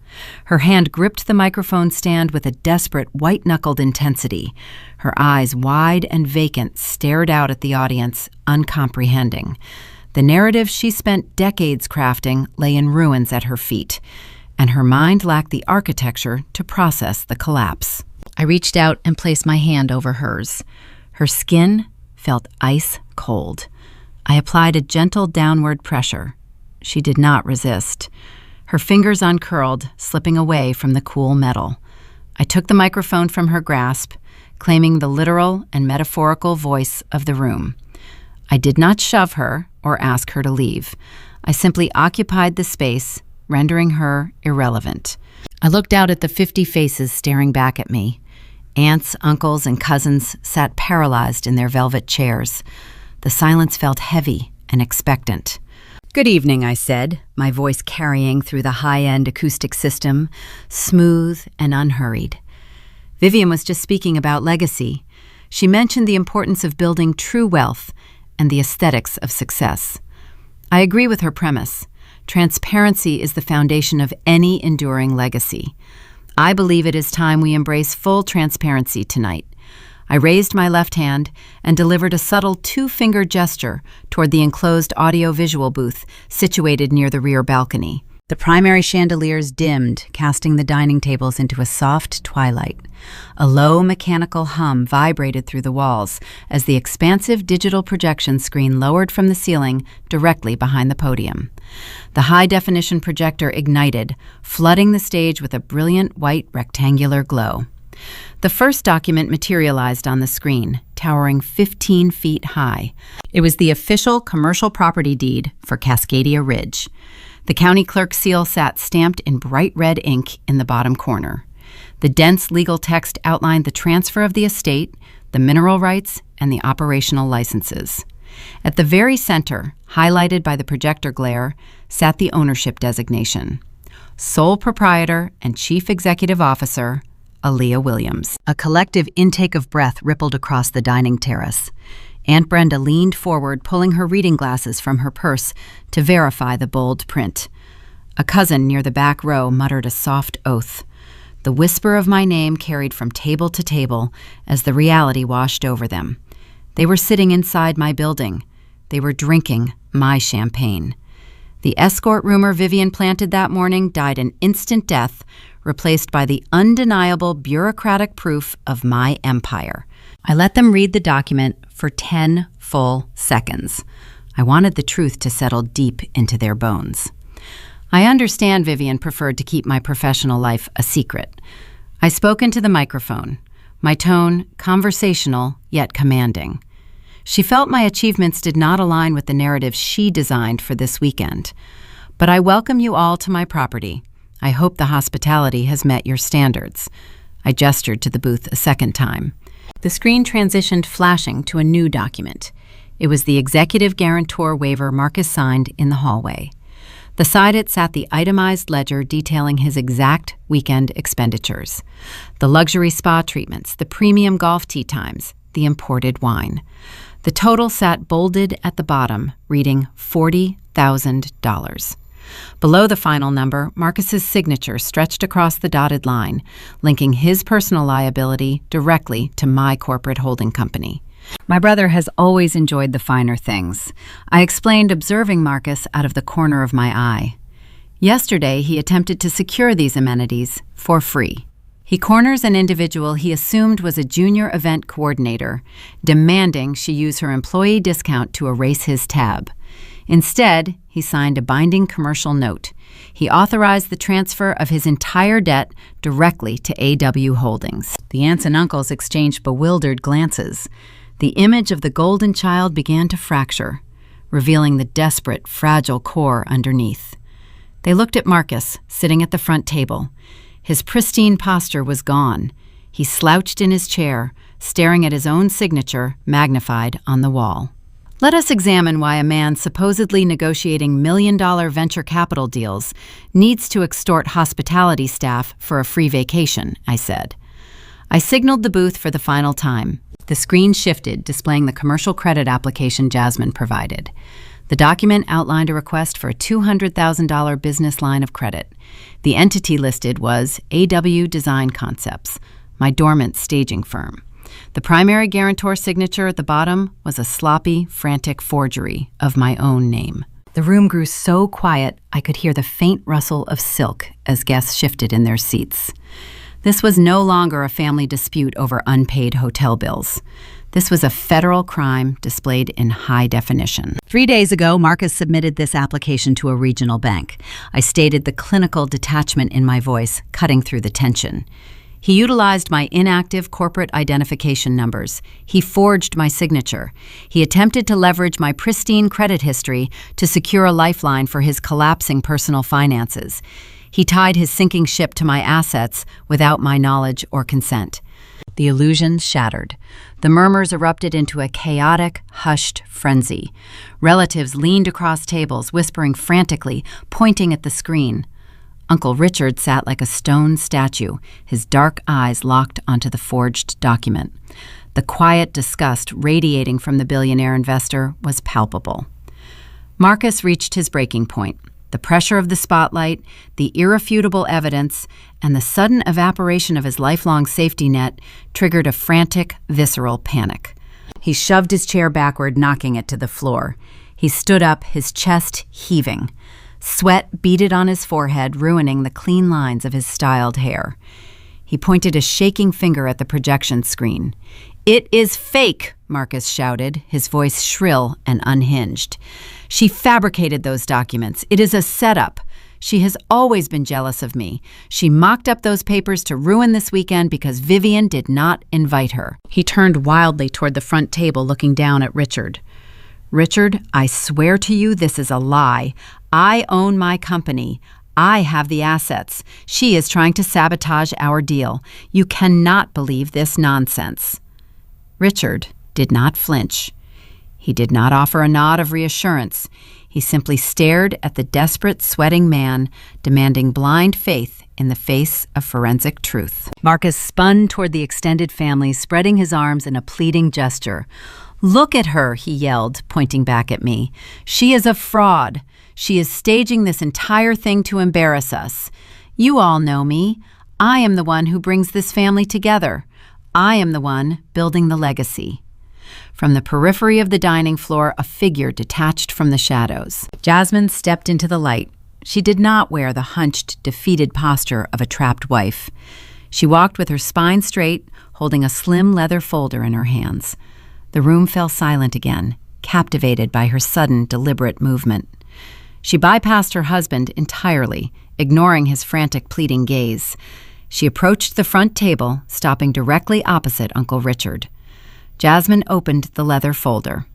A: Her hand gripped the microphone stand with a desperate, white-knuckled intensity. Her eyes, wide and vacant, stared out at the audience, uncomprehending. The narrative she spent decades crafting lay in ruins at her feet, and her mind lacked the architecture to process the collapse. I reached out and placed my hand over hers. Her skin felt ice cold. I applied a gentle downward pressure. She did not resist. Her fingers uncurled, slipping away from the cool metal. I took the microphone from her grasp, claiming the literal and metaphorical voice of the room. I did not shove her or ask her to leave. I simply occupied the space, rendering her irrelevant. I looked out at the 50 faces staring back at me. Aunts, uncles, and cousins sat paralyzed in their velvet chairs. The silence felt heavy and expectant. "Good evening," I said, my voice carrying through the high-end acoustic system, smooth and unhurried. Vivian was just speaking about legacy. She mentioned the importance of building true wealth and the aesthetics of success. I agree with her premise. Transparency is the foundation of any enduring legacy. I believe it is time we embrace full transparency tonight. I raised my left hand and delivered a subtle 2-finger gesture toward the enclosed audio-visual booth situated near the rear balcony. The primary chandeliers dimmed, casting the dining tables into a soft twilight. A low mechanical hum vibrated through the walls as the expansive digital projection screen lowered from the ceiling directly behind the podium. The high-definition projector ignited, flooding the stage with a brilliant white rectangular glow. The first document materialized on the screen, towering 15 feet high. It was the official commercial property deed for Cascadia Ridge. The county clerk's seal sat stamped in bright red ink in the bottom corner. The dense legal text outlined the transfer of the estate, the mineral rights, and the operational licenses. At the very center, highlighted by the projector glare, sat the ownership designation. Sole proprietor and chief executive officer, Aaliyah Williams. A collective intake of breath rippled across the dining terrace. Aunt Brenda leaned forward, pulling her reading glasses from her purse to verify the bold print. A cousin near the back row muttered a soft oath. The whisper of my name carried from table to table as the reality washed over them. They were sitting inside my building. They were drinking my champagne. The escort rumor Vivian planted that morning died an instant death, replaced by the undeniable bureaucratic proof of my empire. I let them read the document for 10 full seconds. I wanted the truth to settle deep into their bones. I understand Vivian preferred to keep my professional life a secret. I spoke into the microphone, my tone conversational yet commanding. She felt my achievements did not align with the narrative she designed for this weekend. But I welcome you all to my property. I hope the hospitality has met your standards. I gestured to the booth a second time. The screen transitioned flashing to a new document. It was the executive guarantor waiver Marcus signed in the hallway. Beside it sat the itemized ledger detailing his exact weekend expenditures. The luxury spa treatments, the premium golf tee times, the imported wine. The total sat bolded at the bottom, reading $40,000. Below the final number, Marcus's signature stretched across the dotted line, linking his personal liability directly to my corporate holding company. My brother has always enjoyed the finer things. I explained, observing Marcus out of the corner of my eye. Yesterday, he attempted to secure these amenities for free. He corners an individual he assumed was a junior event coordinator, demanding she use her employee discount to erase his tab. Instead, he signed a binding commercial note. He authorized the transfer of his entire debt directly to AW Holdings. The aunts and uncles exchanged bewildered glances. The image of the golden child began to fracture, revealing the desperate, fragile core underneath. They looked at Marcus, sitting at the front table. His pristine posture was gone. He slouched in his chair, staring at his own signature magnified on the wall. Let us examine why a man supposedly negotiating million-dollar venture capital deals needs to extort hospitality staff for a free vacation, I said. I signaled the booth for the final time. The screen shifted, displaying the commercial credit application Jasmine provided. The document outlined a request for a $200,000 business line of credit. The entity listed was AW Design Concepts, my dormant staging firm. The primary guarantor signature at the bottom was a sloppy, frantic forgery of my own name. The room grew so quiet I could hear the faint rustle of silk as guests shifted in their seats. This was no longer a family dispute over unpaid hotel bills. This was a federal crime displayed in high definition. 3 days ago, Marcus submitted this application to a regional bank. I stated the clinical detachment in my voice, cutting through the tension. He utilized my inactive corporate identification numbers. He forged my signature. He attempted to leverage my pristine credit history to secure a lifeline for his collapsing personal finances. He tied his sinking ship to my assets without my knowledge or consent. The illusion shattered. The murmurs erupted into a chaotic, hushed frenzy. Relatives leaned across tables, whispering frantically, pointing at the screen. Uncle Richard sat like a stone statue, his dark eyes locked onto the forged document. The quiet disgust radiating from the billionaire investor was palpable. Marcus reached his breaking point. The pressure of the spotlight, the irrefutable evidence, and the sudden evaporation of his lifelong safety net triggered a frantic, visceral panic. He shoved his chair backward, knocking it to the floor. He stood up, his chest heaving. Sweat beaded on his forehead, ruining the clean lines of his styled hair. He pointed a shaking finger at the projection screen. "It is fake," Marcus shouted, his voice shrill and unhinged. "She fabricated those documents. It is a setup. She has always been jealous of me. She mocked up those papers to ruin this weekend because Vivian did not invite her." He turned wildly toward the front table, looking down at Richard. "Richard, I swear to you this is a lie. I own my company. I have the assets. She is trying to sabotage our deal. You cannot believe this nonsense." Richard did not flinch. He did not offer a nod of reassurance. He simply stared at the desperate, sweating man, demanding blind faith in the face of forensic truth. Marcus spun toward the extended family, spreading his arms in a pleading gesture. "Look at her," he yelled, pointing back at me. "She is a fraud. She is staging this entire thing to embarrass us. You all know me. I am the one who brings this family together. I am the one building the legacy." From the periphery of the dining floor, a figure detached from the shadows. Jasmine stepped into the light. She did not wear the hunched, defeated posture of a trapped wife. She walked with her spine straight, holding a slim leather folder in her hands. The room fell silent again, captivated by her sudden, deliberate movement. She bypassed her husband entirely, ignoring his frantic, pleading gaze. She approached the front table, stopping directly opposite Uncle Richard. Jasmine opened the leather folder.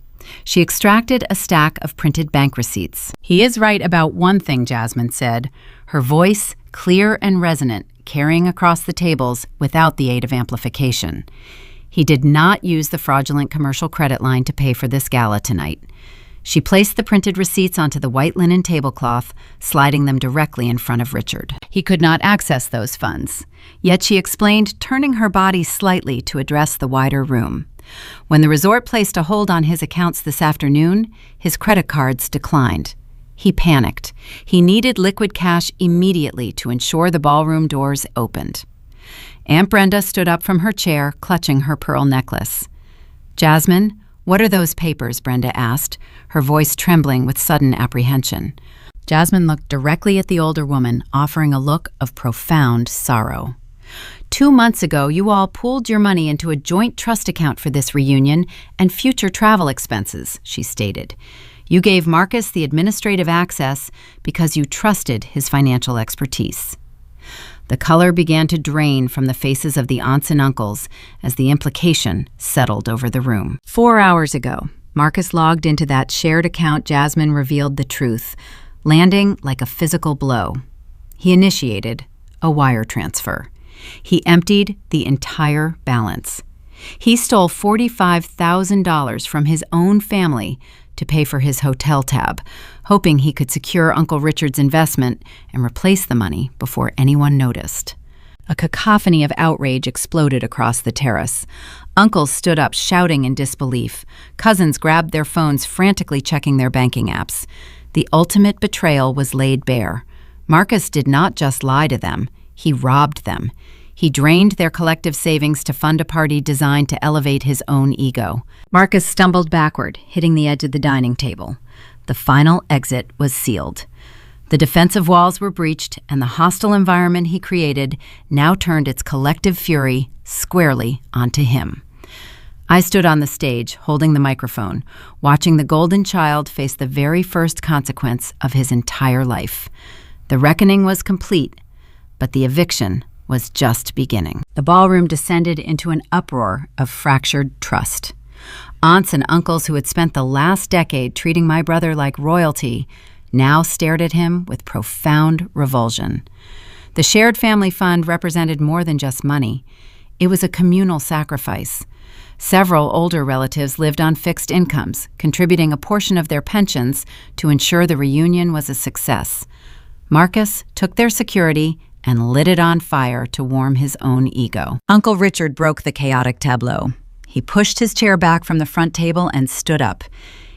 A: She extracted a stack of printed bank receipts. "He is right about one thing," Jasmine said, her voice clear and resonant, carrying across the tables without the aid of amplification. "He did not use the fraudulent commercial credit line to pay for this gala tonight." She placed the printed receipts onto the white linen tablecloth, sliding them directly in front of Richard. He could not access those funds. Yet she explained, turning her body slightly to address the wider room. When the resort placed a hold on his accounts this afternoon, his credit cards declined. He panicked. He needed liquid cash immediately to ensure the ballroom doors opened. Aunt Brenda stood up from her chair, clutching her pearl necklace. "Jasmine, what are those papers?" Brenda asked, her voice trembling with sudden apprehension. Jasmine looked directly at the older woman, offering a look of profound sorrow. 2 months ago, you all pooled your money into a joint trust account for this reunion and future travel expenses," she stated. You gave Marcus the administrative access because you trusted his financial expertise. The color began to drain from the faces of the aunts and uncles as the implication settled over the room. 4 hours ago, Marcus logged into that shared account. Jasmine revealed the truth, landing like a physical blow. He initiated a wire transfer. He emptied the entire balance. He stole $45,000 from his own family to pay for his hotel tab, hoping he could secure Uncle Richard's investment and replace the money before anyone noticed. A cacophony of outrage exploded across the terrace. Uncles stood up shouting in disbelief. Cousins grabbed their phones, frantically checking their banking apps. The ultimate betrayal was laid bare. Marcus did not just lie to them, he robbed them. He drained their collective savings to fund a party designed to elevate his own ego. Marcus stumbled backward, hitting the edge of the dining table. The final exit was sealed. The defensive walls were breached, and the hostile environment he created now turned its collective fury squarely onto him. I stood on the stage, holding the microphone, watching the golden child face the very first consequence of his entire life. The reckoning was complete, but the eviction was just beginning. The ballroom descended into an uproar of fractured trust. Aunts and uncles who had spent the last decade treating my brother like royalty now stared at him with profound revulsion. The shared family fund represented more than just money. It was a communal sacrifice. Several older relatives lived on fixed incomes, contributing a portion of their pensions to ensure the reunion was a success. Marcus took their security and lit it on fire to warm his own ego. Uncle Richard broke the chaotic tableau. He pushed his chair back from the front table and stood up.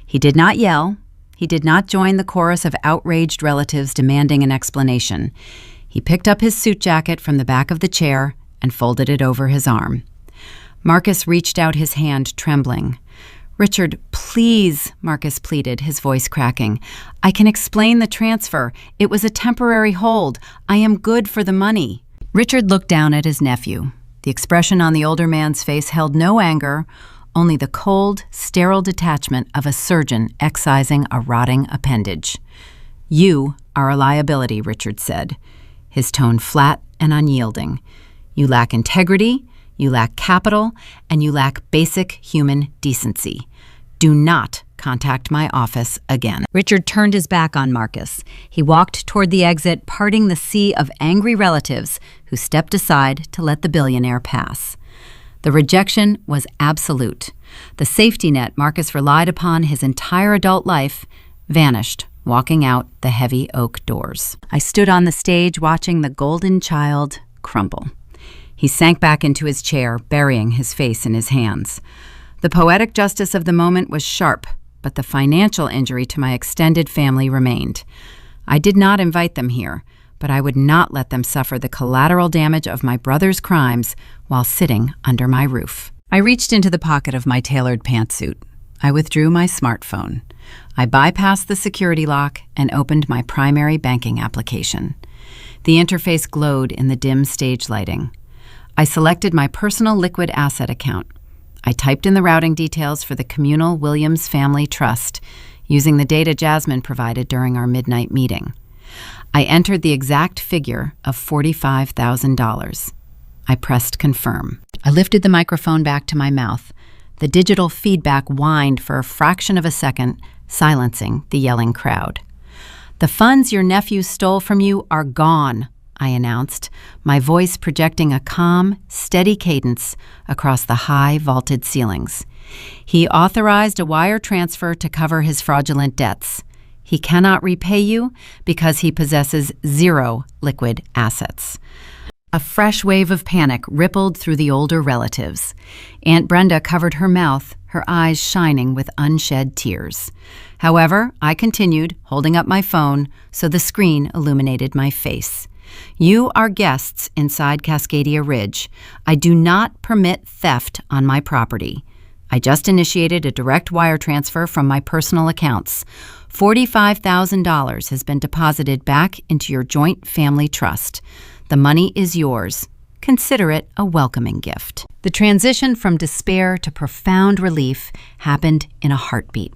A: He did not yell. He did not join the chorus of outraged relatives demanding an explanation. He picked up his suit jacket from the back of the chair and folded it over his arm. Marcus reached out his hand, trembling. "Richard, please," Marcus pleaded, his voice cracking. "I can explain the transfer. It was a temporary hold. I am good for the money." Richard looked down at his nephew. The expression on the older man's face held no anger, only the cold, sterile detachment of a surgeon excising a rotting appendage. "You are a liability," Richard said, his tone flat and unyielding. "You lack integrity, you lack capital, and you lack basic human decency. Do not contact my office again." Richard turned his back on Marcus. He walked toward the exit, parting the sea of angry relatives who stepped aside to let the billionaire pass. The rejection was absolute. The safety net Marcus relied upon his entire adult life vanished, walking out the heavy oak doors. I stood on the stage watching the golden child crumble. He sank back into his chair, burying his face in his hands. The poetic justice of the moment was sharp, but the financial injury to my extended family remained. I did not invite them here, but I would not let them suffer the collateral damage of my brother's crimes while sitting under my roof. I reached into the pocket of my tailored pantsuit. I withdrew my smartphone. I bypassed the security lock and opened my primary banking application. The interface glowed in the dim stage lighting. I selected my personal liquid asset account. I typed in the routing details for the communal Williams Family Trust, using the data Jasmine provided during our midnight meeting. I entered the exact figure of $45,000. I pressed confirm. I lifted the microphone back to my mouth. The digital feedback whined for a fraction of a second, silencing the yelling crowd. "The funds your nephew stole from you are gone," I announced, my voice projecting a calm, steady cadence across the high, vaulted ceilings. "He authorized a wire transfer to cover his fraudulent debts. He cannot repay you because he possesses zero liquid assets." A fresh wave of panic rippled through the older relatives. Aunt Brenda covered her mouth, her eyes shining with unshed tears. However, I continued, holding up my phone so the screen illuminated my face. "You are guests inside Cascadia Ridge. I do not permit theft on my property. I just initiated a direct wire transfer from my personal accounts. $45,000 has been deposited back into your joint family trust. The money is yours. Consider it a welcoming gift." The transition from despair to profound relief happened in a heartbeat.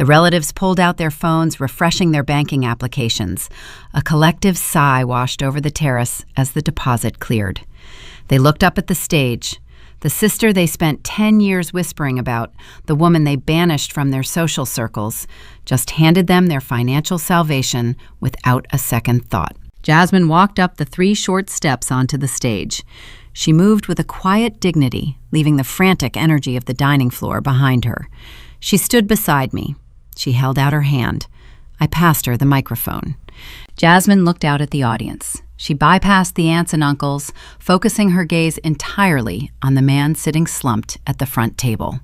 A: The relatives pulled out their phones, refreshing their banking applications. A collective sigh washed over the terrace as the deposit cleared. They looked up at the stage. The sister they spent 10 years whispering about, the woman they banished from their social circles, just handed them their financial salvation without a second thought. Jasmine walked up the 3 short steps onto the stage. She moved with a quiet dignity, leaving the frantic energy of the dining floor behind her. She stood beside me. She held out her hand. I passed her the microphone. Jasmine looked out at the audience. She bypassed the aunts and uncles, focusing her gaze entirely on the man sitting slumped at the front table.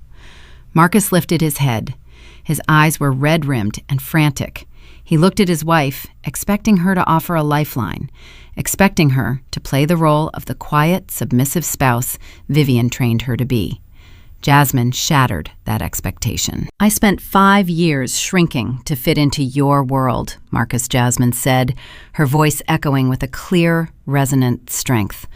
A: Marcus lifted his head. His eyes were red-rimmed and frantic. He looked at his wife, expecting her to offer a lifeline, expecting her to play the role of the quiet, submissive spouse Vivian trained her to be. Jasmine shattered that expectation. "I spent 5 years shrinking to fit into your world," Marcus Jasmine said, her voice echoing with a clear, resonant strength.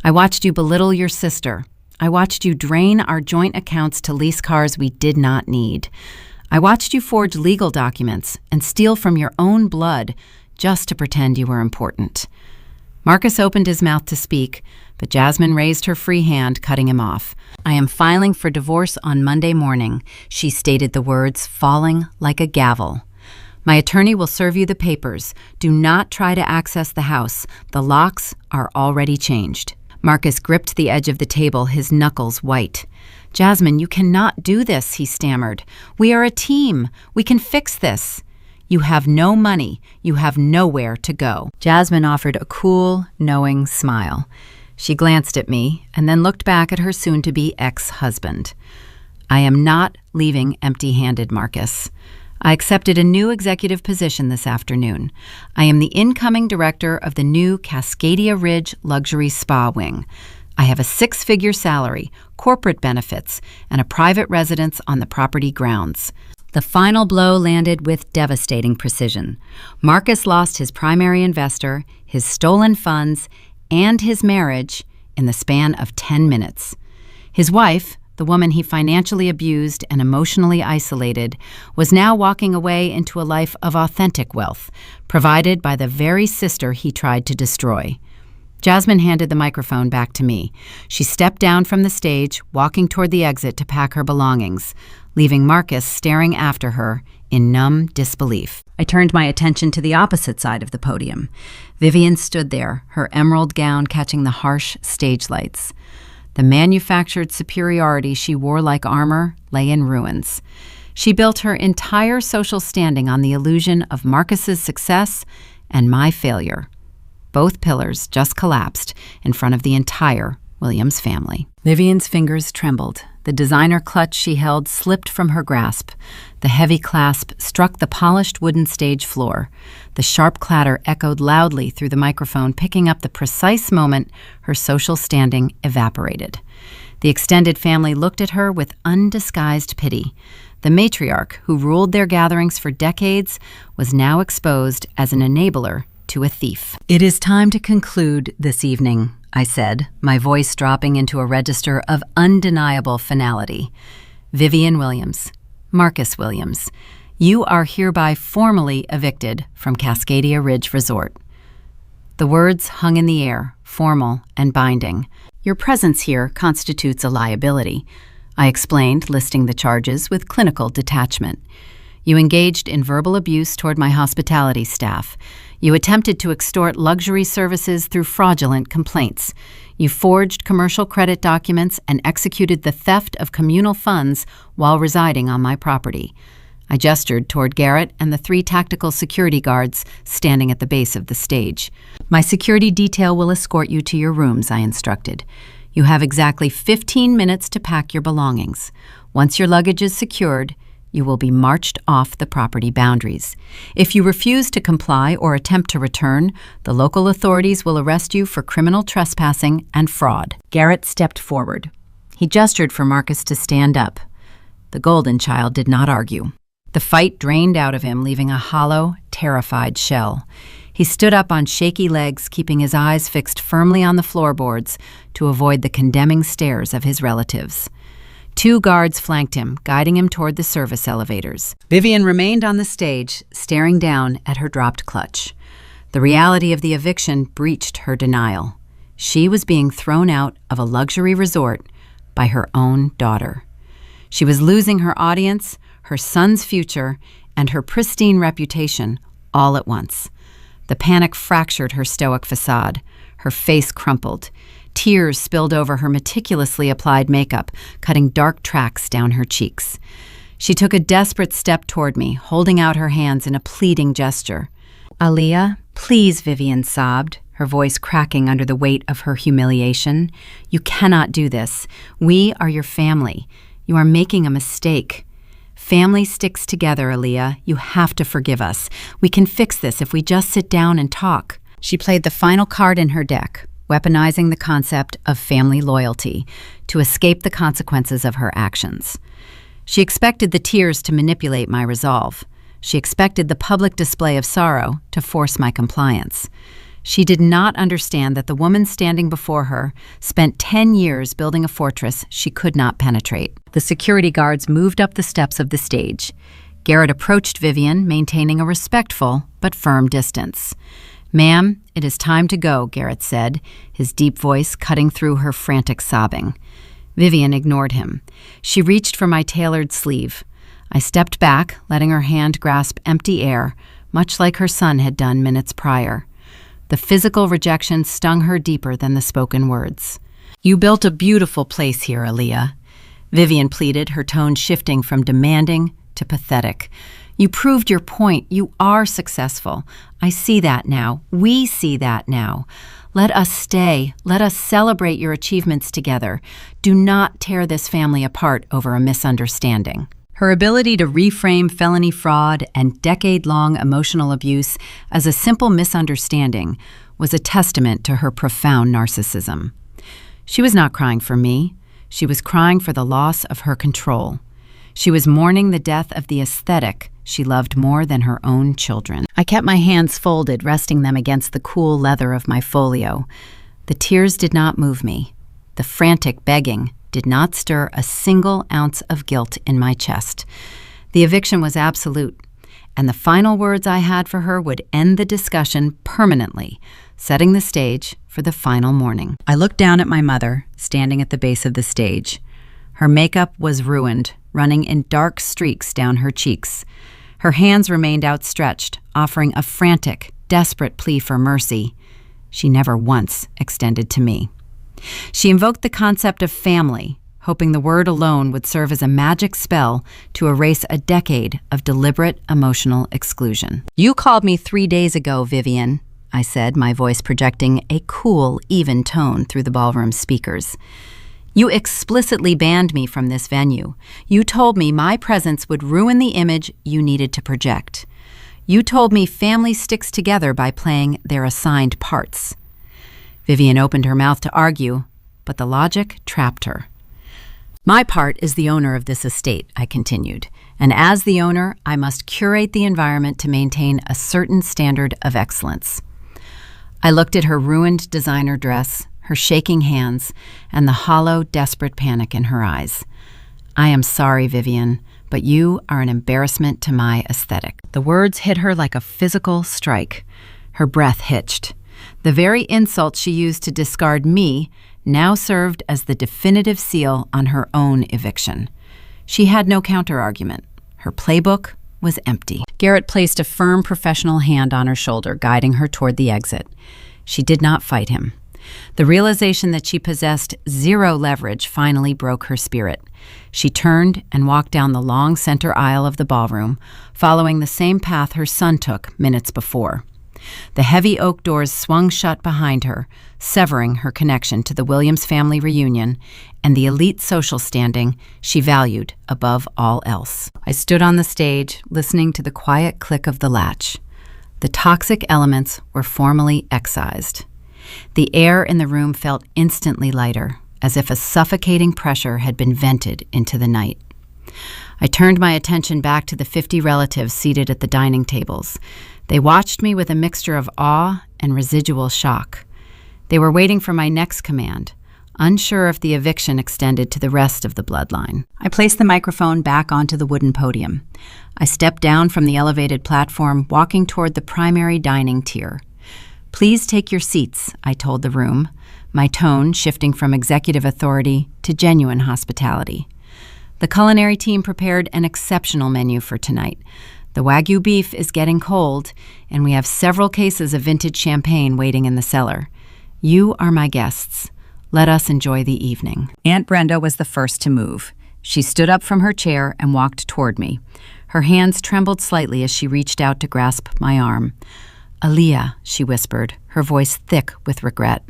A: "I watched you belittle your sister. I watched you drain our joint accounts to lease cars we did not need. I watched you forge legal documents and steal from your own blood just to pretend you were important." Marcus opened his mouth to speak, but Jasmine raised her free hand, cutting him off. "I am filing for divorce on Monday morning," she stated, the words falling like a gavel. "My attorney will serve you the papers. Do not try to access the house. The locks are already changed." Marcus gripped the edge of the table, his knuckles white. "Jasmine, you cannot do this," he stammered. "We are a team. We can fix this." "You have no money. You have nowhere to go." Jasmine offered a cool, knowing smile. She glanced at me and then looked back at her soon-to-be ex-husband. "I am not leaving empty-handed, Marcus. I accepted a new executive position this afternoon. I am the incoming director of the new Cascadia Ridge Luxury Spa Wing. I have a 6-figure salary, corporate benefits, and a private residence on the property grounds." The final blow landed with devastating precision. Marcus lost his primary investor, his stolen funds, and his marriage in the span of 10 minutes. His wife, the woman he financially abused and emotionally isolated, was now walking away into a life of authentic wealth, provided by the very sister he tried to destroy. Jasmine handed the microphone back to me. She stepped down from the stage, walking toward the exit to pack her belongings, leaving Marcus staring after her in numb disbelief. I turned my attention to the opposite side of the podium. Vivian stood there, her emerald gown catching the harsh stage lights. The manufactured superiority she wore like armor lay in ruins. She built her entire social standing on the illusion of Marcus's success and my failure. Both pillars just collapsed in front of the entire Williams family. Vivian's fingers trembled. The designer clutch she held slipped from her grasp. The heavy clasp struck the polished wooden stage floor. The sharp clatter echoed loudly through the microphone, picking up the precise moment her social standing evaporated. The extended family looked at her with undisguised pity. The matriarch, who ruled their gatherings for decades, was now exposed as an enabler to a thief. "It is time to conclude this evening," I said, my voice dropping into a register of undeniable finality. "Vivian Williams, Marcus Williams, you are hereby formally evicted from Cascadia Ridge Resort." The words hung in the air, formal and binding. "Your presence here constitutes a liability," I explained, listing the charges with clinical detachment. "You engaged in verbal abuse toward my hospitality staff. You attempted to extort luxury services through fraudulent complaints. You forged commercial credit documents and executed the theft of communal funds while residing on my property." I gestured toward Garrett and the 3 tactical security guards standing at the base of the stage. "My security detail will escort you to your rooms," I instructed. "You have exactly 15 minutes to pack your belongings. Once your luggage is secured, you will be marched off the property boundaries. If you refuse to comply or attempt to return, the local authorities will arrest you for criminal trespassing and fraud." Garrett stepped forward. He gestured for Marcus to stand up. The golden child did not argue. The fight drained out of him, leaving a hollow, terrified shell. He stood up on shaky legs, keeping his eyes fixed firmly on the floorboards to avoid the condemning stares of his relatives. 2 guards flanked him, guiding him toward the service elevators. Vivian remained on the stage, staring down at her dropped clutch. The reality of the eviction breached her denial. She was being thrown out of a luxury resort by her own daughter. She was losing her audience, her son's future, and her pristine reputation all at once. The panic fractured her stoic facade. Her face crumpled. Tears spilled over her meticulously applied makeup, cutting dark tracks down her cheeks. She took a desperate step toward me, holding out her hands in a pleading gesture. "Aaliyah, please," Vivian sobbed, her voice cracking under the weight of her humiliation. "You cannot do this. We are your family. You are making a mistake. Family sticks together, Aaliyah. You have to forgive us. We can fix this if we just sit down and talk." She played the final card in her deck, weaponizing the concept of family loyalty to escape the consequences of her actions. She expected the tears to manipulate my resolve. She expected the public display of sorrow to force my compliance. She did not understand that the woman standing before her spent 10 years building a fortress she could not penetrate. The security guards moved up the steps of the stage. Garrett approached Vivian, maintaining a respectful but firm distance. "Ma'am, it is time to go," Garrett said, his deep voice cutting through her frantic sobbing. Vivian ignored him. She reached for my tailored sleeve. I stepped back, letting her hand grasp empty air, much like her son had done minutes prior. The physical rejection stung her deeper than the spoken words. "You built a beautiful place here, Aaliyah," Vivian pleaded, her tone shifting from demanding to pathetic. "You proved your point. You are successful. I see that now. We see that now. Let us stay. Let us celebrate your achievements together. Do not tear this family apart over a misunderstanding." Her ability to reframe felony fraud and decade-long emotional abuse as a simple misunderstanding was a testament to her profound narcissism. She was not crying for me. She was crying for the loss of her control. She was mourning the death of the aesthetic she loved more than her own children. I kept my hands folded, resting them against the cool leather of my folio. The tears did not move me. The frantic begging did not stir a single ounce of guilt in my chest. The eviction was absolute, and the final words I had for her would end the discussion permanently, setting the stage for the final morning. I looked down at my mother, standing at the base of the stage. Her makeup was ruined, running in dark streaks down her cheeks. Her hands remained outstretched, offering a frantic, desperate plea for mercy. She never once extended to me. She invoked the concept of family, hoping the word alone would serve as a magic spell to erase a decade of deliberate emotional exclusion. "You called me 3 days ago, Vivian," I said, my voice projecting a cool, even tone through the ballroom speakers. "You explicitly banned me from this venue. You told me my presence would ruin the image you needed to project. You told me family sticks together by playing their assigned parts." Vivian opened her mouth to argue, but the logic trapped her. "My part is the owner of this estate," I continued, "and as the owner, I must curate the environment to maintain a certain standard of excellence." I looked at her ruined designer dress, her shaking hands, and the hollow, desperate panic in her eyes. "I am sorry, Vivian, but you are an embarrassment to my aesthetic." The words hit her like a physical strike. Her breath hitched. The very insult she used to discard me now served as the definitive seal on her own eviction. She had no counter-argument. Her playbook was empty. Garrett placed a firm professional hand on her shoulder, guiding her toward the exit. She did not fight him. The realization that she possessed zero leverage finally broke her spirit. She turned and walked down the long center aisle of the ballroom, following the same path her son took minutes before. The heavy oak doors swung shut behind her, severing her connection to the Williams family reunion and the elite social standing she valued above all else. I stood on the stage, listening to the quiet click of the latch. The toxic elements were formally excised. The air in the room felt instantly lighter, as if a suffocating pressure had been vented into the night. I turned my attention back to the 50 relatives seated at the dining tables. They watched me with a mixture of awe and residual shock. They were waiting for my next command, unsure if the eviction extended to the rest of the bloodline. I placed the microphone back onto the wooden podium. I stepped down from the elevated platform, walking toward the primary dining tier. "Please take your seats," I told the room, my tone shifting from executive authority to genuine hospitality. The culinary team prepared an exceptional menu for tonight. The Wagyu beef is getting cold, and we have several cases of vintage champagne waiting in the cellar. You are my guests. Let us enjoy the evening. Aunt Brenda was the first to move. She stood up from her chair and walked toward me. Her hands trembled slightly as she reached out to grasp my arm. "Aaliyah," she whispered, her voice thick with regret.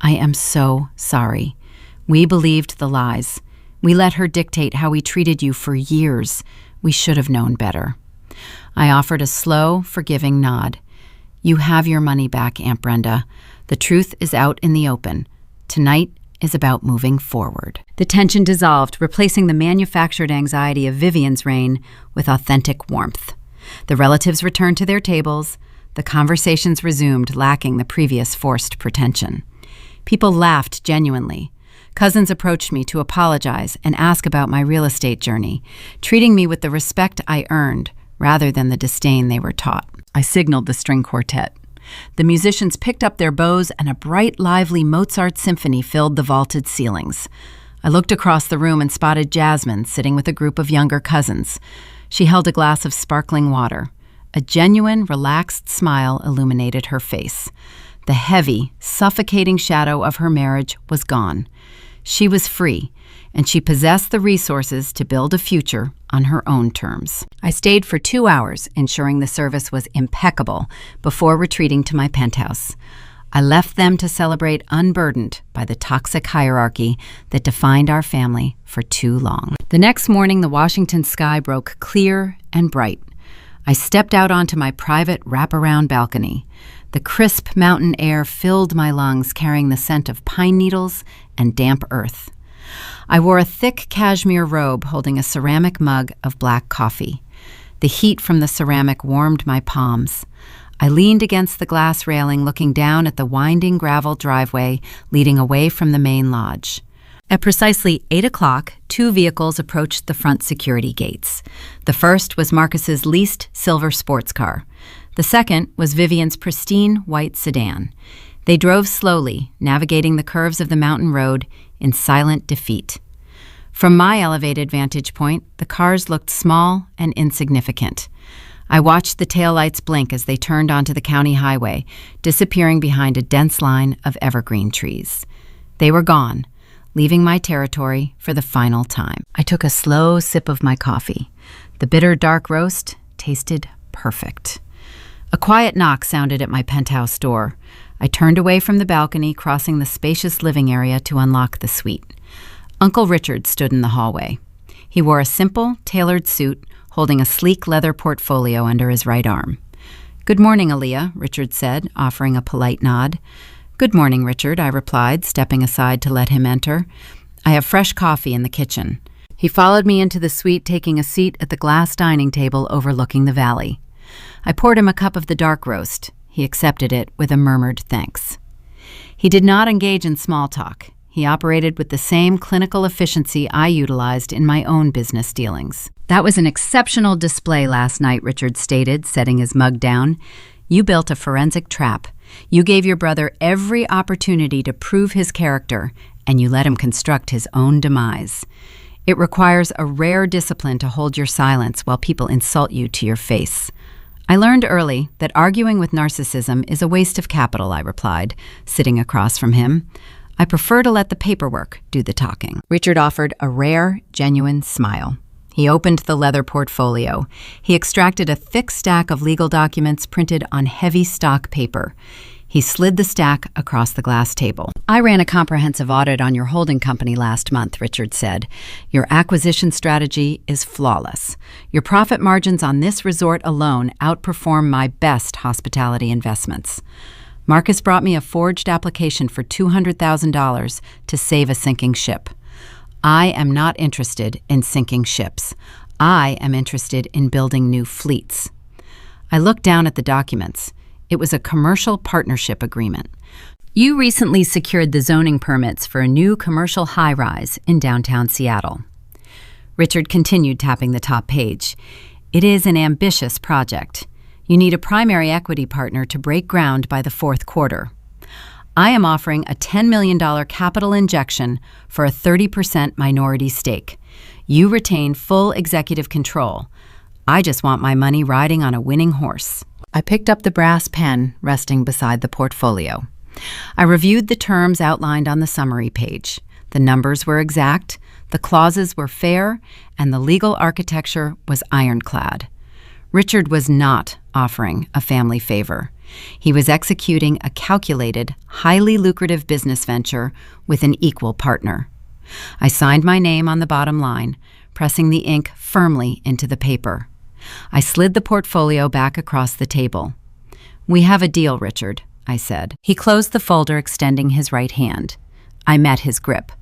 A: "I am so sorry. We believed the lies. We let her dictate how we treated you for years. We should have known better." I offered a slow, forgiving nod. "You have your money back, Aunt Brenda. The truth is out in the open. Tonight is about moving forward." The tension dissolved, replacing the manufactured anxiety of Vivian's reign with authentic warmth. The relatives returned to their tables. The conversations resumed, lacking the previous forced pretension. People laughed genuinely. Cousins approached me to apologize and ask about my real estate journey, treating me with the respect I earned rather than the disdain they were taught. I signaled the string quartet. The musicians picked up their bows, and a bright, lively Mozart symphony filled the vaulted ceilings. I looked across the room and spotted Jasmine sitting with a group of younger cousins. She held a glass of sparkling water. A genuine, relaxed smile illuminated her face. The heavy, suffocating shadow of her marriage was gone. She was free, and she possessed the resources to build a future on her own terms. I stayed for 2 hours, ensuring the service was impeccable, before retreating to my penthouse. I left them to celebrate unburdened by the toxic hierarchy that defined our family for too long. The next morning, the Washington sky broke clear and bright. I stepped out onto my private wraparound balcony. The crisp mountain air filled my lungs, carrying the scent of pine needles and damp earth. I wore a thick cashmere robe holding a ceramic mug of black coffee. The heat from the ceramic warmed my palms. I leaned against the glass railing, looking down at the winding gravel driveway leading away from the main lodge. At precisely 8 o'clock, 2 vehicles approached the front security gates. The first was Marcus's leased silver sports car. The second was Vivian's pristine white sedan. They drove slowly, navigating the curves of the mountain road in silent defeat. From my elevated vantage point, the cars looked small and insignificant. I watched the taillights blink as they turned onto the county highway, disappearing behind a dense line of evergreen trees. They were gone, leaving my territory for the final time. I took a slow sip of my coffee. The bitter dark roast tasted perfect. A quiet knock sounded at my penthouse door. I turned away from the balcony, crossing the spacious living area to unlock the suite. Uncle Richard stood in the hallway. He wore a simple, tailored suit, holding a sleek leather portfolio under his right arm. "Good morning, Aaliyah," Richard said, offering a polite nod. "Good morning, Richard," I replied, stepping aside to let him enter. "I have fresh coffee in the kitchen." He followed me into the suite, taking a seat at the glass dining table overlooking the valley. I poured him a cup of the dark roast. He accepted it with a murmured thanks. He did not engage in small talk. He operated with the same clinical efficiency I utilized in my own business dealings. "That was an exceptional display last night," Richard stated, setting his mug down. "You built a forensic trap. You gave your brother every opportunity to prove his character, and you let him construct his own demise. It requires a rare discipline to hold your silence while people insult you to your face." "I learned early that arguing with narcissism is a waste of capital," I replied, sitting across from him. "I prefer to let the paperwork do the talking." Richard offered a rare, genuine smile. He opened the leather portfolio. He extracted a thick stack of legal documents printed on heavy stock paper. He slid the stack across the glass table. "I ran a comprehensive audit on your holding company last month," Richard said. "Your acquisition strategy is flawless. Your profit margins on this resort alone outperform my best hospitality investments. Marcus brought me a forged application for $200,000 to save a sinking ship. I am not interested in sinking ships. I am interested in building new fleets." I looked down at the documents. It was a commercial partnership agreement. You recently secured the zoning permits for a new commercial high-rise in downtown Seattle. Richard continued tapping the top page. It is an ambitious project. You need a primary equity partner to break ground by the fourth quarter. I am offering a $10 million capital injection for a 30% minority stake. You retain full executive control. I just want my money riding on a winning horse. I picked up the brass pen resting beside the portfolio. I reviewed the terms outlined on the summary page. The numbers were exact, the clauses were fair, and the legal architecture was ironclad. Richard was not offering a family favor. He was executing a calculated, highly lucrative business venture with an equal partner. I signed my name on the bottom line, pressing the ink firmly into the paper. I slid the portfolio back across the table. "We have a deal, Richard," I said. He closed the folder, extending his right hand. I met his grip.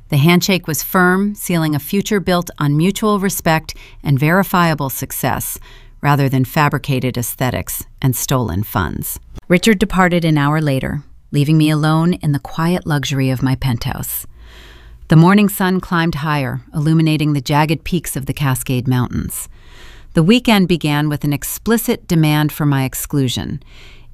A: The handshake was firm, sealing a future built on mutual respect and verifiable success, rather than fabricated aesthetics and stolen funds. Richard departed an hour later, leaving me alone in the quiet luxury of my penthouse. The morning sun climbed higher, illuminating the jagged peaks of the Cascade Mountains. The weekend began with an explicit demand for my exclusion.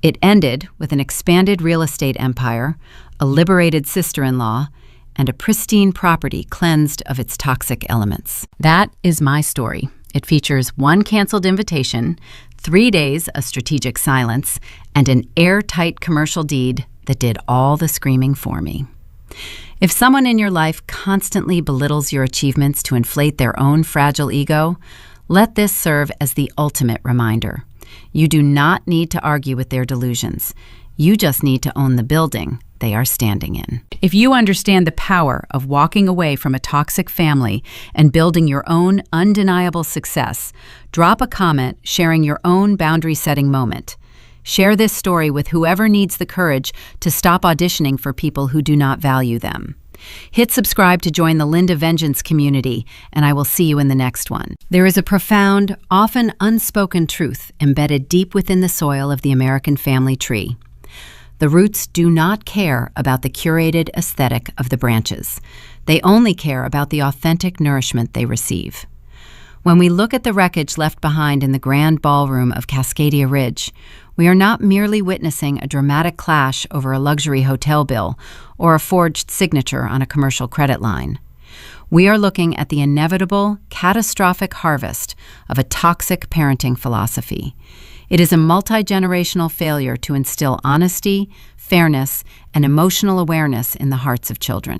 A: It ended with an expanded real estate empire, a liberated sister-in-law, and a pristine property cleansed of its toxic elements. That is my story. It features one canceled invitation, 3 days of strategic silence, and an airtight commercial deed that did all the screaming for me. If someone in your life constantly belittles your achievements to inflate their own fragile ego, let this serve as the ultimate reminder. You do not need to argue with their delusions. You just need to own the building they are standing in. If you understand the power of walking away from a toxic family and building your own undeniable success, drop a comment sharing your own boundary-setting moment. Share this story with whoever needs the courage to stop auditioning for people who do not value them. Hit subscribe to join the Linda Vengeance community, and I will see you in the next one. There is a profound, often unspoken truth embedded deep within the soil of the American family tree. The roots do not care about the curated aesthetic of the branches. They only care about the authentic nourishment they receive. When we look at the wreckage left behind in the grand ballroom of Cascadia Ridge, we are not merely witnessing a dramatic clash over a luxury hotel bill or a forged signature on a commercial credit line. We are looking at the inevitable, catastrophic harvest of a toxic parenting philosophy. It is a multi-generational failure to instill honesty, fairness, and emotional awareness in the hearts of children.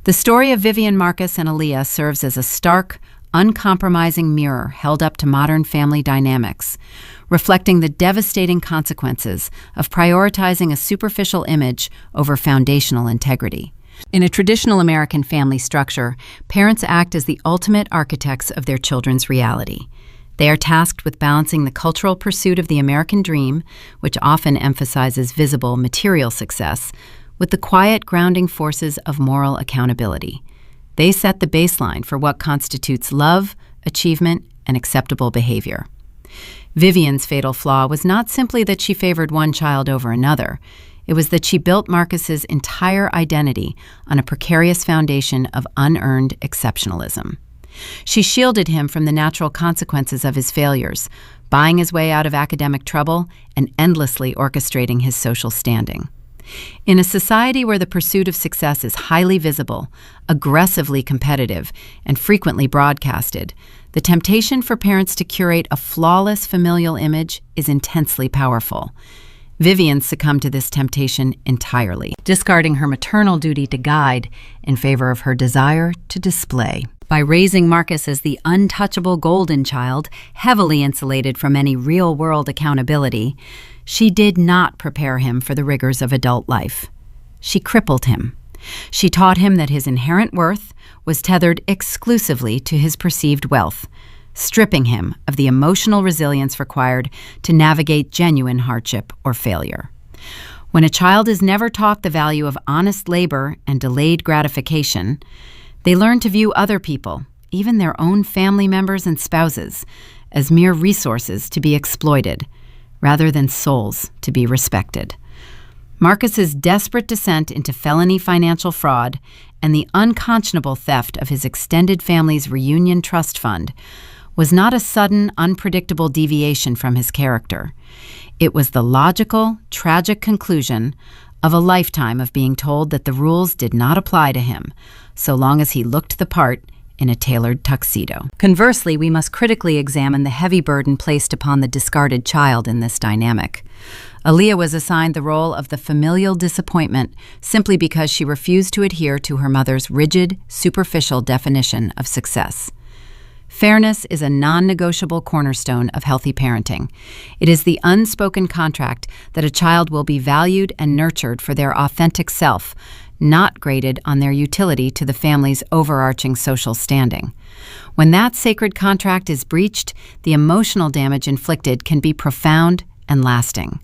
A: The story of Vivian Marcus and Aaliyah serves as a stark, uncompromising mirror held up to modern family dynamics, reflecting the devastating consequences of prioritizing a superficial image over foundational integrity. In a traditional American family structure, parents act as the ultimate architects of their children's reality. They are tasked with balancing the cultural pursuit of the American dream, which often emphasizes visible material success, with the quiet grounding forces of moral accountability. They set the baseline for what constitutes love, achievement, and acceptable behavior. Vivian's fatal flaw was not simply that she favored one child over another. It was that she built Marcus's entire identity on a precarious foundation of unearned exceptionalism. She shielded him from the natural consequences of his failures, buying his way out of academic trouble and endlessly orchestrating his social standing. In a society where the pursuit of success is highly visible, aggressively competitive, and frequently broadcasted, the temptation for parents to curate a flawless familial image is intensely powerful. Vivian succumbed to this temptation entirely, discarding her maternal duty to guide in favor of her desire to display. By raising Marcus as the untouchable golden child, heavily insulated from any real-world accountability, she did not prepare him for the rigors of adult life. She crippled him. She taught him that his inherent worth was tethered exclusively to his perceived wealth, stripping him of the emotional resilience required to navigate genuine hardship or failure. When a child is never taught the value of honest labor and delayed gratification, they learn to view other people, even their own family members and spouses, as mere resources to be exploited, rather than souls to be respected. Marcus's desperate descent into felony financial fraud and the unconscionable theft of his extended family's reunion trust fund was not a sudden, unpredictable deviation from his character. It was the logical, tragic conclusion of a lifetime of being told that the rules did not apply to him, so long as he looked the part in a tailored tuxedo. Conversely, we must critically examine the heavy burden placed upon the discarded child in this dynamic. Aaliyah was assigned the role of the familial disappointment simply because she refused to adhere to her mother's rigid, superficial definition of success. Fairness is a non-negotiable cornerstone of healthy parenting. It is the unspoken contract that a child will be valued and nurtured for their authentic self, not graded on their utility to the family's overarching social standing. When that sacred contract is breached, the emotional damage inflicted can be profound and lasting.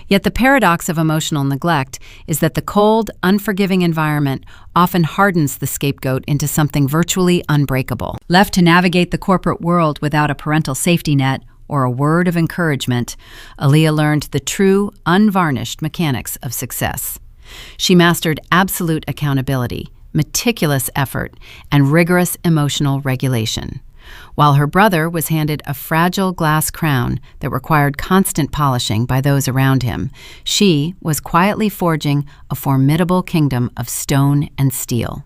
A: Yet the paradox of emotional neglect is that the cold, unforgiving environment often hardens the scapegoat into something virtually unbreakable. Left to navigate the corporate world without a parental safety net or a word of encouragement, Aaliyah learned the true, unvarnished mechanics of success. She mastered absolute accountability, meticulous effort, and rigorous emotional regulation. While her brother was handed a fragile glass crown that required constant polishing by those around him, she was quietly forging a formidable kingdom of stone and steel.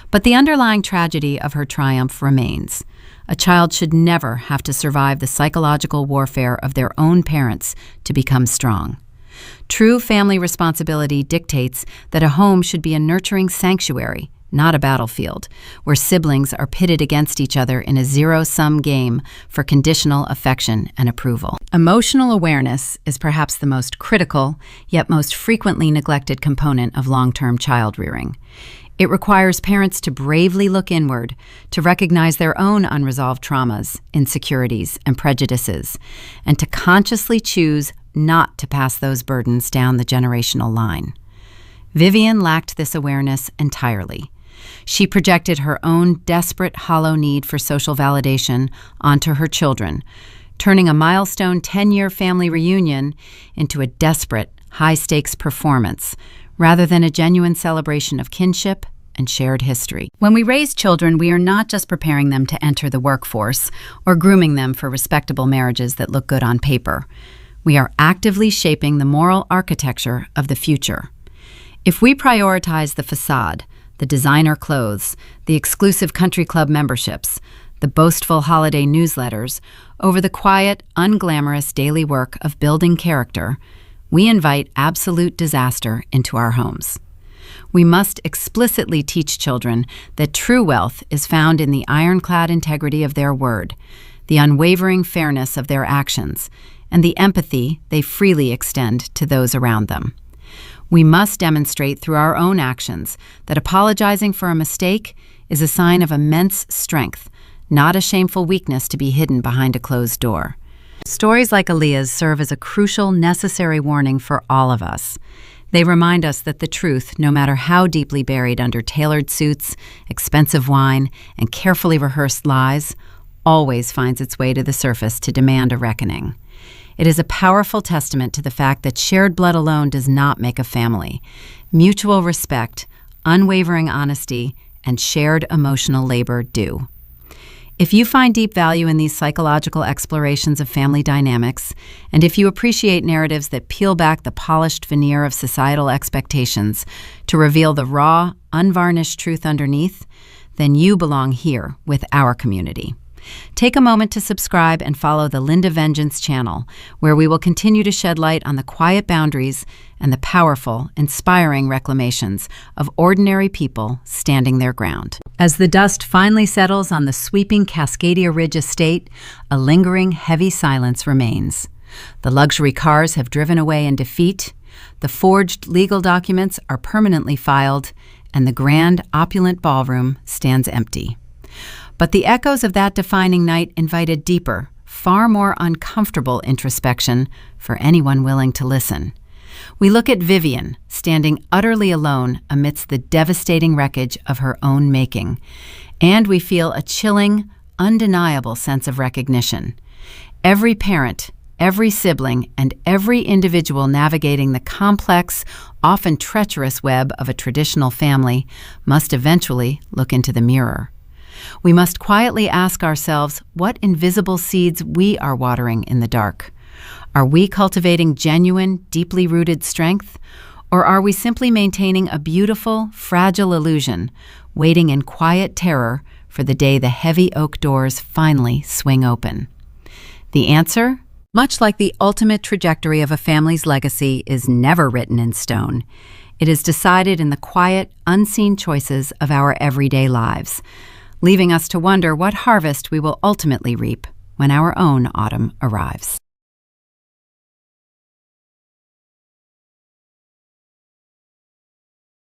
A: But the underlying tragedy of her triumph remains. A child should never have to survive the psychological warfare of their own parents to become strong. True family responsibility dictates that a home should be a nurturing sanctuary, not a battlefield, where siblings are pitted against each other in a zero-sum game for conditional affection and approval. Emotional awareness is perhaps the most critical, yet most frequently neglected component of long-term child rearing. It requires parents to bravely look inward, to recognize their own unresolved traumas, insecurities, and prejudices, and to consciously choose not to pass those burdens down the generational line. Vivian lacked this awareness entirely. She projected her own desperate, hollow need for social validation onto her children, turning a milestone 10-year family reunion into a desperate, high-stakes performance, rather than a genuine celebration of kinship and shared history. When we raise children, we are not just preparing them to enter the workforce or grooming them for respectable marriages that look good on paper. We are actively shaping the moral architecture of the future. If we prioritize the facade, the designer clothes, the exclusive country club memberships, the boastful holiday newsletters, over the quiet, unglamorous daily work of building character, we invite absolute disaster into our homes. We must explicitly teach children that true wealth is found in the ironclad integrity of their word, the unwavering fairness of their actions, and the empathy they freely extend to those around them. We must demonstrate through our own actions that apologizing for a mistake is a sign of immense strength, not a shameful weakness to be hidden behind a closed door. Stories like Aaliyah's serve as a crucial, necessary warning for all of us. They remind us that the truth, no matter how deeply buried under tailored suits, expensive wine, and carefully rehearsed lies, always finds its way to the surface to demand a reckoning. It is a powerful testament to the fact that shared blood alone does not make a family. Mutual respect, unwavering honesty, and shared emotional labor do. If you find deep value in these psychological explorations of family dynamics, and if you appreciate narratives that peel back the polished veneer of societal expectations to reveal the raw, unvarnished truth underneath, then you belong here with our community. Take a moment to subscribe and follow the Linda Vengeance channel, where we will continue to shed light on the quiet boundaries and the powerful, inspiring reclamations of ordinary people standing their ground. As the dust finally settles on the sweeping Cascadia Ridge estate, a lingering, heavy silence remains. The luxury cars have driven away in defeat, the forged legal documents are permanently filed, and the grand, opulent ballroom stands empty. But the echoes of that defining night invite a deeper, far more uncomfortable introspection for anyone willing to listen. We look at Vivian, standing utterly alone amidst the devastating wreckage of her own making, and we feel a chilling, undeniable sense of recognition. Every parent, every sibling and every individual navigating the complex, often treacherous web of a traditional family must eventually look into the mirror. We must quietly ask ourselves what invisible seeds we are watering in the dark. Are we cultivating genuine, deeply rooted strength? Or are we simply maintaining a beautiful, fragile illusion, waiting in quiet terror for the day the heavy oak doors finally swing open? The answer? Much like the ultimate trajectory of a family's legacy is never written in stone. It is decided in the quiet, unseen choices of our everyday lives, leaving us to wonder what harvest we will ultimately reap when our own autumn arrives.